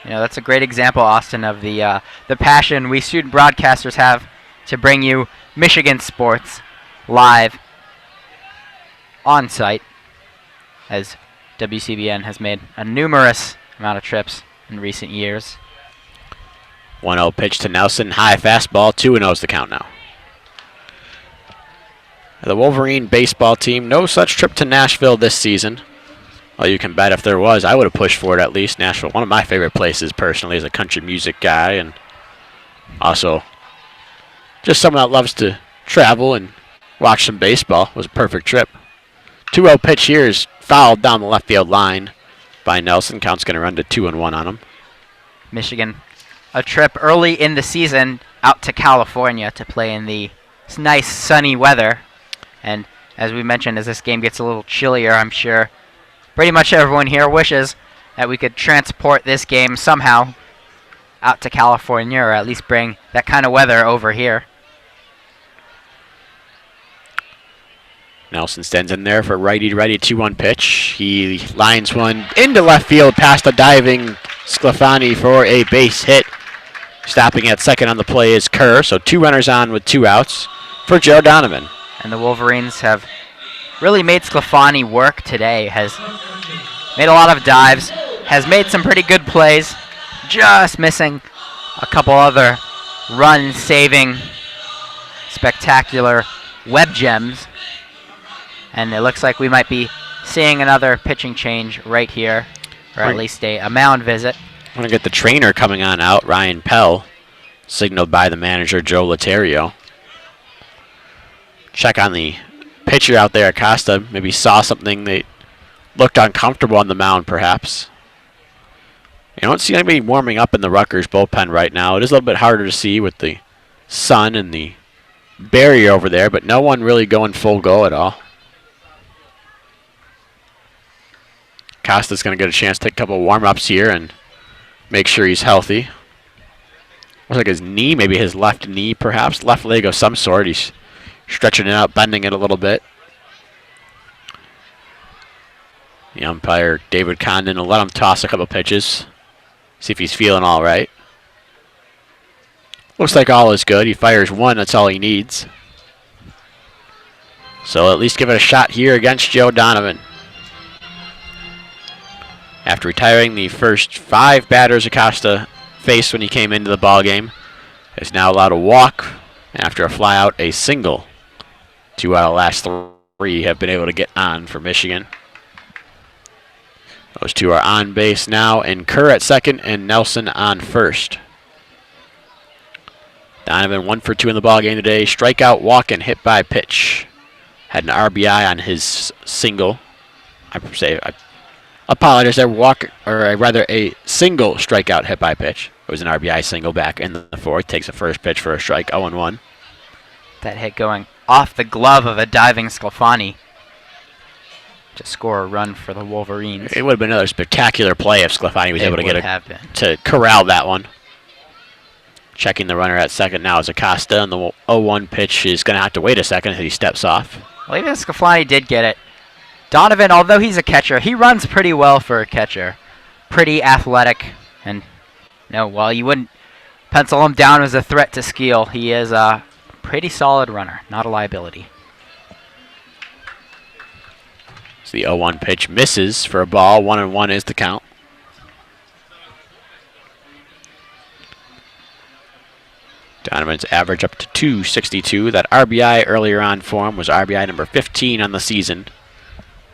You know, that's a great example, Austin, of the passion we student broadcasters have to bring you Michigan sports live on site, as WCBN has made a numerous amount of trips in recent years. 1-0 pitch to Nelson, high fastball, 2-0 is the count now. The Wolverine baseball team, no such trip to Nashville this season. Well, you can bet if there was, I would have pushed for it at least. Nashville, one of my favorite places personally as a country music guy, and also just someone that loves to travel and watch some baseball. It was a perfect trip. 2-0 pitch here is fouled down the left field line by Nelson. Count's going to run to 2-1 on him. Michigan, a trip early in the season out to California to play in the nice sunny weather. And as we mentioned, as this game gets a little chillier, I'm sure pretty much everyone here wishes that we could transport this game somehow out to California, or at least bring that kind of weather over here. Nelson stands in there for righty-righty 2-1 pitch. He lines one into left field past the diving Sclafani for a base hit. Stopping at second on the play is Kerr, so 2 runners on with 2 outs for Joe Donovan. And the Wolverines have really made Sclafani work today. Has made a lot of dives, has made some pretty good plays, just missing a couple other run-saving, spectacular web gems. And it looks like we might be seeing another pitching change right here, or at least a mound visit. I'm going to get the trainer coming on out, Ryan Pell, signaled by the manager, Joe Laterio. Check on the pitcher out there, Acosta. Maybe saw something that looked uncomfortable on the mound, perhaps. You don't see anybody warming up in the Rutgers bullpen right now. It is a little bit harder to see with the sun and the barrier over there, but no one really going full go at all. Acosta's going to get a chance to take a couple warm-ups here and make sure he's healthy. Looks like his knee, maybe his left knee perhaps, left leg of some sort. He's stretching it out, bending it a little bit. The umpire, David Condon, will let him toss a couple pitches. See if he's feeling all right. Looks like all is good. He fires one, that's all he needs. So at least give it a shot here against Joe Donovan. After retiring the first 5 batters Acosta faced when he came into the ballgame, is now allowed to walk. After a flyout, a single. 2 out of the last 3 have been able to get on for Michigan. Those 2 are on base now, and Kerr at second and Nelson on first. Donovan 1 for 2 in the ballgame today. Strikeout, walk, and hit by pitch. Had an RBI on his single. I apologize, a single strikeout hit by pitch. It was an RBI single back in the 4th. Takes the first pitch for a strike, 0-1. That hit going off the glove of a diving Sclafani. to score a run for the Wolverines. It would have been another spectacular play if Sclafani was able to get to corral that one. Checking the runner at second now is Acosta, and the 0-1 pitch is going to have to wait a second as he steps off. Well, even Sclafani did get it. Donovan, although he's a catcher, he runs pretty well for a catcher. Pretty athletic, and while you wouldn't pencil him down as a threat to steal, he is a pretty solid runner, not a liability. So the 0-1 pitch misses for a ball. 1-1 is the count. Donovan's average up to 262. That RBI earlier on for him was RBI number 15 on the season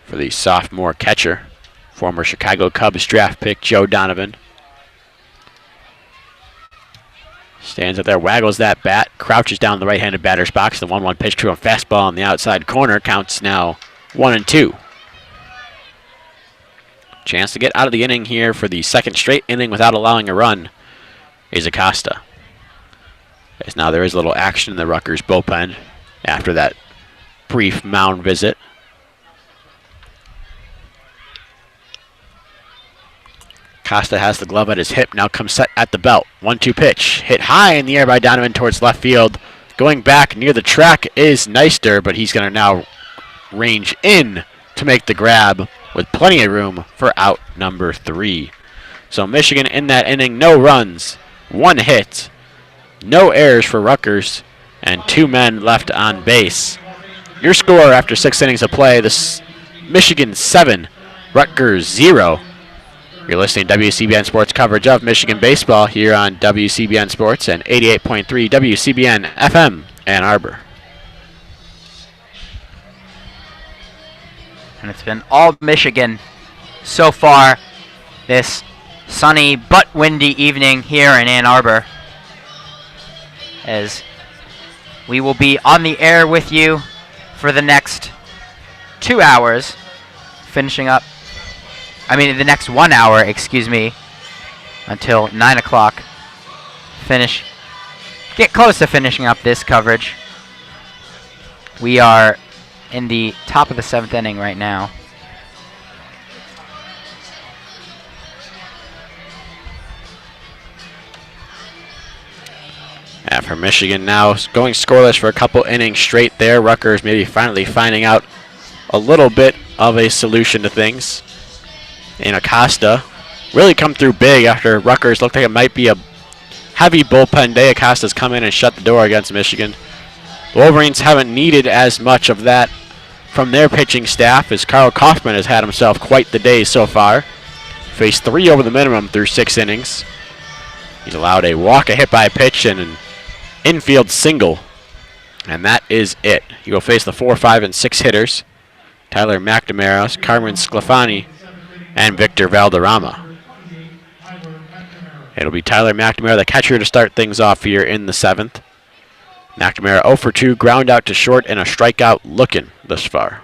for the sophomore catcher. Former Chicago Cubs draft pick Joe Donovan. Stands up there, waggles that bat, crouches down the right-handed batter's box. The 1-1 pitch to a fastball on the outside corner. Counts now 1-2. Chance to get out of the inning here for the second straight inning without allowing a run is Acosta. As now there is a little action in the Rutgers bullpen after that brief mound visit. Acosta has the glove at his hip, now comes set at the belt. 1-2 pitch, hit high in the air by Donovan towards left field. Going back near the track is Neister, but he's going to now range in to make the grab with plenty of room for out number 3. So Michigan in that inning, no runs, 1 hit, no errors for Rutgers, and 2 men left on base. Your score after 6 innings of play, this Michigan 7, Rutgers 0. You're listening to WCBN Sports coverage of Michigan baseball here on WCBN Sports and 88.3 WCBN FM Ann Arbor. And it's been all Michigan so far this sunny but windy evening here in Ann Arbor, as we will be on the air with you for the next 2 hours, the next 1 hour, excuse me, until 9 o'clock. Get close to finishing up this coverage. We are in the top of the 7th inning right now. For Michigan now going scoreless for a couple innings straight there. Rutgers maybe finally finding out a little bit of a solution to things. And Acosta really come through big after Rutgers looked like it might be a heavy bullpen day. Acosta's come in and shut the door against Michigan. The Wolverines haven't needed as much of that from their pitching staff, as Carl Kaufman has had himself quite the day so far. Faced 3 over the minimum through 6 innings. He's allowed a walk, a hit by a pitch, and an infield single. And that is it. He will face the 4, 5, and 6 hitters. Tyler McNamara, Carmen Sclafani, and Victor Valderrama. It'll be Tyler McNamara, the catcher, to start things off here in the 7th. McNamara 0 for 2, ground out to short, and a strikeout looking thus far.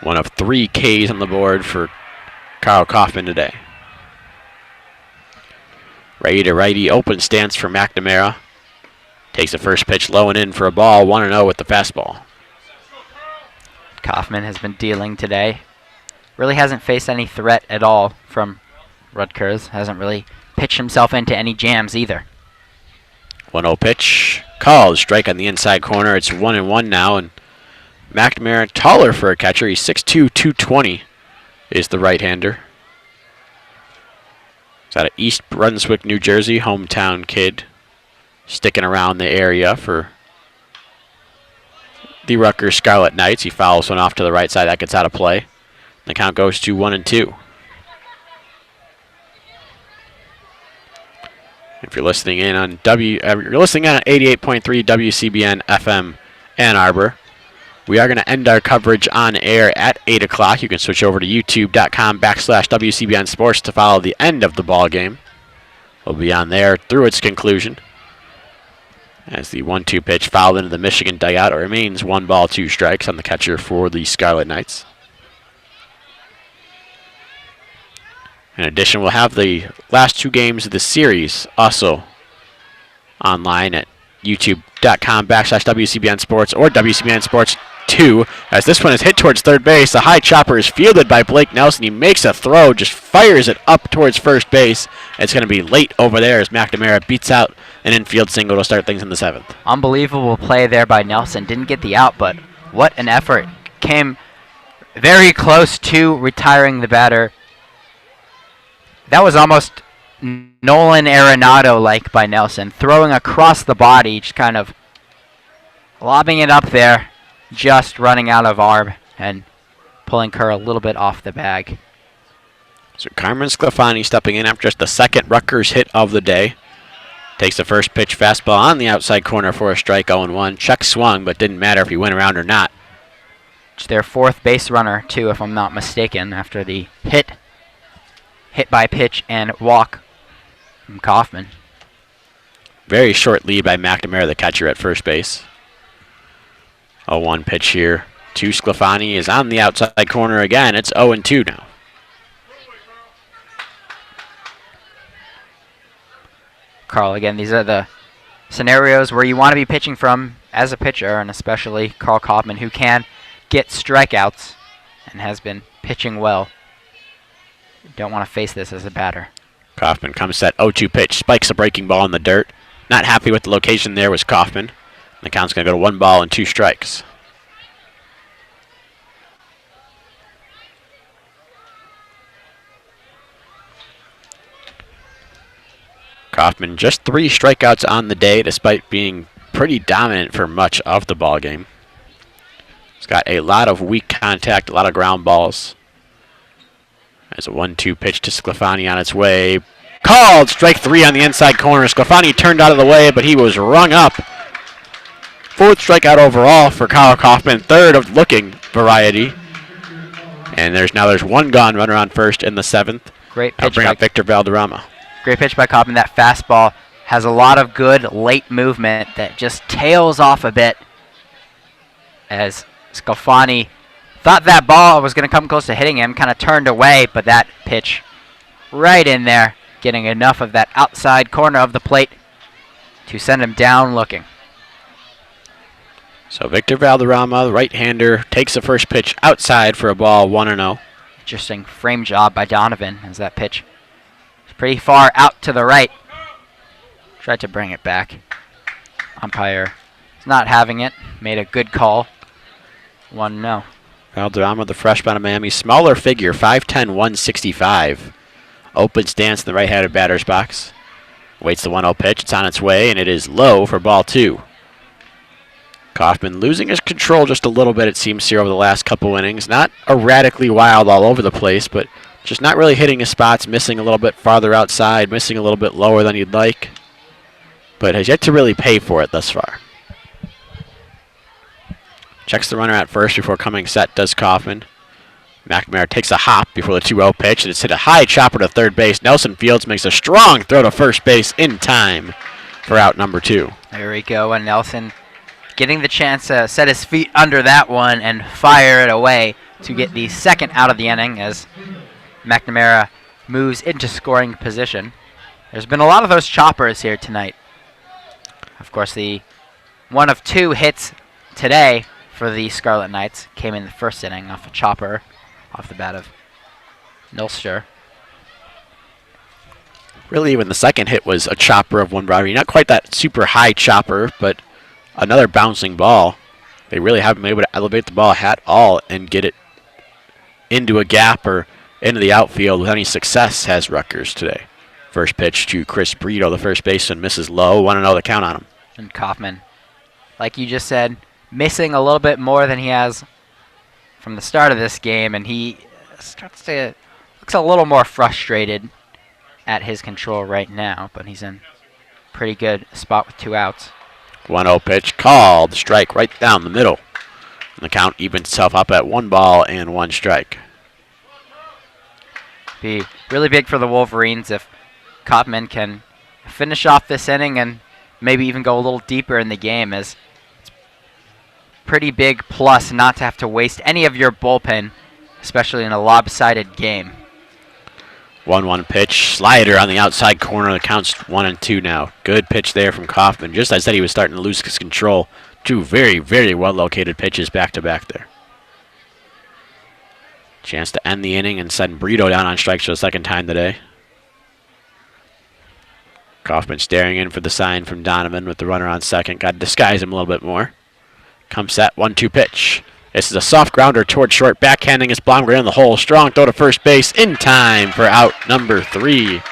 1 of 3 Ks on the board for Carl Kaufman today. Righty to righty, open stance for McNamara. Takes the first pitch low and in for a ball, 1-0 with the fastball. Kaufman has been dealing today. Really hasn't faced any threat at all from Rutgers. Hasn't really pitched himself into any jams either. 1-0 pitch. Called. Strike on the inside corner. It's 1-1 now. And McNamara, taller for a catcher. He's 6'2", 220 is the right-hander. He's out of East Brunswick, New Jersey. Hometown kid. Sticking around the area for the Rutgers Scarlet Knights. He fouls one off to the right side. That gets out of play. The count goes to 1-2. If you're listening in on you're listening on 88.3 WCBN FM Ann Arbor. We are going to end our coverage on air at 8 o'clock. You can switch over to youtube.com/WCBN Sports to follow the end of the ball game. We'll be on there through its conclusion. As the 1-2 pitch fouled into the Michigan dugout, it remains 1 ball, 2 strikes on the catcher for the Scarlet Knights. In addition, we'll have the last 2 games of the series also online at youtube.com/WCBN Sports or WCBN Sports 0-2 as this one is hit towards third base. The high chopper is fielded by Blake Nelson. He makes a throw, just fires it up towards first base. It's going to be late over there as McNamara beats out an infield single to start things in the 7th. Unbelievable play there by Nelson. Didn't get the out, but what an effort. Came very close to retiring the batter. That was almost Nolan Arenado-like by Nelson, throwing across the body, just kind of lobbing it up there, just running out of arm and pulling Kerr a little bit off the bag. So Carmen Sclafani stepping in after just the second Rutgers hit of the day. Takes the first pitch fastball on the outside corner for a strike, 0-1. Check swung, but didn't matter if he went around or not. It's their fourth base runner, too, if I'm not mistaken, after the hit by pitch and walk from Kaufman. Very short lead by McNamara, the catcher at first base. 0-1 pitch here to Sclafani is on the outside corner again. It's 0-2 now. Carl, again, these are the scenarios where you want to be pitching from as a pitcher, and especially Carl Kaufman, who can get strikeouts and has been pitching well. You don't want to face this as a batter. Kaufman comes set 0-2 pitch, spikes a breaking ball in the dirt. Not happy with the location there was Kaufman. The count's going to go to 1 ball and 2 strikes. Kaufman just 3 strikeouts on the day despite being pretty dominant for much of the ball game. He's got a lot of weak contact, a lot of ground balls. There's a 1-2 pitch to Sclafani on its way. Called! Strike 3 on the inside corner. Sclafani turned out of the way, but he was rung up. 4th strikeout overall for Kyle Kaufman. 3rd of looking variety. And there's 1 gone, runner on first in the 7th. Great pitch. I'll bring up Victor Valderrama. Great pitch by Kaufman. That fastball has a lot of good late movement that just tails off a bit as Sclafani thought that ball was going to come close to hitting him, kind of turned away, but that pitch right in there, getting enough of that outside corner of the plate to send him down looking. So Victor Valderrama, the right-hander, takes the first pitch outside for a ball, 1-0. Interesting frame job by Donovan as that pitch is pretty far out to the right. Tried to bring it back. Umpire is not having it. Made a good call. 1-0. Valderrama, the freshman of Miami, smaller figure, 5'10", 165. Open stance in the right-handed batter's box. Waits the 1-0 pitch. It's on its way, and it is low for ball 2. Kaufman losing his control just a little bit, it seems, here over the last couple innings. Not erratically wild all over the place, but just not really hitting his spots, missing a little bit farther outside, missing a little bit lower than you'd like, but has yet to really pay for it thus far. Checks the runner at first before coming set, does Kaufman. McNamara takes a hop before the 2-0 pitch, and it's hit a high chopper to third base. Nelson Fields makes a strong throw to first base in time for out number 2. There we go, and Nelson getting the chance to set his feet under that one and fire it away to get the second out of the inning as McNamara moves into scoring position. There's been a lot of those choppers here tonight. Of course, the one of 2 hits today for the Scarlet Knights came in the first inning off a chopper off the bat of Nilster. Really, even the second hit was a chopper of one variety. Not quite that super high chopper, but another bouncing ball. They really haven't been able to elevate the ball at all and get it into a gap or into the outfield with any success, has Rutgers today. First pitch to Chris Brito, the first baseman, misses low. 1-0 the count on him. And Kaufman, like you just said, missing a little bit more than he has from the start of this game, and he looks a little more frustrated at his control right now, but he's in pretty good spot with 2 outs. 1-0 pitch called, strike right down the middle. And the count evens itself up at 1 ball and 1 strike. Be really big for the Wolverines if Kaufman can finish off this inning and maybe even go a little deeper in the game, as it's pretty big plus not to have to waste any of your bullpen, especially in a lopsided game. 1-1 pitch. Slider on the outside corner. The count's 1-2 now. Good pitch there from Kaufman. Just as I said, he was starting to lose his control. Two very, very well-located pitches back-to-back there. Chance to end the inning and send Brito down on strikes for the second time today. Kaufman staring in for the sign from Donovan with the runner on second. Got to disguise him a little bit more. Comes set, 1-2 pitch. This is a soft grounder toward short, backhanding his Blomgren in the hole. Strong throw to first base in time for out number 3.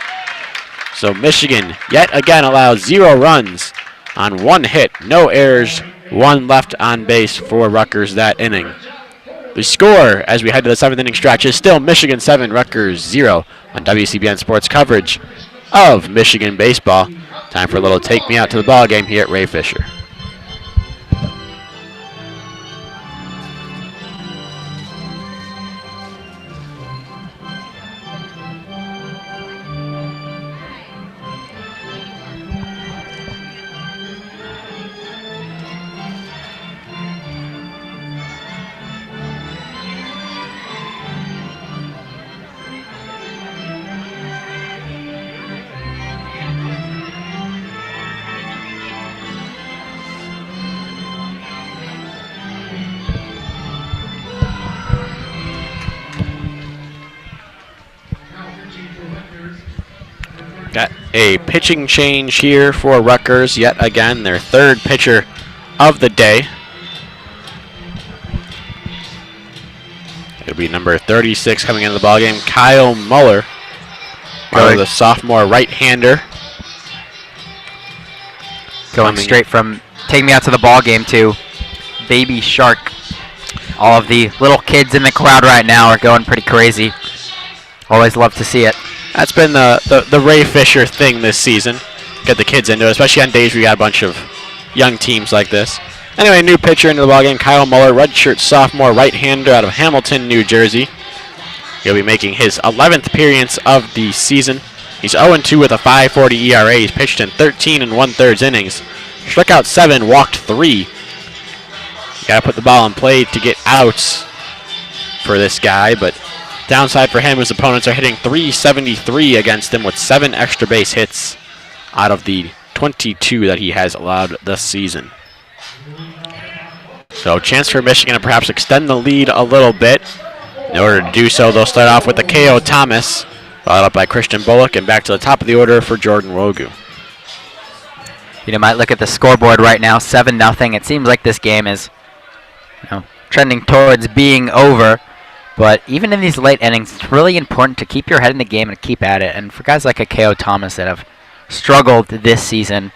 So Michigan yet again allows 0 runs on 1 hit, no errors, 1 left on base for Rutgers that inning. The score as we head to the 7th inning stretch is still Michigan 7, Rutgers 0 on WCBN Sports coverage of Michigan baseball. Time for a little take me out to the ball game here at Ray Fisher. Got a pitching change here for Rutgers yet again, their 3rd pitcher of the day. It'll be number 36 coming into the ballgame, Kyle Muller, the sophomore right-hander. Going straight from take me out to the ballgame to Baby Shark. All of the little kids in the crowd right now are going pretty crazy. Always love to see it. That's been the Ray Fisher thing this season. Get the kids into it, especially on days where you got a bunch of young teams like this. Anyway, new pitcher into the ballgame, Kyle Muller, redshirt sophomore right-hander out of Hamilton, New Jersey. He'll be making his 11th appearance of the season. He's 0-2 with a 5.40 ERA. He's pitched in 13 1/3 innings. Struck out 7, walked 3. You got to put the ball in play to get outs for this guy, but downside for him, his opponents are hitting .373 against him with 7 extra base hits out of the 22 that he has allowed this season. So chance for Michigan to perhaps extend the lead a little bit. In order to do so, they'll start off with the K.O. Thomas, followed up by Christian Bullock, and back to the top of the order for Jordan Wogu. You might look at the scoreboard right now, 7-0. It seems like this game is trending towards being over. But even in these late innings, it's really important to keep your head in the game and keep at it. And for guys like a K.O. Thomas that have struggled this season,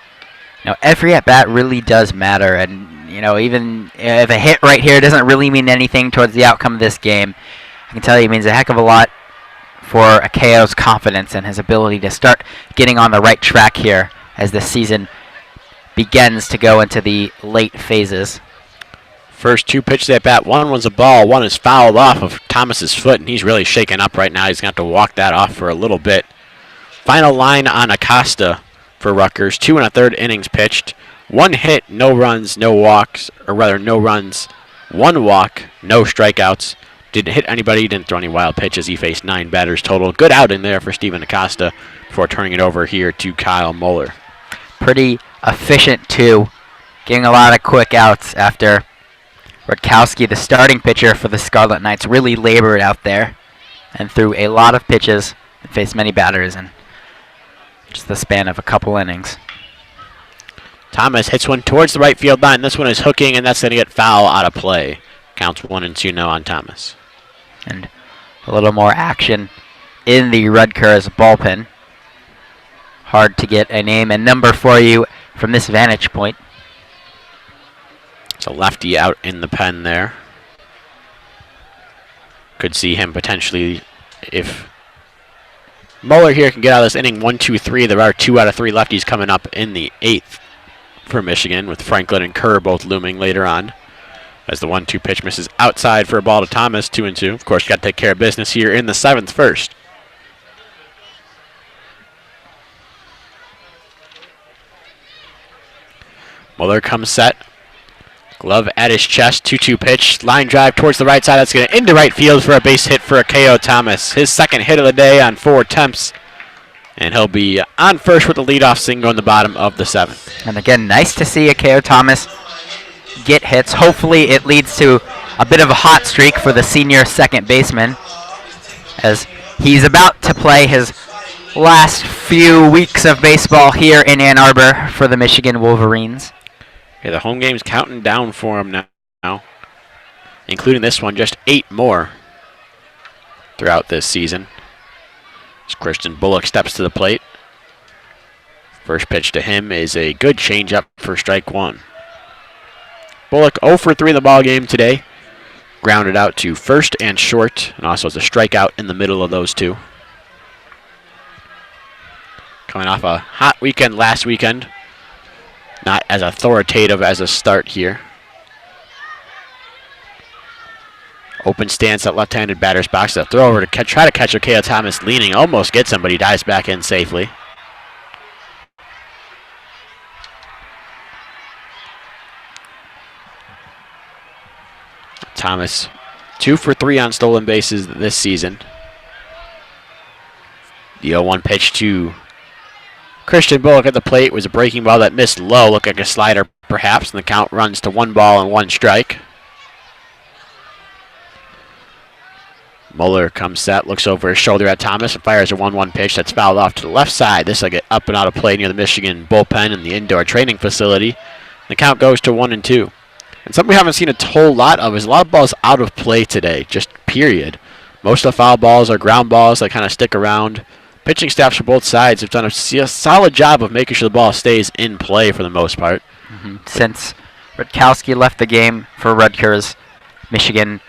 every at-bat really does matter. And, even if a hit right here doesn't really mean anything towards the outcome of this game, I can tell you it means a heck of a lot for a K.O.'s confidence and his ability to start getting on the right track here as the season begins to go into the late phases. First 2 pitches at bat, one was a ball, one is fouled off of Thomas's foot, and he's really shaken up right now. He's going to have to walk that off for a little bit. Final line on Acosta for Rutgers, 2 1/3 innings pitched. 1 hit, no runs, no walks, or rather no runs, 1 walk, no strikeouts. Didn't hit anybody, didn't throw any wild pitches. He faced 9 batters total. Good outing there for Stephen Acosta before turning it over here to Kyle Muller. Pretty efficient too, getting a lot of quick outs after Rutkowski, the starting pitcher for the Scarlet Knights, really labored out there and threw a lot of pitches and faced many batters in just the span of a couple innings. Thomas hits one towards the right field line. This one is hooking, and that's going to get foul out of play. Counts 1-2 now on Thomas. And a little more action in the Rutgers bullpen. Hard to get a name and number for you from this vantage point. It's a lefty out in the pen there. Could see him potentially, if Muller here can get out of this inning 1-2-3. There are 2 out of 3 lefties coming up in the 8th for Michigan, with Franklin and Kerr both looming later on. As the 1-2 pitch misses outside for a ball to Thomas, 2-2. Of course, got to take care of business here in the 7th first. Muller comes set. Glove at his chest, 2-2 pitch, line drive towards the right side. That's going to into right field for a base hit for Akeo Thomas. His second hit of the day on 4 attempts. And he'll be on first with the leadoff single in the bottom of the 7th. And again, nice to see Akeo Thomas get hits. Hopefully it leads to a bit of a hot streak for the senior second baseman, as he's about to play his last few weeks of baseball here in Ann Arbor for the Michigan Wolverines. Yeah, the home game's counting down for him now, including this one, just 8 more throughout this season. As Christian Bullock steps to the plate. First pitch to him is a good changeup for strike 1. Bullock 0 for 3 in the ball game today. Grounded out to first and short, and also has a strikeout in the middle of those two. Coming off a hot weekend last weekend. Not as authoritative as a start here. Open stance at left-handed batter's box. A throw over to try to catch Akeo Thomas leaning. Almost gets him, but he dives back in safely. Thomas 2 for 3 on stolen bases this season. The 0-1 pitch to Christian Bullock at the plate was a breaking ball that missed low, looked like a slider perhaps, and the count runs to 1 ball and 1 strike. Muller comes set, looks over his shoulder at Thomas, and fires a 1-1 pitch that's fouled off to the left side. This will get up and out of play near the Michigan bullpen and the indoor training facility. The count goes to 1-2. And something we haven't seen a whole lot of is a lot of balls out of play today, just period. Most of the foul balls are ground balls that kind of stick around. Pitching staffs for both sides have done a solid job of making sure the ball stays in play for the most part. Since Rutkowski left the game for Rutgers, Michigan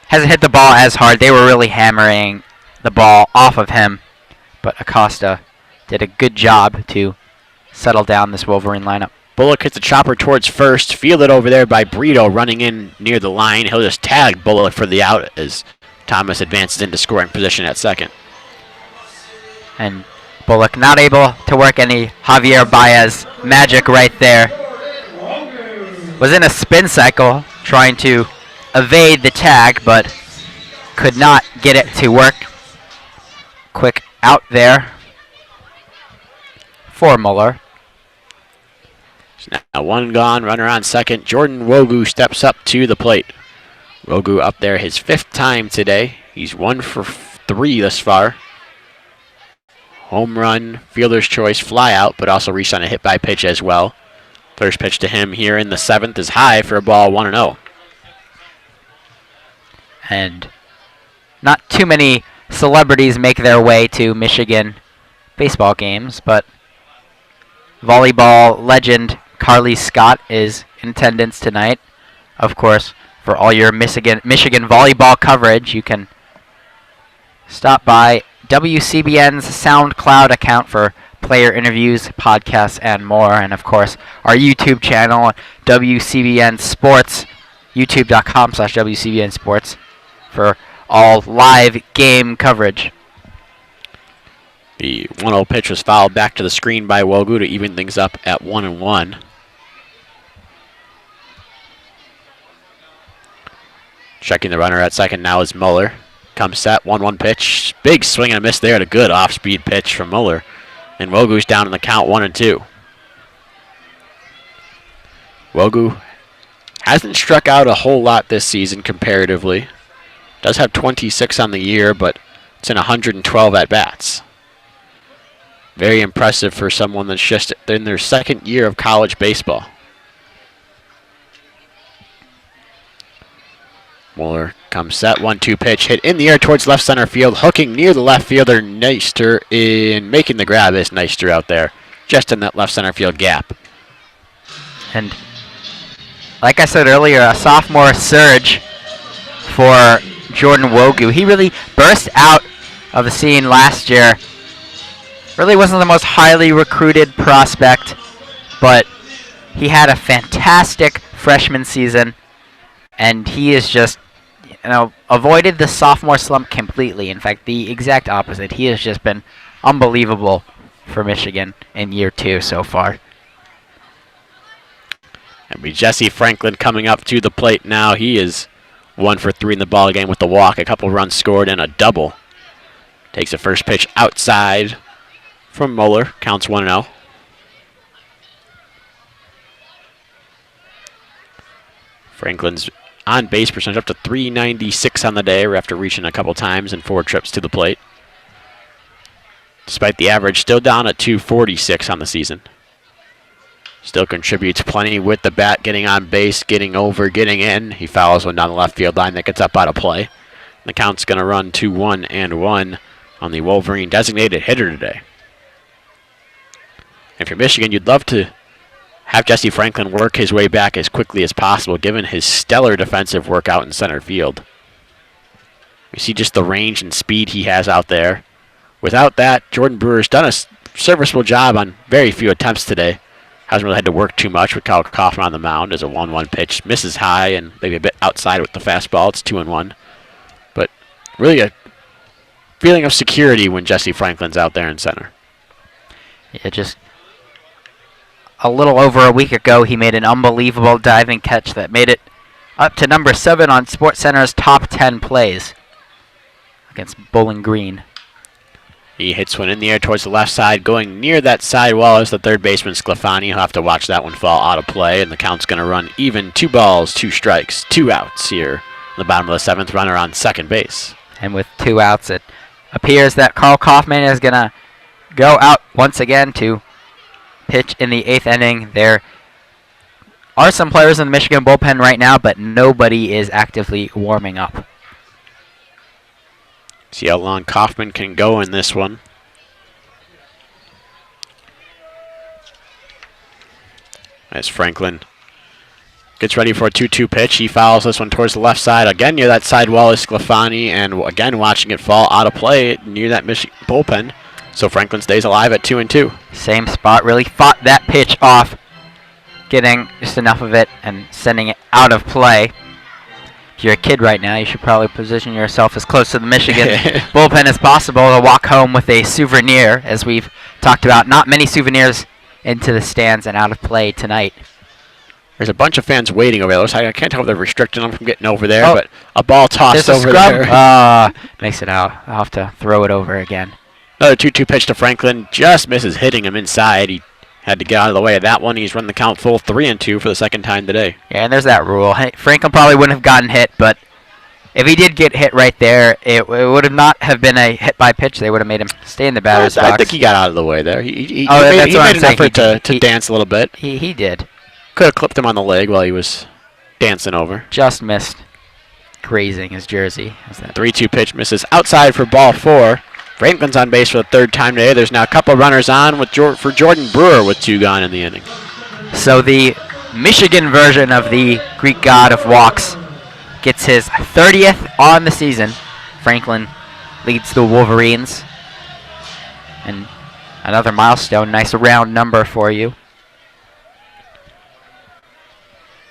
hasn't hit the ball as hard. They were really hammering the ball off of him, but Acosta did a good job to settle down this Wolverine lineup. Bullock hits a chopper towards first, fielded over there by Brito, running in near the line. He'll just tag Bullock for the out as Thomas advances into scoring position at second. And Bullock not able to work any Javier Baez magic right there. Was in a spin cycle trying to evade the tag, but could not get it to work. Quick out there for Muller. Now 1 gone, runner on second. Jordan Wogu steps up to the plate. Wogu up there his 5th time today. He's 1 for 3 thus far. Home run, fielder's choice, fly out, but also reached on a hit by pitch as well. First pitch to him here in the 7th is high for a ball 1-0. And not too many celebrities make their way to Michigan baseball games, but volleyball legend Carly Scott is in attendance tonight. Of course, for all your Michigan volleyball coverage, you can stop by WCBN's SoundCloud account for player interviews, podcasts, and more. And of course, our YouTube channel, WCBN Sports, youtube.com/WCBN Sports, for all live game coverage. The 1-0 pitch was fouled back to the screen by Wogu to even things up at 1-1. Checking the runner at second now is Muller. Comes set, 1-1 pitch. Big swing and a miss there at a good off-speed pitch from Muller. And Wogu's down in the count 1-2. Wogu hasn't struck out a whole lot this season comparatively. Does have 26 on the year, but it's in 112 at-bats. Very impressive for someone that's just in their 2nd year of college baseball. Muller comes set, 1-2 pitch, hit in the air towards left center field, hooking near the left fielder, Neister, in making the grab is Neister out there, just in that left center field gap. And like I said earlier, a sophomore surge for Jordan Wogu. He really burst out of the scene last year. Really wasn't the most highly recruited prospect, but he had a fantastic freshman season, and he is just, avoided the sophomore slump completely. In fact, the exact opposite. He has just been unbelievable for Michigan in year 2 so far. And be Jesse Franklin coming up to the plate now. He is 1 for 3 in the ball game with the walk, a couple runs scored, and a double. Takes the first pitch outside from Mueller. Counts 1-0. Franklin's on base percentage up to .396 on the day after reaching a couple times in 4 trips to the plate. Despite the average, still down at .246 on the season. Still contributes plenty with the bat, getting on base, getting over, getting in. He fouls one down the left field line that gets up out of play. The count's going to run to 1-1 on the Wolverine designated hitter today. And for Michigan, you'd love to have Jesse Franklin work his way back as quickly as possible, given his stellar defensive work out in center field. You see just the range and speed he has out there. Without that, Jordan Brewer's done a serviceable job on very few attempts today. Hasn't really had to work too much with Kyle Kaufman on the mound as a 1-1 pitch. Misses high and maybe a bit outside with the fastball. It's 2-1. But really a feeling of security when Jesse Franklin's out there in center. Yeah, just a little over a week ago, he made an unbelievable diving catch that made it up to number 7 on SportsCenter's top 10 plays against Bowling Green. He hits one in the air towards the left side, going near that sidewall is the third baseman, Sclafani. He'll have to watch that one fall out of play, and the count's going to run even. 2 balls, 2 strikes, 2 outs here in the bottom of the 7th, runner on second base. And with 2 outs, it appears that Carl Kaufman is going to go out once again to pitch in the 8th inning. There are some players in the Michigan bullpen right now, but nobody is actively warming up. See how long Kaufman can go in this one. As Franklin gets ready for a 2-2 pitch, he fouls this one towards the left side. Again near that sidewall is Sclafani, and again watching it fall out of play near that Michigan bullpen. So Franklin stays alive at 2-2. Same spot, really fought that pitch off, getting just enough of it and sending it out of play. If you're a kid right now, you should probably position yourself as close to the Michigan bullpen as possible to walk home with a souvenir, as we've talked about. Not many souvenirs into the stands and out of play tonight. There's a bunch of fans waiting over there. I can't tell if they're restricting them from getting over there, but a ball tossed there's over a scrub. there. Makes it out. I'll have to throw it over again. Another 2-2 pitch to Franklin. Just misses hitting him inside. He had to get out of the way of that one. He's run the count full 3-2 for the second time today. Yeah, and there's that rule. Hey, Franklin probably wouldn't have gotten hit, but if he did get hit right there, it would have not have been a hit by pitch. They would have made him stay in the batter's box. I think he got out of the way there. He that's made an effort to dance a little bit. He did. Could have clipped him on the leg while he was dancing over. Just missed grazing his jersey. 3-2 pitch misses outside for ball 4. Franklin's on base for the 3rd time today. There's now a couple runners on for Jordan Brewer with 2 gone in the inning. So the Michigan version of the Greek god of walks gets his 30th on the season. Franklin leads the Wolverines. And another milestone, nice round number for you.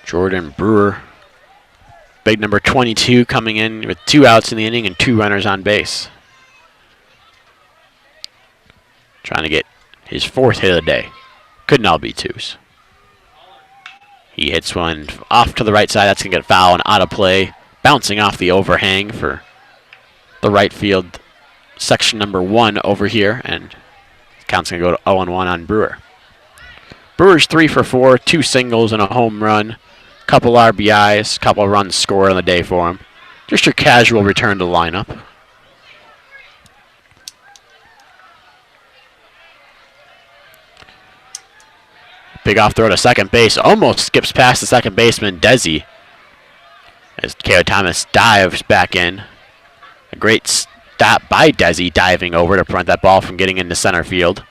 Jordan Brewer, big number 22, coming in with 2 outs in the inning and 2 runners on base. Trying to get his 4th hit of the day. Couldn't all be 2s. He hits one off to the right side. That's going to get foul and out of play. Bouncing off the overhang for the right field section number 1 over here. And count's going to go to 0-1 on Brewer. Brewer's 3 for 4, 2 singles and a home run. Couple RBIs, couple runs scored on the day for him. Just your casual return to the lineup. Big off throw to second base. Almost skips past the second baseman, Desi. As K.O. Thomas dives back in. A great stop by Desi, diving over to prevent that ball from getting into center field.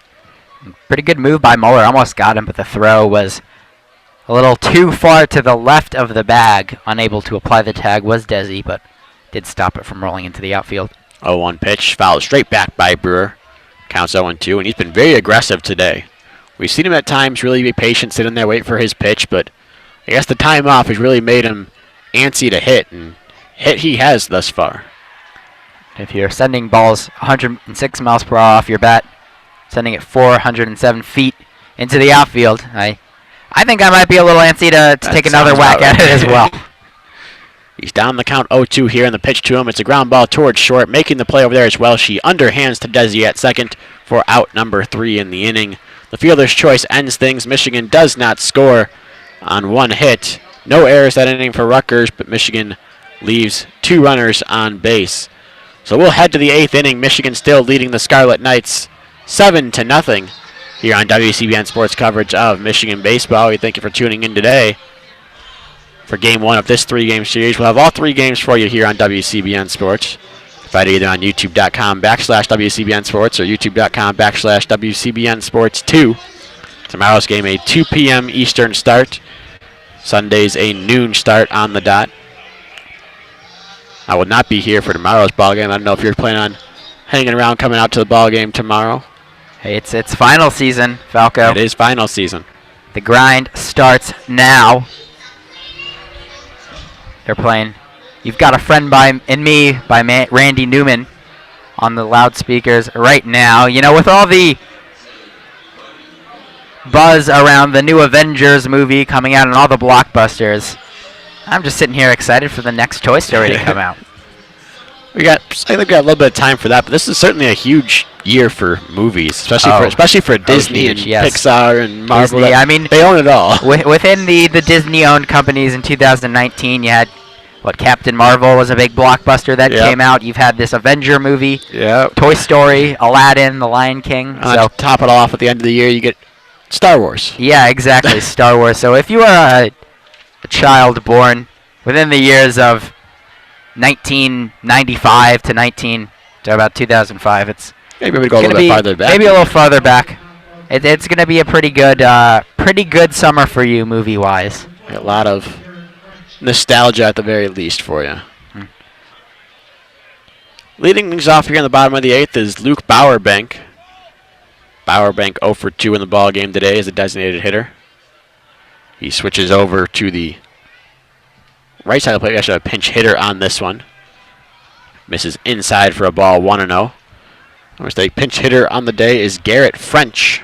Pretty good move by Mueller. Almost got him, but the throw was a little too far to the left of the bag. Unable to apply the tag was Desi, but did stop it from rolling into the outfield. 0-1 pitch, fouled straight back by Brewer. Counts 0-2, and he's been very aggressive today. We've seen him at times really be patient, sit in there, wait for his pitch, but I guess the time off has really made him antsy to hit, and hit he has thus far. If you're sending balls 106 miles per hour off your bat, sending it 407 feet into the outfield, I I think I might be a little antsy to take another whack at it as well. He's down the count 0-2 here, and the pitch to him. It's a ground ball towards short, making the play over there as well. She underhands to Desi at second for out number 3 in the inning. The fielder's choice ends things. Michigan does not score on 1 hit. No errors that inning for Rutgers, but Michigan leaves 2 runners on base. So we'll head to the 8th inning. Michigan still leading the Scarlet Knights 7-0 here on WCBN Sports coverage of Michigan baseball. We thank you for tuning in today for Game 1 of this 3-game series. We'll have all 3 games for you here on WCBN Sports. Find either on youtube.com/WCBN Sports or youtube.com/WCBN Sports 2. Tomorrow's game a 2 p.m. Eastern start. Sunday's a noon start on the dot. I will not be here for tomorrow's ball game. I don't know if you're planning on hanging around, coming out to the ball game tomorrow. Hey, it's final season, Falco. It is final season. The grind starts now. They're playing You've Got a Friend in Me by Randy Newman on the loudspeakers right now. You know, with all the buzz around the new Avengers movie coming out and all the blockbusters, I'm just sitting here excited for the next Toy Story to come out. I think we got a little bit of time for that, but this is certainly a huge year for movies, especially for Disney huge, and yes. Pixar and Marvel. Disney, I mean, they own it all. Within the Disney-owned companies in 2019, you had Captain Marvel was a big blockbuster that came out. You've had this Avenger movie, Toy Story, Aladdin, The Lion King. To top it off at the end of the year, you get Star Wars. Yeah, exactly, Star Wars. So if you are a child born within the years of 1995 to about 2005, it's maybe we go a little bit farther back. Maybe a little farther back. It's going to be a pretty good summer for you, movie-wise. A lot of nostalgia at the very least for you. Leading things off here in the bottom of the 8th is Luke Bowerbank. Bowerbank 0 for 2 in the ball game today as a designated hitter. He switches over to the right side of the plate. We actually have a pinch hitter on this one. Misses inside for a ball, 1-0. The pinch hitter on the day is Garrett French.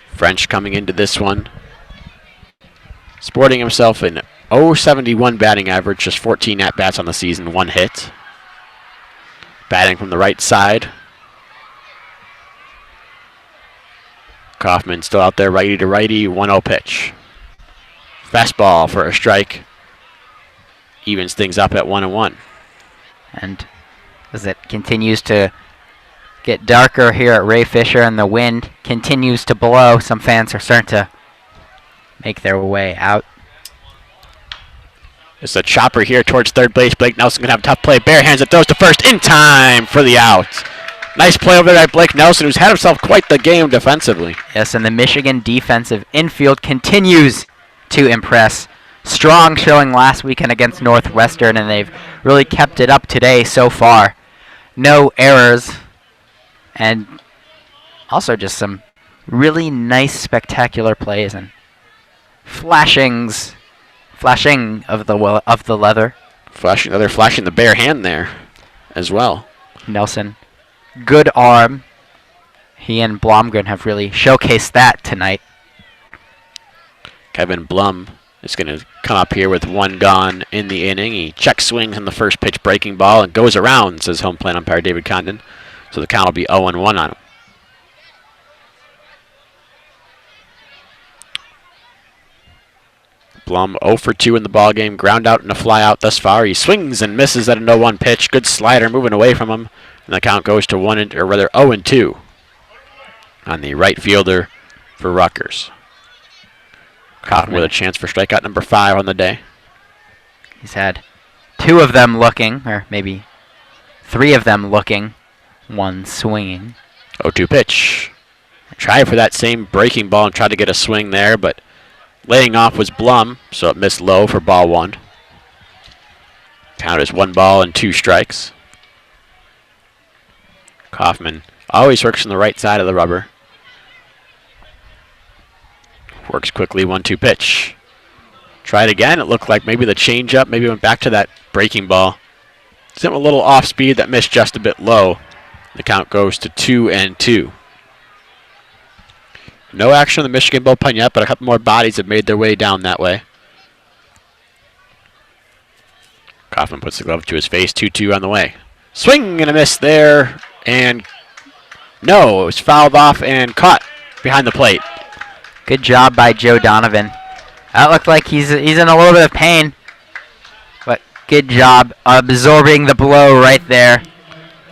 French coming into this one, sporting himself an .071 batting average, just 14 at-bats on the season, 1 hit. Batting from the right side. Kaufman still out there, righty to righty, 1-0 pitch. Fastball for a strike. Evens things up at 1-1. And as it continues to get darker here at Ray Fisher and the wind continues to blow, some fans are starting to make their way out. It's a chopper here towards third base. Blake Nelson going to have a tough play. Bare hands it, throws to first in time for the out. Nice play over there by Blake Nelson, who's had himself quite the game defensively. Yes, and the Michigan defensive infield continues to impress. Strong showing last weekend against Northwestern, and they've really kept it up today so far. No errors, and also just some really nice, spectacular plays and flashing of the leather. Flashing the bare hand there as well. Nelson, good arm. He and Blomgren have really showcased that tonight. Kevin Blum is going to come up here with 1 gone in the inning. He check swings on the first pitch breaking ball and goes around, says home plate umpire David Condon. So the count will be 0-1 on him. Blum 0 for 2 in the ball game. Ground out and a fly out thus far. He swings and misses at a 0-1 pitch. Good slider moving away from him. And the count goes to 0-2 on the right fielder for Rutgers. Kaufman with a chance for strikeout number 5 on the day. He's had 2 of them looking, or maybe 3 of them looking, 1 swinging. 0-2 pitch. Tried for that same breaking ball and tried to get a swing there, but laying off was Blum, so it missed low for ball 1. Count is 1 ball and 2 strikes. Kaufman always works on the right side of the rubber. Works quickly, 1-2 pitch. Tried again. It looked like maybe the changeup, maybe went back to that breaking ball. Sent a little off speed that missed just a bit low. The count goes to 2-2. No action on the Michigan bullpen yet, but a couple more bodies have made their way down that way. Kaufman puts the glove to his face. 2-2 on the way. Swing and a miss there. And no, it was fouled off and caught behind the plate. Good job by Joe Donovan. That looked like he's in a little bit of pain. But good job absorbing the blow right there.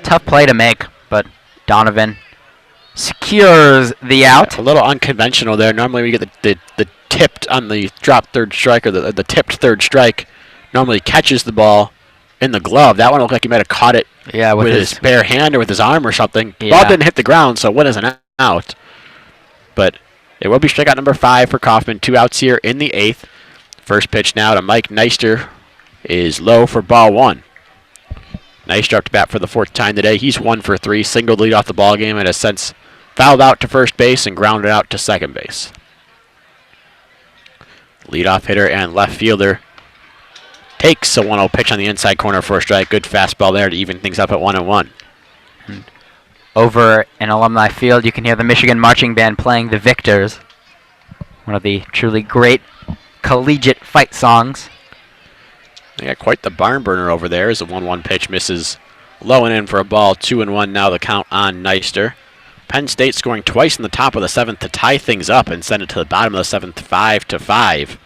Tough play to make, but Donovan secures the out. A little unconventional there. Normally we get the tipped on the drop third strike, or the tipped third strike. Normally catches the ball in the glove. That one looked like he might have caught it with his bare hand or with his arm or something. The ball didn't hit the ground, so it is an out. But it will be strikeout number 5 for Kaufman. 2 outs here in the 8th. First pitch now to Mike Neister is low for ball 1. Neister up to bat for the 4th time today. He's 1 for 3. Singled lead off the ball game and has since fouled out to first base and grounded out to second base. Leadoff hitter and left fielder takes a 1-0 pitch on the inside corner for a strike. Good fastball there to even things up at 1-1. Over in Alumni Field, you can hear the Michigan Marching Band playing The Victors, one of the truly great collegiate fight songs. They got quite the barn burner over there as the 1-1 pitch misses low and in for a ball. 2-1 now the count on Neister. Penn State scoring twice in the top of the 7th to tie things up and send it to the bottom of the 7th, 5-5.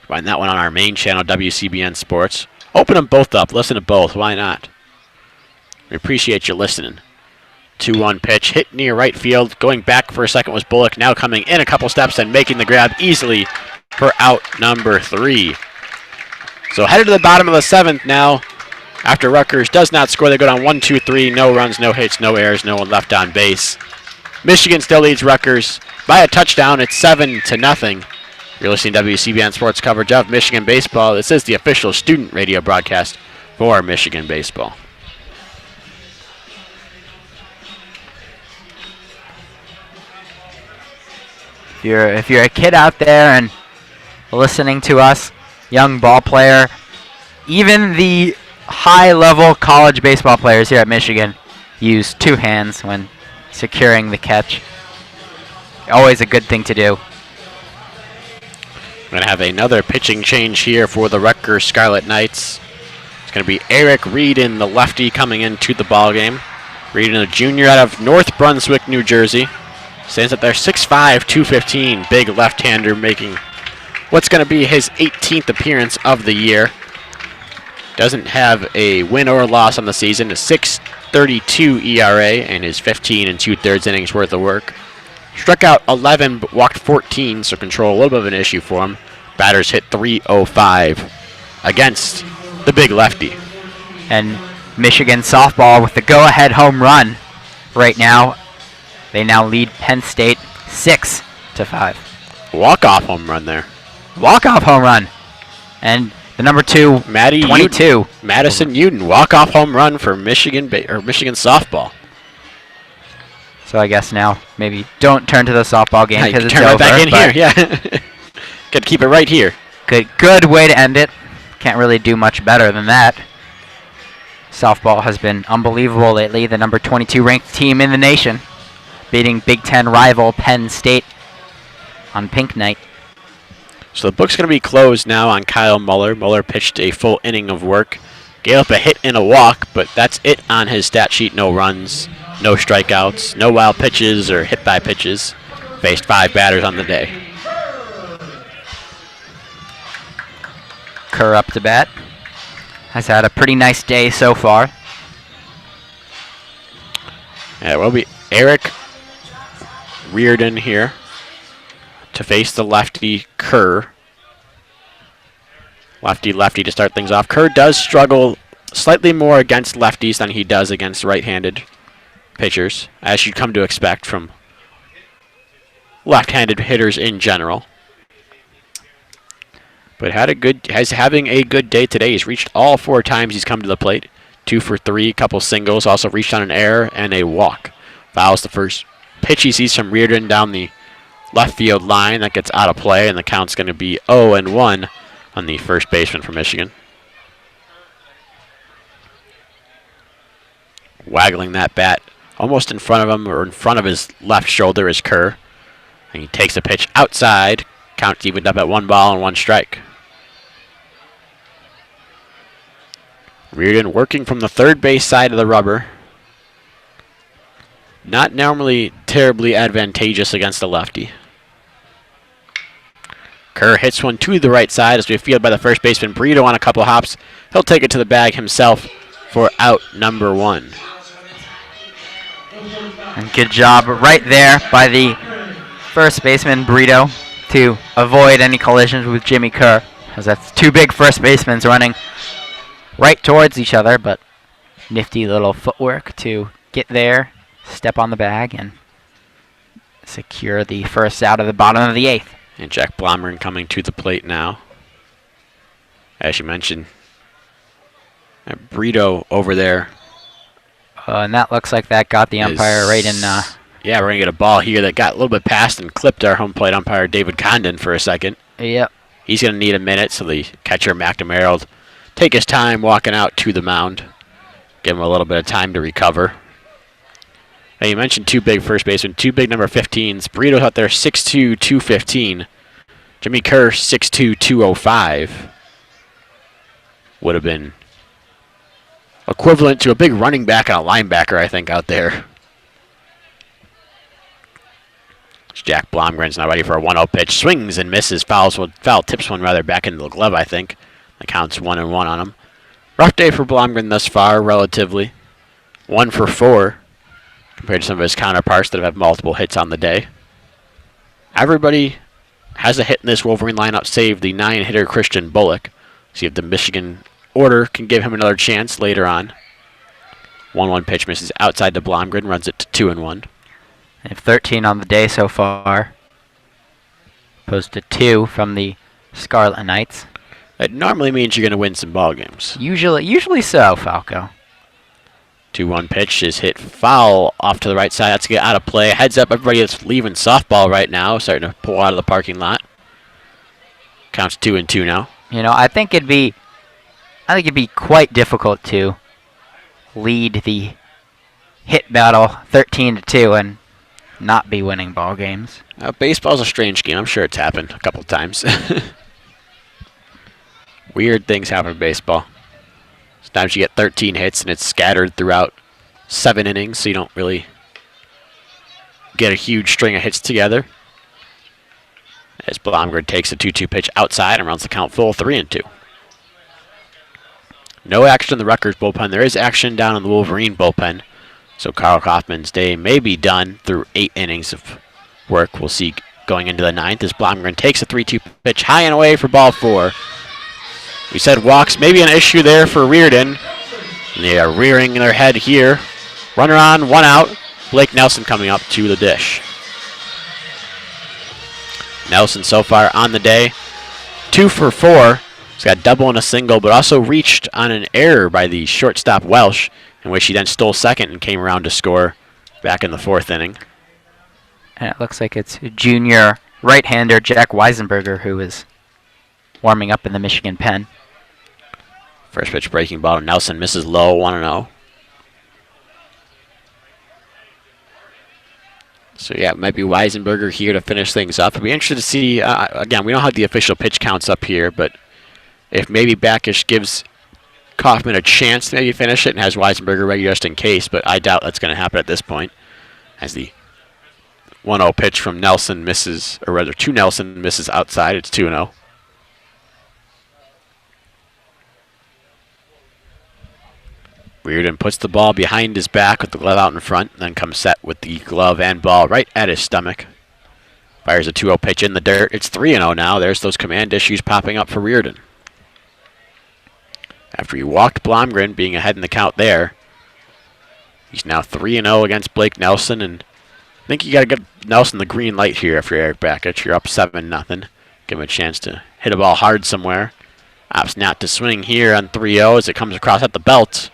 Find that one on our main channel, WCBN Sports. Open them both up. Listen to both. Why not? We appreciate you listening. 2-1 pitch hit near right field. Going back for a second was Bullock. Now coming in a couple steps and making the grab easily for out number 3. So headed to the bottom of the 7th now. After Rutgers does not score, they go down 1-2-3. No runs, no hits, no errors, no one left on base. Michigan still leads Rutgers by a touchdown. It's 7-0. You're listening to WCBN Sports coverage of Michigan baseball. This is the official student radio broadcast for Michigan baseball. If you're a kid out there and listening to us, young ball player, even the high-level college baseball players here at Michigan use 2 hands when securing the catch. Always a good thing to do. We're going to have another pitching change here for the Rutgers Scarlet Knights. It's going to be Eric Reedon, the lefty, coming into the ballgame. Reedon, a junior out of North Brunswick, New Jersey. Stands up there 6'5", 215, big left-hander, making what's going to be his 18th appearance of the year. Doesn't have a win or a loss on the season. A 6.32 ERA and his 15 2/3 innings worth of work. Struck out 11 but walked 14, so control a little bit of an issue for him. Batters hit .305 against the big lefty. And Michigan softball with the go-ahead home run right now. They now lead Penn State 6-5. Walk-off home run there. Walk-off home run. And the number 2, 22. Madison Uden, walk-off home run for Michigan Michigan softball. So I guess now maybe don't turn to the softball game because it's turn over. Right back in here, yeah. Got to keep it right here. Good way to end it. Can't really do much better than that. Softball has been unbelievable lately. The number 22 ranked team in the nation, beating Big Ten rival Penn State on Pink Night. So the book's going to be closed now on Kyle Muller. Muller pitched a full inning of work. Gave up a hit and a walk, but that's it on his stat sheet. No runs, no strikeouts, no wild pitches or hit by pitches. Faced 5 batters on the day. Kerr up to bat. Has had a pretty nice day so far. Yeah, it will be Eric Reardon here to face the lefty Kerr. Lefty to start things off. Kerr does struggle slightly more against lefties than he does against right-handed pitchers, as you'd come to expect from left-handed hitters in general. But having a good day today. He's reached all 4 times he's come to the plate. 2 for 3, couple singles, also reached on an error and a walk. Fouls the first pitch he sees from Reardon down the left field line. That gets out of play, and the count's going to be 0-1 on the first baseman for Michigan. Waggling that bat almost in front of him, or in front of his left shoulder, is Kerr. And he takes a pitch outside. Count evened up at 1 ball and 1 strike. Reardon working from the third base side of the rubber. Not normally terribly advantageous against a lefty. Kerr hits one to the right side as we fielded by the first baseman Brito on a couple hops. He'll take it to the bag himself for out number 1. And good job right there by the first baseman Brito to avoid any collisions with Jimmy Kerr, as that's 2 big first basemen running right towards each other, but nifty little footwork to get there, step on the bag, and secure the first out of the bottom of the 8th. And Jack Blomgren coming to the plate now. As you mentioned, Brito over there. And that looks like that got the umpire right in. Yeah, we're going to get a ball here that got a little bit past and clipped our home plate umpire, David Condon, for a second. Yep. He's going to need a minute, so the catcher, McNamara, will take his time walking out to the mound. Give him a little bit of time to recover. Now, you mentioned 2 big first basemen, 2 big number 15s. Burrito's out there 6'2", 215. Jimmy Kerr, 6'2", 205. Would have been equivalent to a big running back and a linebacker, I think, out there. Jack Blomgren's now ready for a 1-0 pitch. Swings and misses. Foul tips one rather back into the glove, I think. The count's 1-1 on him. Rough day for Blomgren thus far, relatively. 1 for 4 compared to some of his counterparts that have had multiple hits on the day. Everybody has a hit in this Wolverine lineup, save the 9-hitter Christian Bullock. See if the Michigan order can give him another chance later on. 1-1 pitch misses outside to Blomgren, runs it to 2-1. They have 13 on the day so far, opposed to 2 from the Scarlet Knights. That normally means you're going to win some ball games. Usually so, Falco. 2-1 pitch is hit foul off to the right side. That's to get out of play. Heads up, everybody that's leaving softball right now, starting to pull out of the parking lot. Counts 2-2 now. You know, I think it'd be quite difficult to lead the hit battle 13-2 and not be winning ball games. Baseball's a strange game. I'm sure it's happened a couple times. Weird things happen in baseball. Sometimes you get 13 hits and it's scattered throughout 7 innings, so you don't really get a huge string of hits together. As Blomgren takes a 2-2 pitch outside and runs the count full, 3-2. No action in the Rutgers bullpen. There is action down in the Wolverine bullpen. So Carl Kaufman's day may be done through 8 innings of work. We'll see going into the 9th as Blomgren takes a 3-2 pitch high and away for ball 4. We said walks maybe an issue there for Reardon. And they are rearing their head here. Runner on, 1 out. Blake Nelson coming up to the dish. Nelson so far on the day, 2 for 4. He's got a double and a single, but also reached on an error by the shortstop Walsh, in which he then stole second and came around to score back in the 4th inning. And it looks like it's junior right-hander Jack Weisenberger who is warming up in the Michigan pen. First pitch breaking ball. Nelson misses low, 1-0. So yeah, it might be Weisenberger here to finish things up. I'd be interested to see, again, we don't have the official pitch counts up here, but if maybe Backish gives Kaufman a chance to maybe finish it and has Weisenberger ready just in case, but I doubt that's going to happen at this point. As the 1-0 pitch from Nelson misses, or rather to Nelson misses outside, it's 2-0. Reardon puts the ball behind his back with the glove out in front, then comes set with the glove and ball right at his stomach. Fires a 2-0 pitch in the dirt. It's 3-0 now. There's those command issues popping up for Reardon. After he walked Blomgren, being ahead in the count there, he's now 3-0 against Blake Nelson, and I think you got to give Nelson the green light here after Eric Backish. You're up 7-0. Give him a chance to hit a ball hard somewhere. Opts not to swing here on 3-0 as it comes across at the belt.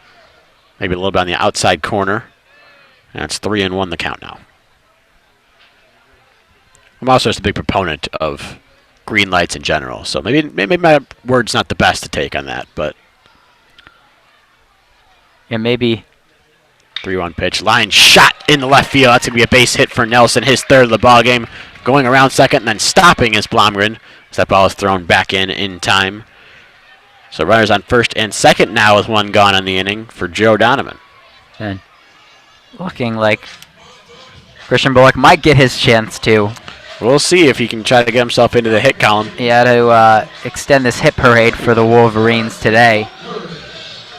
Maybe a little bit on the outside corner. And it's 3-1 the count now. I'm also just a big proponent of green lights in general, so maybe my word's not the best to take on that, but yeah, maybe. 3-1 pitch, line shot in the left field. That's going to be a base hit for Nelson, his 3rd of the ball game. going around second and then stopping as Blomgren. As that ball is thrown back in time. So runners on first and second now with one gone in the inning for Joe Donovan. And looking like Christian Bullock might get his chance too. We'll see if he can try to get himself into the hit column. He had to extend this hit parade for the Wolverines today.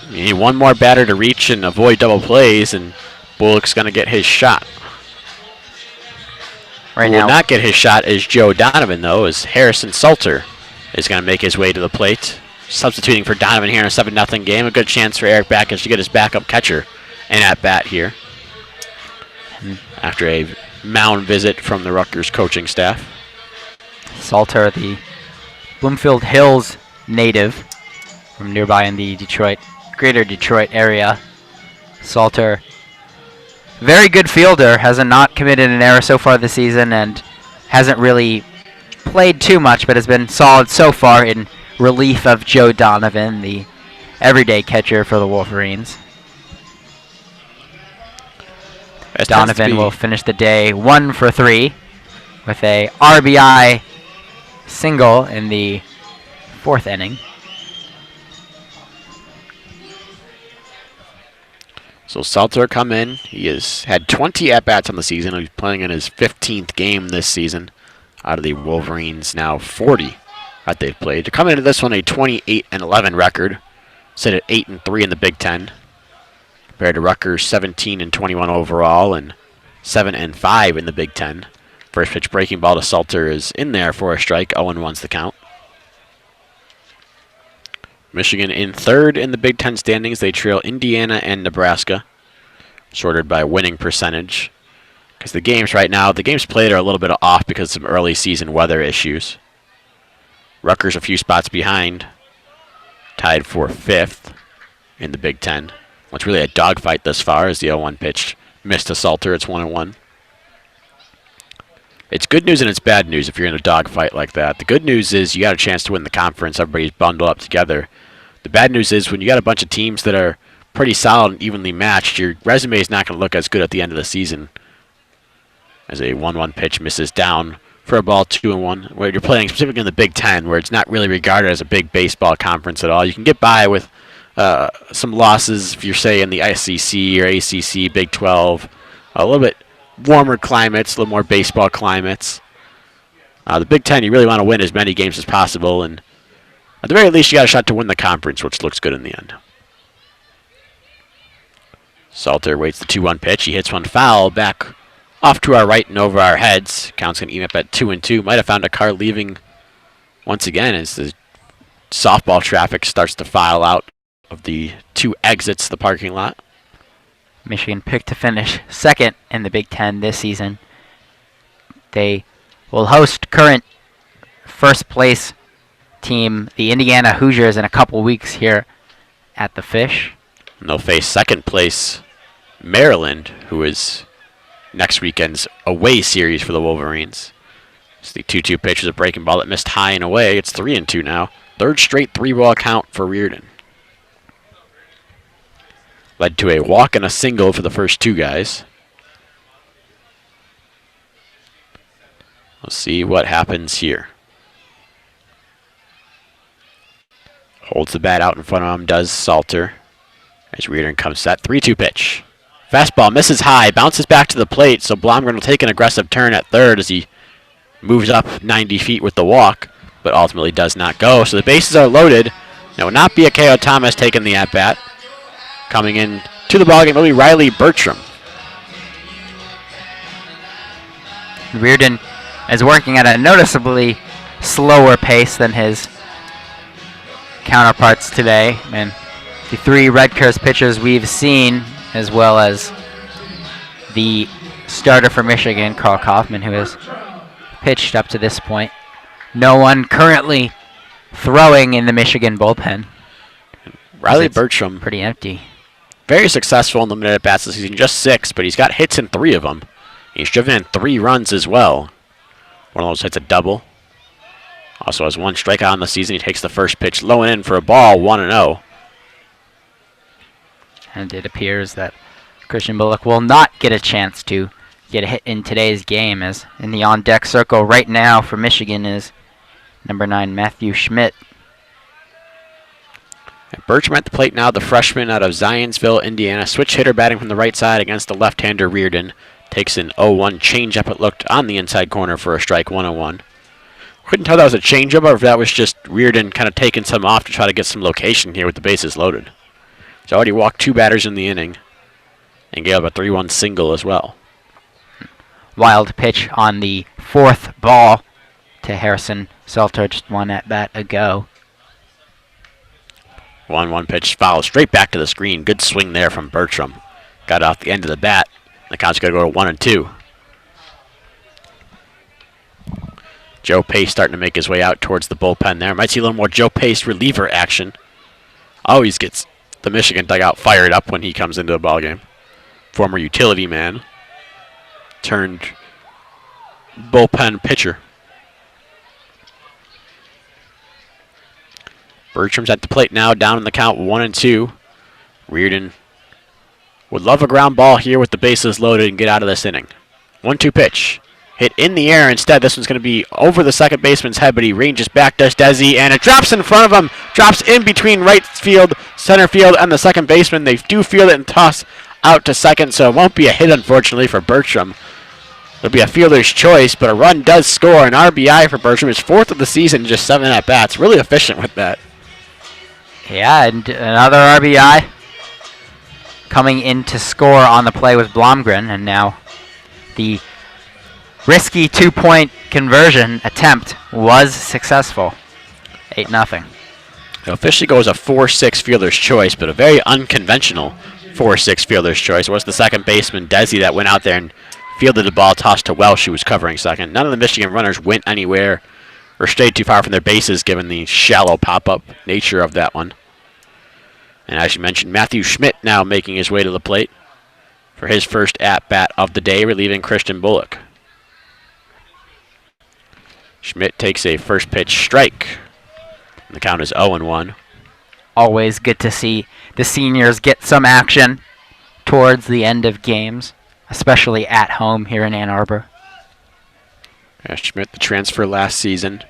You need one more batter to reach and avoid double plays, and Bullock's going to get his shot. Right Who now, will not get his shot is Joe Donovan, though, as Harrison Salter is going to make his way to the plate. Substituting for Donovan here in a 7-0 game. A good chance for Eric Backus to get his backup catcher in at bat here after a mound visit from the Rutgers coaching staff. Salter, the Bloomfield Hills native from nearby in the greater Detroit area. Salter, very good fielder, has not committed an error so far this season and hasn't really played too much, but has been solid so far in relief of Joe Donovan, the everyday catcher for the Wolverines. Donovan will finish the day 1 for 3 with a RBI single in the 4th inning. So Salter come in. He has had 20 at-bats on the season. He's playing in his 15th game this season out of the Wolverines now 40 that they've played. To come into this one a 28-11 record, sit at 8-3 in the Big Ten, compared to Rutgers 17-21 overall and 7-5 in the Big Ten. First pitch breaking ball to Salter is in there for a strike. 0-1's the count. Michigan in third in the Big Ten standings. They trail Indiana and Nebraska, sorted by winning percentage. Because the games right now, the games played are a little bit off because of some early season weather issues. Rutgers a few spots behind, tied for 5th in the Big Ten. It's really a dogfight thus far as the 0-1 pitch missed to Salter. It's 1-1. It's good news and it's bad news if you're in a dogfight like that. The good news is you got a chance to win the conference. Everybody's bundled up together. The bad news is when you got a bunch of teams that are pretty solid and evenly matched, your resume is not going to look as good at the end of the season. As a 1-1 pitch misses down for a ball 2-1, where you're playing specifically in the Big Ten, where it's not really regarded as a big baseball conference at all. You can get by with some losses if you're, say, in the SEC or ACC, Big 12, a little bit warmer climates, a little more baseball climates. The Big Ten, you really want to win as many games as possible, and at the very least, you got a shot to win the conference, which looks good in the end. Salter waits the 2-1 pitch. He hits one foul back off to our right and over our heads. Count's going to even up at 2-2. Might have found a car leaving once again as the softball traffic starts to file out of the 2 exits the parking lot. Michigan picked to finish 2nd in the Big Ten this season. They will host current first place team, the Indiana Hoosiers, in a couple weeks here at the Fish. And they'll face second place Maryland, who is next weekend's away series for the Wolverines. It's the 2-2 pitch is a breaking ball that missed high and away. It's 3-2 now. Third straight 3-ball count for Reardon. Led to a walk and a single for the first 2 guys. Let's see what happens here. Holds the bat out in front of him, does Salter. As Reardon comes set, 3-2 pitch. Fastball misses high, bounces back to the plate, so Blomgren will take an aggressive turn at third as he moves up 90 feet with the walk, but ultimately does not go. So the bases are loaded. It will not be Akeo Thomas taking the at-bat. Coming in to the ballgame will be Riley Bertram. Reardon is working at a noticeably slower pace than his counterparts today. And the 3 Rutgers pitchers we've seen, as well as the starter for Michigan, Carl Kaufman, who has pitched up to this point. No one currently throwing in the Michigan bullpen. Riley Bertram, pretty empty. very successful in the limited at-bats this season, just 6, but he's got hits in 3 of them. He's driven in 3 runs as well. One of those hits a double. Also has 1 strikeout on the season. He takes the first pitch low and in for a ball, 1-0. And it appears that Christian Bullock will not get a chance to get a hit in today's game, as in the on-deck circle right now for Michigan is number 9, Matthew Schmidt. And Bertram at the plate now, the freshman out of Zionsville, Indiana. Switch hitter batting from the right side against the left-hander Reardon. Takes an 0-1 changeup. It looked on the inside corner for a strike, 1-0-1. Couldn't tell that was a changeup or if that was just Reardon kind of taking some off to try to get some location here with the bases loaded. He's already walked 2 batters in the inning and gave up a 3-1 single as well. Wild pitch on the 4th ball to Harrison Salter, just 1 at bat ago. 1-1 pitch, foul straight back to the screen. Good swing there from Bertram. Got off the end of the bat. The count's going to go to 1-2. Joe Pace starting to make his way out towards the bullpen there. Might see a little more Joe Pace reliever action. Always gets the Michigan dugout fired up when he comes into the ballgame. Former utility man turned bullpen pitcher. Bertram's at the plate now, down in the count, 1-2. Reardon would love a ground ball here with the bases loaded and get out of this inning. 1-2 pitch. Hit in the air instead. This one's going to be over the second baseman's head, but he ranges back, does Desi, and it drops in front of him. Drops in between right field, center field, and the second baseman. They do field it and toss out to second, so it won't be a hit, unfortunately, for Bertram. It'll be a fielder's choice, but a run does score. An RBI for Bertram. His 4th of the season, just 7 at-bats. Really efficient with that. Yeah, and another RBI coming in to score on the play with Blomgren, and now the risky 2-point conversion attempt was successful. 8-0. It officially goes a 4-6 fielder's choice, but a very unconventional 4-6 fielder's choice. It was the second baseman, Desi, that went out there and fielded the ball, tossed to Walsh, who was covering second. None of the Michigan runners went anywhere or strayed too far from their bases, given the shallow pop-up nature of that one. And as you mentioned, Matthew Schmidt now making his way to the plate for his first at-bat of the day, relieving Christian Bullock. Schmidt takes a first pitch strike. And the count is 0-1. Always good to see the seniors get some action towards the end of games, especially at home here in Ann Arbor. Yeah, Schmidt, the transfer last season,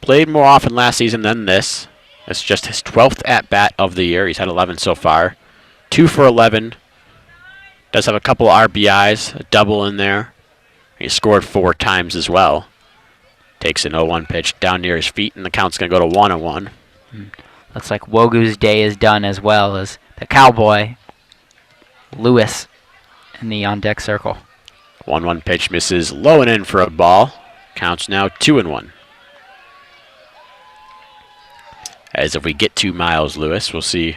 played more often last season than this. It's just his 12th at-bat of the year. He's had 11 so far. 2 for 11. Does have a couple RBIs, a double in there. He scored 4 times as well. Takes an 0-1 pitch down near his feet, and the count's going to go to 1-1. Looks like Wogu's day is done, as well as the Cowboy, Lewis, in the on-deck circle. 1-1 pitch misses low and in for a ball. Counts now 2-1. As if we get to Miles Lewis, we'll see.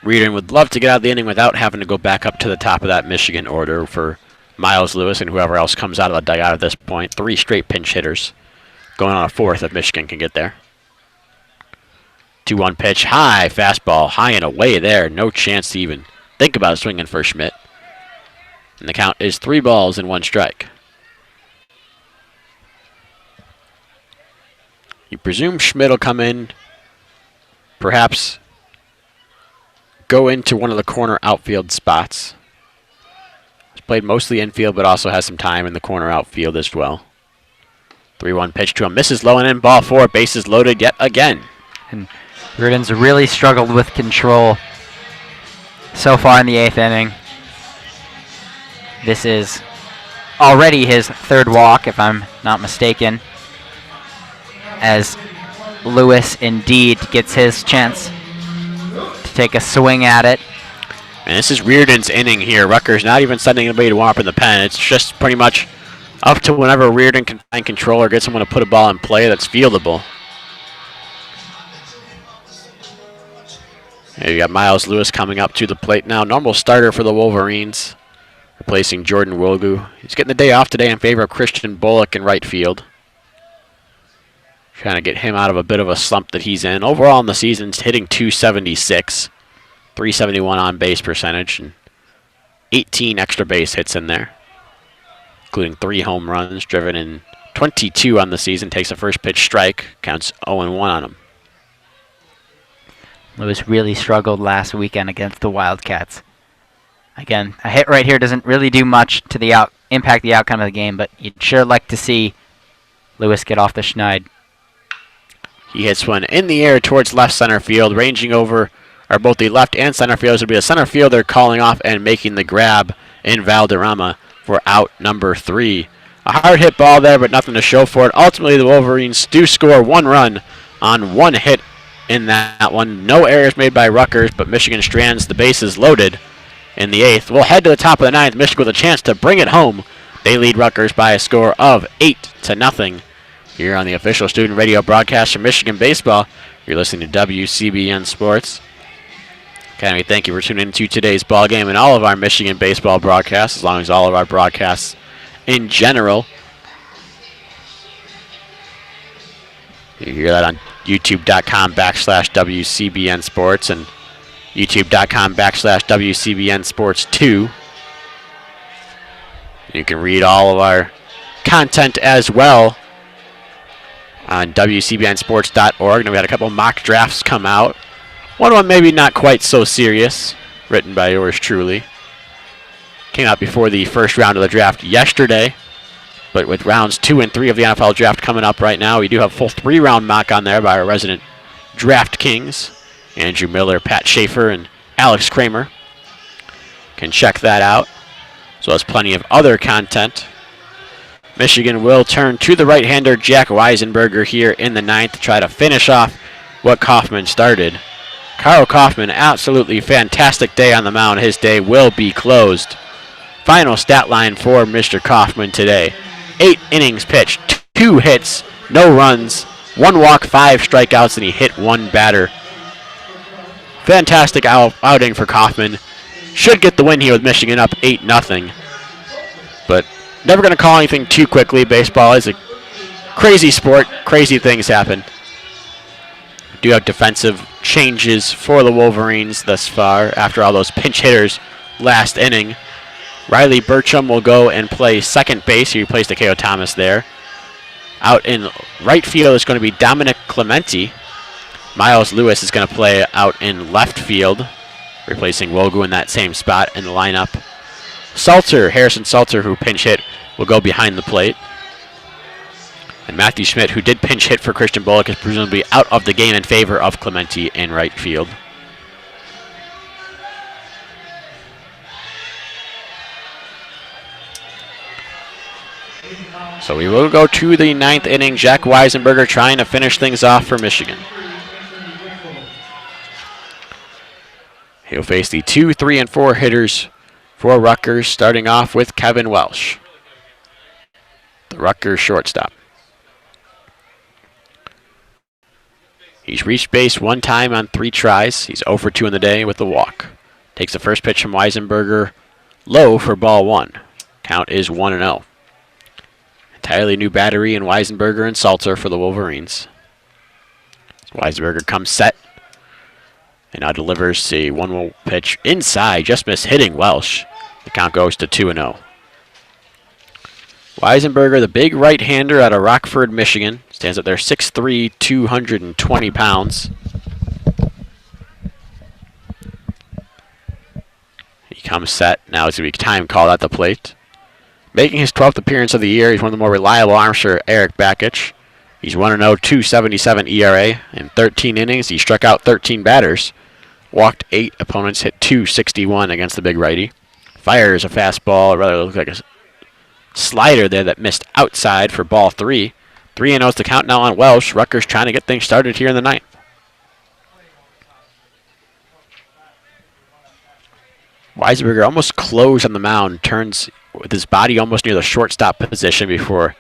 Reardon would love to get out of the inning without having to go back up to the top of that Michigan order for Miles Lewis and whoever else comes out of the dugout at this point. 3 straight pinch hitters. Going on a 4th if Michigan can get there. 2-1 pitch, high fastball, high and away there. No chance to even think about swinging for Schmidt. And the count is 3 balls and 1 strike. You presume Schmidt will come in, perhaps go into one of the corner outfield spots. He's played mostly infield, but also has some time in the corner outfield as well. 3-1 pitch to him. Misses low and in, ball 4. Bases loaded yet again. And Reardon's really struggled with control so far in the 8th inning. This is already his 3rd walk, if I'm not mistaken, as Lewis indeed gets his chance to take a swing at it. And this is Reardon's inning here. Rutgers not even sending anybody to warm up in the pen. It's just pretty much up to whenever Reardon can find control or get someone to put a ball in play that's fieldable. And you got Miles Lewis coming up to the plate now. Normal starter for the Wolverines, replacing Jordan Wogu. He's getting the day off today in favor of Christian Bullock in right field. Trying to get him out of a bit of a slump that he's in. Overall in the season, he's hitting .276, .371 on base percentage, and 18 extra base hits in there, including 3 home runs, driven in 22 on the season. Takes a first pitch strike, counts 0-1 on him. Lewis really struggled last weekend against the Wildcats. Again, a hit right here doesn't really do much to impact the outcome of the game, but you'd sure like to see Lewis get off the schneid. He hits one in the air towards left center field, ranging over are both the left and center fielders. It'll be a center fielder calling off and making the grab in Valderrama for out number 3. A hard hit ball there, but nothing to show for it. Ultimately, the Wolverines do score 1 run on 1 hit in that one. No errors made by Rutgers, but Michigan strands the bases loaded in the 8th. We'll head to the top of the 9th. Michigan with a chance to bring it home. They lead Rutgers by a score of 8-0. Here on the official student radio broadcast from Michigan Baseball, you're listening to WCBN Sports. Academy, thank you for tuning into today's ball game and all of our Michigan baseball broadcasts, as long as all of our broadcasts in general. You hear that on youtube.com/WCBN Sports and youtube.com/WCBN Sports 2. You can read all of our content as well on WCBNsports.org. And we had a couple mock drafts come out. One of them maybe not quite so serious, written by yours truly. Came out before the first round of the draft yesterday. But with rounds 2 and 3 of the NFL draft coming up right now, we do have a full 3-round mock on there by our resident Draft Kings, Andrew Miller, Pat Schaefer, and Alex Kramer. Can check that out, as well as plenty of other content. Michigan will turn to the right-hander Jack Weisenberger here in the 9th to try to finish off what Kaufman started. Carl Kaufman, absolutely fantastic day on the mound. His day will be closed. Final stat line for Mr. Kaufman today. 8 innings pitched, 2 hits, no runs, 1 walk, 5 strikeouts, and he hit 1 batter. Fantastic outing for Kaufman. Should get the win here with Michigan up 8-0. But never going to call anything too quickly. Baseball is a crazy sport. Crazy things happen. We do have defensive changes for the Wolverines thus far after all those pinch hitters last inning. Riley Burcham will go and play second base. He replaced Akeo Thomas there. Out in right field is going to be Dominic Clementi. Miles Lewis is going to play out in left field, replacing Wogu in that same spot in the lineup. Harrison Salter, who pinch hit, will go behind the plate. And Matthew Schmidt, who did pinch hit for Christian Bullock, is presumably out of the game in favor of Clementi in right field. So we will go to the 9th inning. Jack Weisenberger trying to finish things off for Michigan. He'll face the 2, 3, and 4 hitters for Rutgers, starting off with Kevin Walsh, the Rutgers shortstop. He's reached base 1 time on 3 tries. He's 0 for 2 in the day with a walk. Takes the first pitch from Weisenberger low for ball 1. Count is 1-0. Entirely new battery in Weisenberger and Salter for the Wolverines. Weisenberger comes set and now delivers a 1-1 pitch inside, just missed hitting Welsh. The count goes to 2-0. Weisenberger, the big right-hander out of Rockford, Michigan, stands up there 6'3", 220 pounds. He comes set. Now it's going to be time called at the plate. Making his 12th appearance of the year, he's one of the more reliable arms for Eric Bakich. He's 1-0, 2.77 ERA. In 13 innings, he struck out 13 batters. Walked 8 opponents, hit 261 against the big righty. Fires a fastball, or rather it looked like a slider there that missed outside for ball 3. 3-0's the count now on Welsh. Rutgers trying to get things started here in the 9th. Weisenberger almost closed on the mound, turns with his body almost near the shortstop position before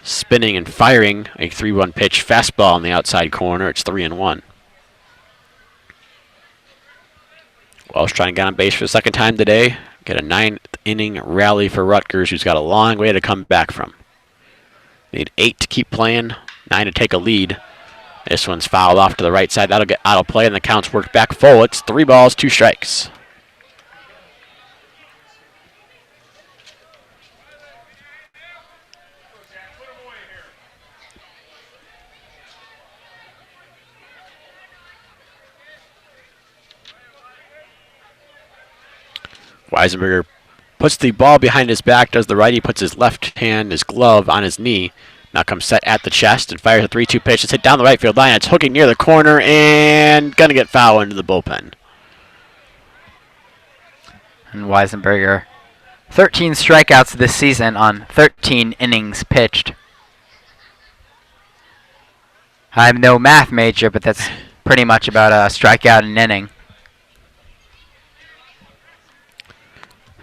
spinning and firing a 3-1 pitch fastball on the outside corner. It's 3-1. Welsh trying to get on base for the second time today. Get a 9th inning rally for Rutgers, who's got a long way to come back from. Need 8 to keep playing, 9 to take a lead. This one's fouled off to the right side. That'll get out of play, and the count's worked back full. It's 3 balls, 2 strikes. Weisenberger puts the ball behind his back, does the righty, puts his left hand, his glove on his knee. Now comes set at the chest and fires a 3-2 pitch. It's hit down the right field line. It's hooking near the corner and going to get foul into the bullpen. And Weisenberger, 13 strikeouts this season on 13 innings pitched. I'm no math major, but that's pretty much about a strikeout an inning.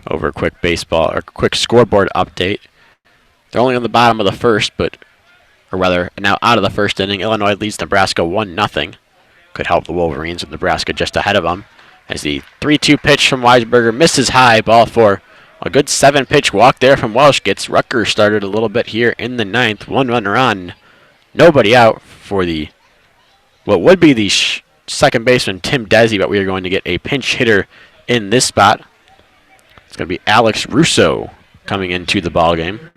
Over a quick quick scoreboard update. They're only on the bottom of the first, or rather, now out of the first inning. Illinois leads Nebraska 1-0. Could help the Wolverines with Nebraska just ahead of them. As the 3-2 pitch from Weisenberger misses high, ball four. A good 7-pitch walk there from Walsh gets Rutgers started a little bit here in the ninth. One runner on, nobody out for what would be the second baseman Tim Desi, but we are going to get a pinch hitter in this spot. It's going to be Alex Russo coming into the ball game.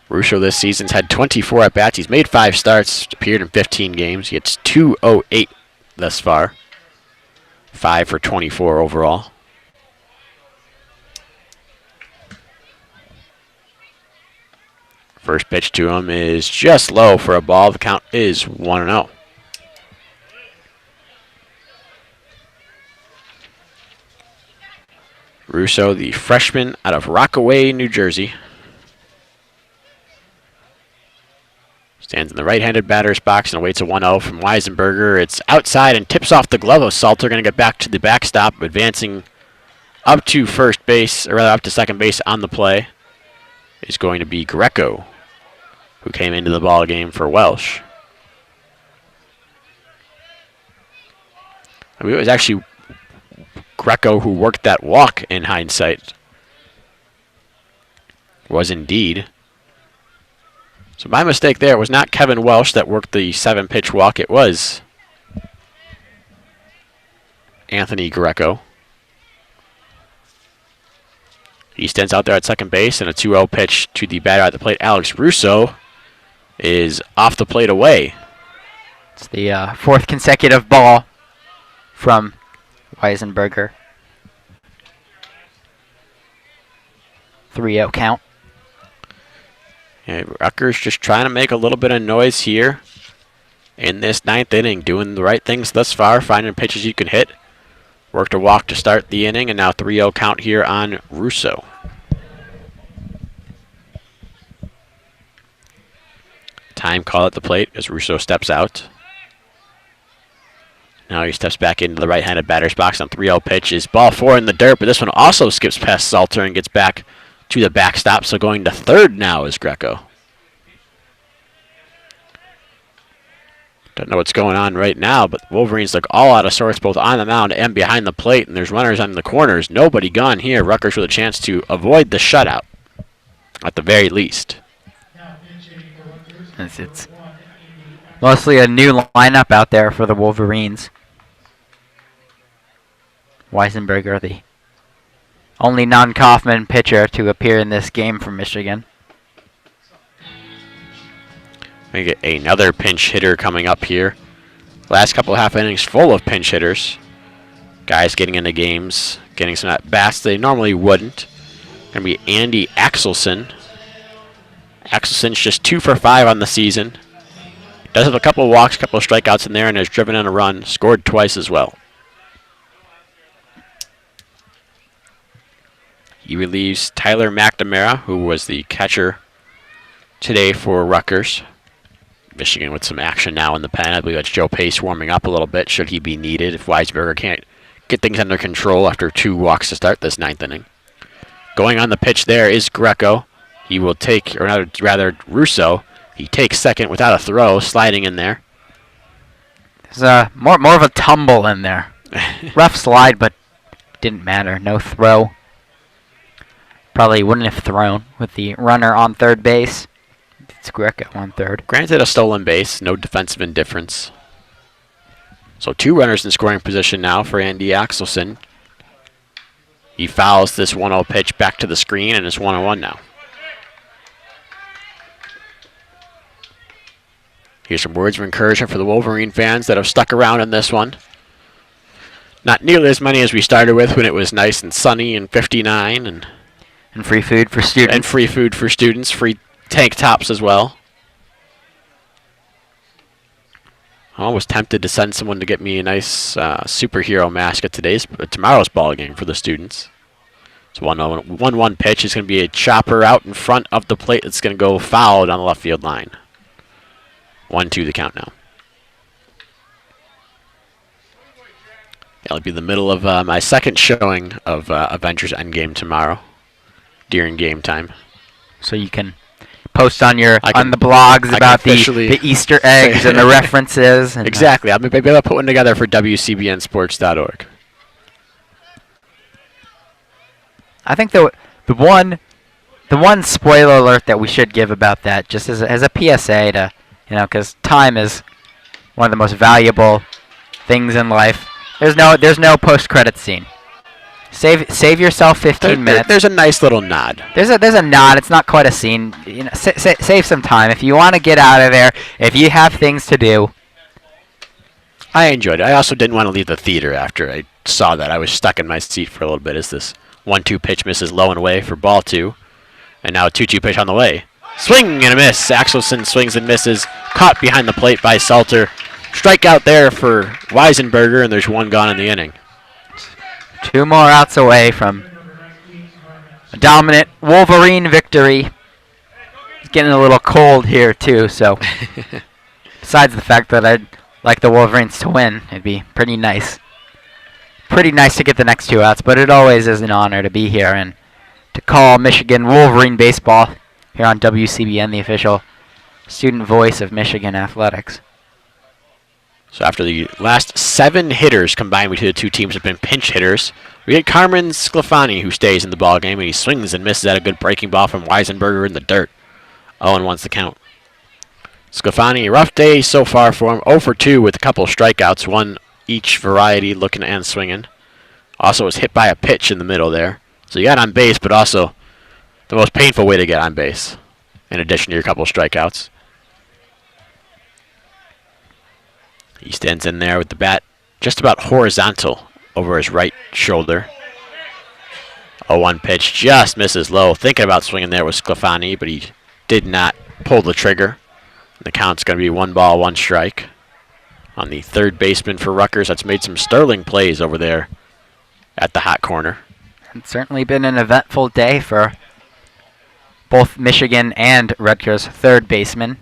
Russo this season's had 24 at-bats. He's made 5 starts, appeared in 15 games. He hits .208 thus far. 5 for 24 overall. First pitch to him is just low for a ball. The count is 1-0. Russo, the freshman out of Rockaway, New Jersey. Stands in the right-handed batter's box and awaits a 1-0 from Weisenberger. It's outside and tips off the glove of Salter. Going to get back to the backstop, advancing up to first base, or rather up to second base on the play, is going to be Greco, who came into the ball game for Walsh. I mean, it was actually Greco who worked that walk in hindsight. Was indeed. So my mistake there. It was not Kevin Walsh that worked the 7-pitch walk. It was Anthony Greco. He stands out there at second base, and a 2-0 pitch to the batter at the plate. Alex Russo is off the plate away. It's the fourth consecutive ball from Weisenberger. 3-0 count. Yeah, Rutgers just trying to make a little bit of noise here in this ninth inning, doing the right things thus far, finding pitches you can hit. Worked a walk to start the inning, and now 3-0 count here on Russo. Time call at the plate as Russo steps out. Now he steps back into the right-handed batter's box on 3-0 pitch. Is ball 4 in the dirt, but this one also skips past Salter and gets back to the backstop, so going to third now is Greco. Don't know what's going on right now, but the Wolverines look all out of sorts, both on the mound and behind the plate, and there's runners on the corners. Nobody gone here. Rutgers with a chance to avoid the shutout, at the very least. It's mostly a new lineup out there for the Wolverines. Weisenberger, the only non-Kaufman pitcher to appear in this game for Michigan. We get another pinch hitter coming up here. Last couple half innings full of pinch hitters. Guys getting into games, getting some at-bats they normally wouldn't. Going to be Andy Axelson. Axelson's just 2 for 5 on the season. Does have a couple of walks, a couple of strikeouts in there, and has driven in a run. Scored twice as well. He relieves Tyler McNamara, who was the catcher today for Rutgers. Michigan with some action now in the pen. I believe that's Joe Pace warming up a little bit, should he be needed, if Weisenberger can't get things under control after 2 walks to start this ninth inning. Going on the pitch there is Greco. He will take, or rather Russo. He takes second without a throw, sliding in there. There's more of a tumble in there. Rough slide, but didn't matter. No throw. Probably wouldn't have thrown with the runner on third base. It's Greco on third. Granted, a stolen base, no defensive indifference. So 2 runners in scoring position now for Andy Axelson. He fouls this 1-0 pitch back to the screen, and it's 1-1 now. Here's some words of encouragement for the Wolverine fans that have stuck around in this one. Not nearly as many as we started with when it was nice and sunny and 59 and free food for students. And free food for students, free tank tops as well. I was tempted to send someone to get me a nice superhero mask at tomorrow's ball game for the students. It's 1-1 pitch. It's going to be a chopper out in front of the plate. It's going to go fouled on the left field line. 1-2 the count now. That'll be the middle of my second showing of Avengers Endgame tomorrow during game time. So you can post on the blogs about the Easter eggs and the references. And exactly. Maybe I'll put one together for WCBNsports.org. I think the one spoiler alert that we should give about that, just as a PSA to, because time is one of the most valuable things in life. There's no post-credit scene. Save yourself 15 minutes. There's a nice little nod. There's a nod. It's not quite a scene. Save some time if you want to get out of there. If you have things to do. I enjoyed it. I also didn't want to leave the theater after I saw that. I was stuck in my seat for a little bit as this 1-2 pitch misses low and away for ball 2. And now a 2-2 pitch on the way. Swing and a miss. Axelson swings and misses. Caught behind the plate by Salter. Strikeout there for Weisenberger, and there's one gone in the inning. 2 more outs away from a dominant Wolverine victory. It's getting a little cold here, too, so besides the fact that I'd like the Wolverines to win, it'd be pretty nice. Pretty nice to get the next 2 outs, but it always is an honor to be here and to call Michigan Wolverine baseball here on WCBN, the official student voice of Michigan athletics. So after the last 7 hitters combined between the two teams have been pinch hitters, we get Carmen Sclafani who stays in the ballgame, and he swings and misses at a good breaking ball from Weisenberger in the dirt. 0-1's the count. Sclafani, a rough day so far for him, 0 for 2 with a couple strikeouts, one each variety, looking and swinging. Also was hit by a pitch in the middle there. So you got on base, but also the most painful way to get on base, in addition to your couple strikeouts. He stands in there with the bat just about horizontal over his right shoulder. 0-1 pitch just misses low. Thinking about swinging there was Sclafani, but he did not pull the trigger. The count's going to be 1 ball, 1 strike. On the third baseman for Rutgers, that's made some sterling plays over there at the hot corner. It's certainly been an eventful day for both Michigan and Rutgers third baseman.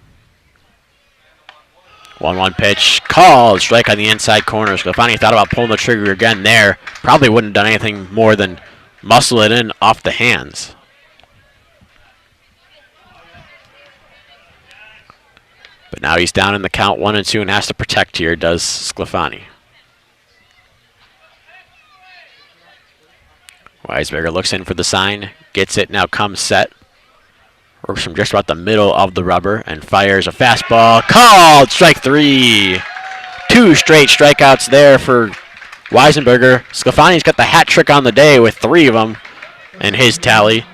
1-1 pitch, called, strike on the inside corner. Sclafani thought about pulling the trigger again there. Probably wouldn't have done anything more than muscle it in off the hands. But now he's down in the count 1-2 and has to protect here, does Sclafani. Weisberger looks in for the sign, gets it, now comes set. Works from just about the middle of the rubber and fires a fastball. Called! Strike 3. 2 straight strikeouts there for Weisenberger. Sclafani's got the hat trick on the day with 3 of them in his tally.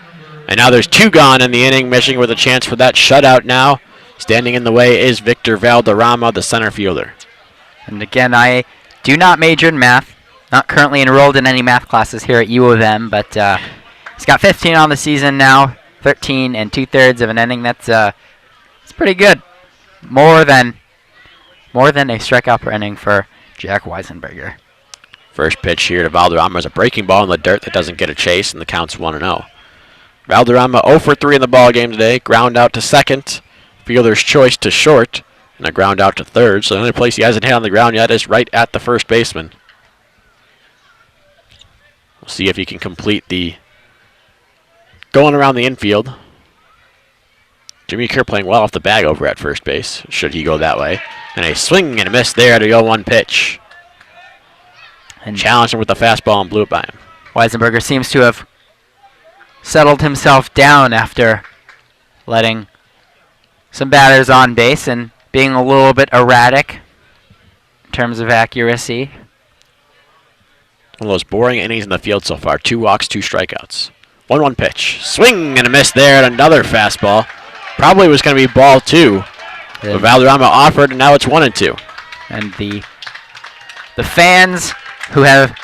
And now there's 2 gone in the inning. Michigan with a chance for that shutout now. Standing in the way is Victor Valderrama, the center fielder. And again, I do not major in math. Not currently enrolled in any math classes here at U of M, but he's got 15 on the season now. 13 and 2/3 of an inning. That's it's pretty good. More than a strikeout per inning for Jack Weisenberger. First pitch here to Valderrama is a breaking ball in the dirt that doesn't get a chase, and the count's 1-0. Valderrama 0 for 3 in the ball game today. Ground out to second. Fielder's choice to short, and a ground out to third. So the only place he hasn't hit on the ground yet is right at the first baseman. We'll see if he can complete the going around the infield. Jimmy Kerr playing well off the bag over at first base, should he go that way. And a swing and a miss there to 0-1 pitch. And challenged him with the fastball and blew it by him. Weisenberger seems to have settled himself down after letting some batters on base and being a little bit erratic in terms of accuracy. One of those boring innings in the field so far. 2 walks, 2 strikeouts. 1-1 pitch. Swing and a miss there and another fastball. Probably was going to be ball 2. But Valderrama offered, and now it's 1-2. And the fans who have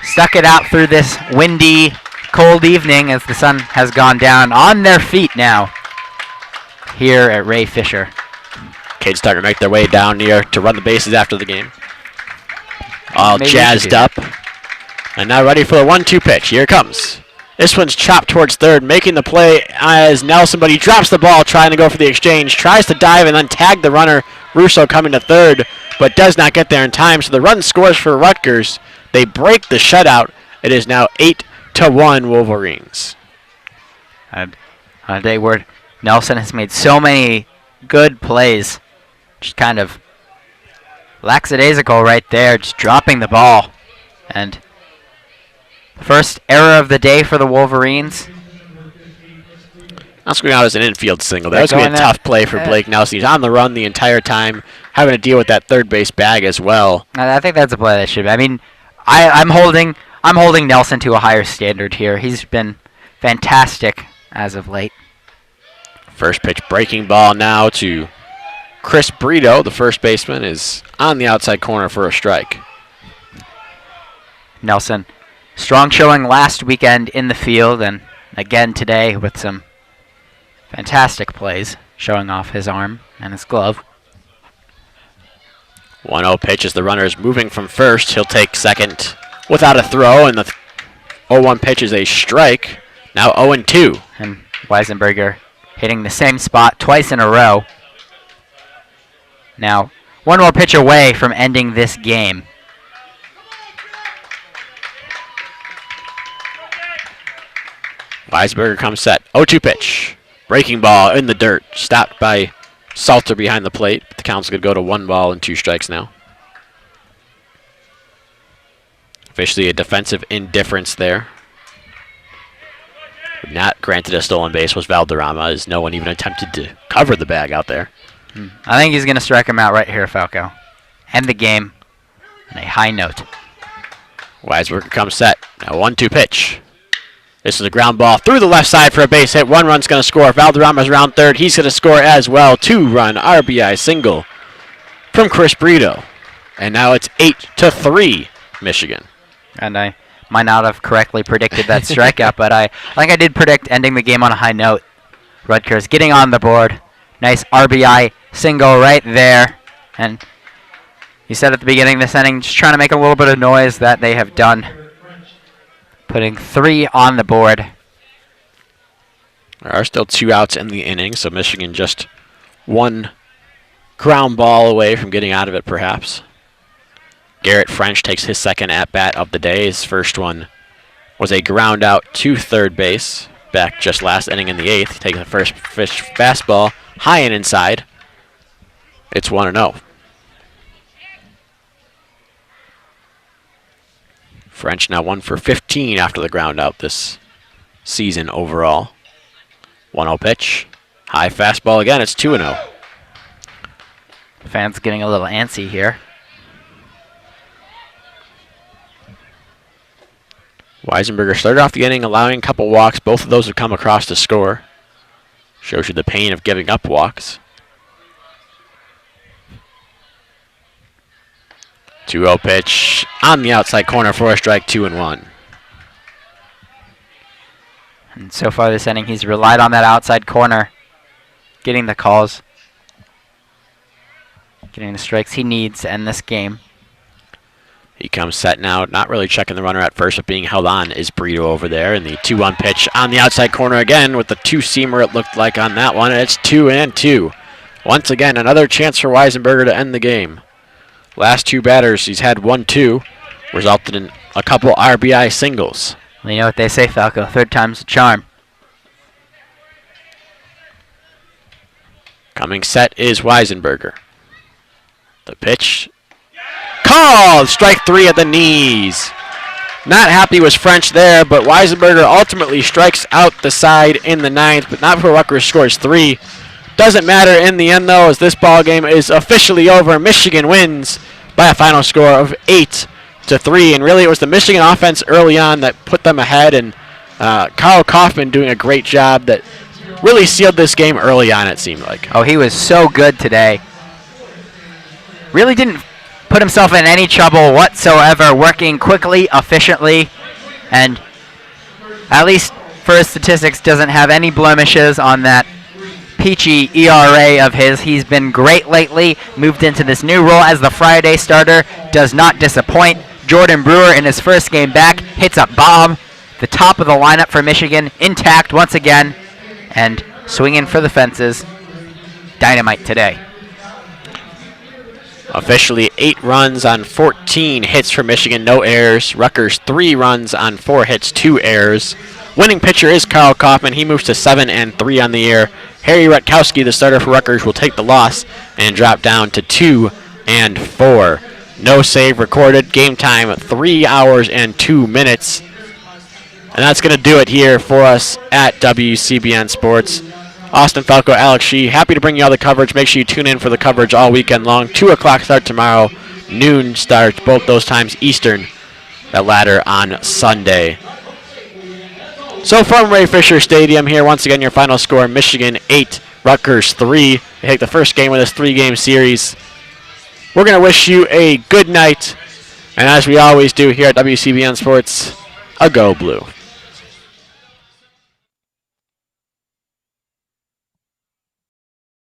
stuck it out through this windy, cold evening as the sun has gone down, on their feet now here at Ray Fisher. Kids starting to make their way down here to run the bases after the game. All Maybe jazzed up. And now ready for the 1-2 pitch. Here it comes. This one's chopped towards third, making the play as Nelson, but he drops the ball trying to go for the exchange, tries to dive and then tag the runner. Russo coming to third, but does not get there in time, so the run scores for Rutgers. They break the shutout. It is now 8-1 Wolverines. On a day where Nelson has made so many good plays, just kind of lackadaisical right there, just dropping the ball. And first error of the day for the Wolverines. That's going out as an infield single. That was going to be a tough play for Blake Nelson. He's on the run the entire time, having to deal with that third base bag as well. I think that's a play that should be. I mean, I'm holding Nelson to a higher standard here. He's been fantastic as of late. First pitch breaking ball now to Chris Brito. The first baseman is on the outside corner for a strike. Nelson, strong showing last weekend in the field and again today with some fantastic plays, showing off his arm and his glove. 1-0 pitch as the runner is moving from first. He'll take second without a throw, and the 0-1 pitch is a strike. Now 0-2. And Weisenberger hitting the same spot twice in a row. Now, one more pitch away from ending this game. Weisberger comes set. 0-2 pitch. Breaking ball in the dirt. Stopped by Salter behind the plate. The count's going to go to 1 ball and 2 strikes now. Officially a defensive indifference there. Not granted a stolen base was Valderrama, as no one even attempted to cover the bag out there. I think he's going to strike him out right here, Falco. End the game on a high note. Weisberger comes set. Now 1-2 pitch. This is a ground ball through the left side for a base hit. 1 run's going to score. Valderrama's around third. He's going to score as well. 2-run RBI single from Chris Brito. And now it's 8-3 Michigan. And I might not have correctly predicted that strikeout, but I think I did predict ending the game on a high note. Rutgers getting on the board. Nice RBI single right there. And you said at the beginning of this inning, just trying to make a little bit of noise that they have done. Putting 3 on the board. There are still 2 outs in the inning, so Michigan just 1 ground ball away from getting out of it, perhaps. Garrett French takes his second at-bat of the day. His first one was a ground out to third base back just last inning in the 8th. Taking the first pitch fastball high and inside. It's 1-0. French now 1 for 15 after the ground out this season overall. 1-0 pitch. High fastball again. It's 2-0. Fans getting a little antsy here. Weisenberger started off the inning allowing a couple walks. Both of those have come across to score. Shows you the pain of giving up walks. 2-0 pitch on the outside corner for a strike, 2-1. And so far this inning, he's relied on that outside corner, getting the calls, getting the strikes he needs to end this game. He comes set now, not really checking the runner at first, but being held on is Brito over there. And the 2-1 pitch on the outside corner again with the 2-seamer it looked like on that one. And it's 2-2. Once again, another chance for Weisenberger to end the game. Last 2 batters, he's had 1-2, resulted in a couple RBI singles. Well, you know what they say, Falco, 3rd time's a charm. Coming set is Weisenberger. The pitch. Called! Strike 3 at the knees. Not happy was French there, but Weisenberger ultimately strikes out the side in the 9th, but not before Rutgers scores 3. Doesn't matter in the end, though, as this ball game is officially over. Michigan wins by a final score of 8-3, and really it was the Michigan offense early on that put them ahead, and Kyle Kaufman doing a great job that really sealed this game early on, it seemed like. Oh, he was so good today. Really didn't put himself in any trouble whatsoever, working quickly, efficiently, and at least for his statistics doesn't have any blemishes on that peachy ERA of his. He's been great lately, moved into this new role as the Friday starter, does not disappoint. Jordan Brewer in his first game back hits a bomb. The top of the lineup for Michigan intact once again and swinging for the fences. Dynamite today. Officially 8 runs on 14 hits for Michigan, no errors. Rutgers 3 runs on 4 hits, 2 errors. Winning pitcher is Kyle Kaufman. He moves to 7-3 on the year. Harry Rutkowski, the starter for Rutgers, will take the loss and drop down to 2-4. No save recorded. Game time 3 hours and 2 minutes. And that's going to do it here for us at WCBN Sports. Austin, Falco, Alex Shee, happy to bring you all the coverage. Make sure you tune in for the coverage all weekend long. 2 o'clock start tomorrow, noon start, both those times Eastern, that latter on Sunday. So from Ray Fisher Stadium here, once again, your final score, Michigan 8, Rutgers 3. They take the first game of this 3-game series. We're going to wish you a good night, and as we always do here at WCBN Sports, a Go Blue.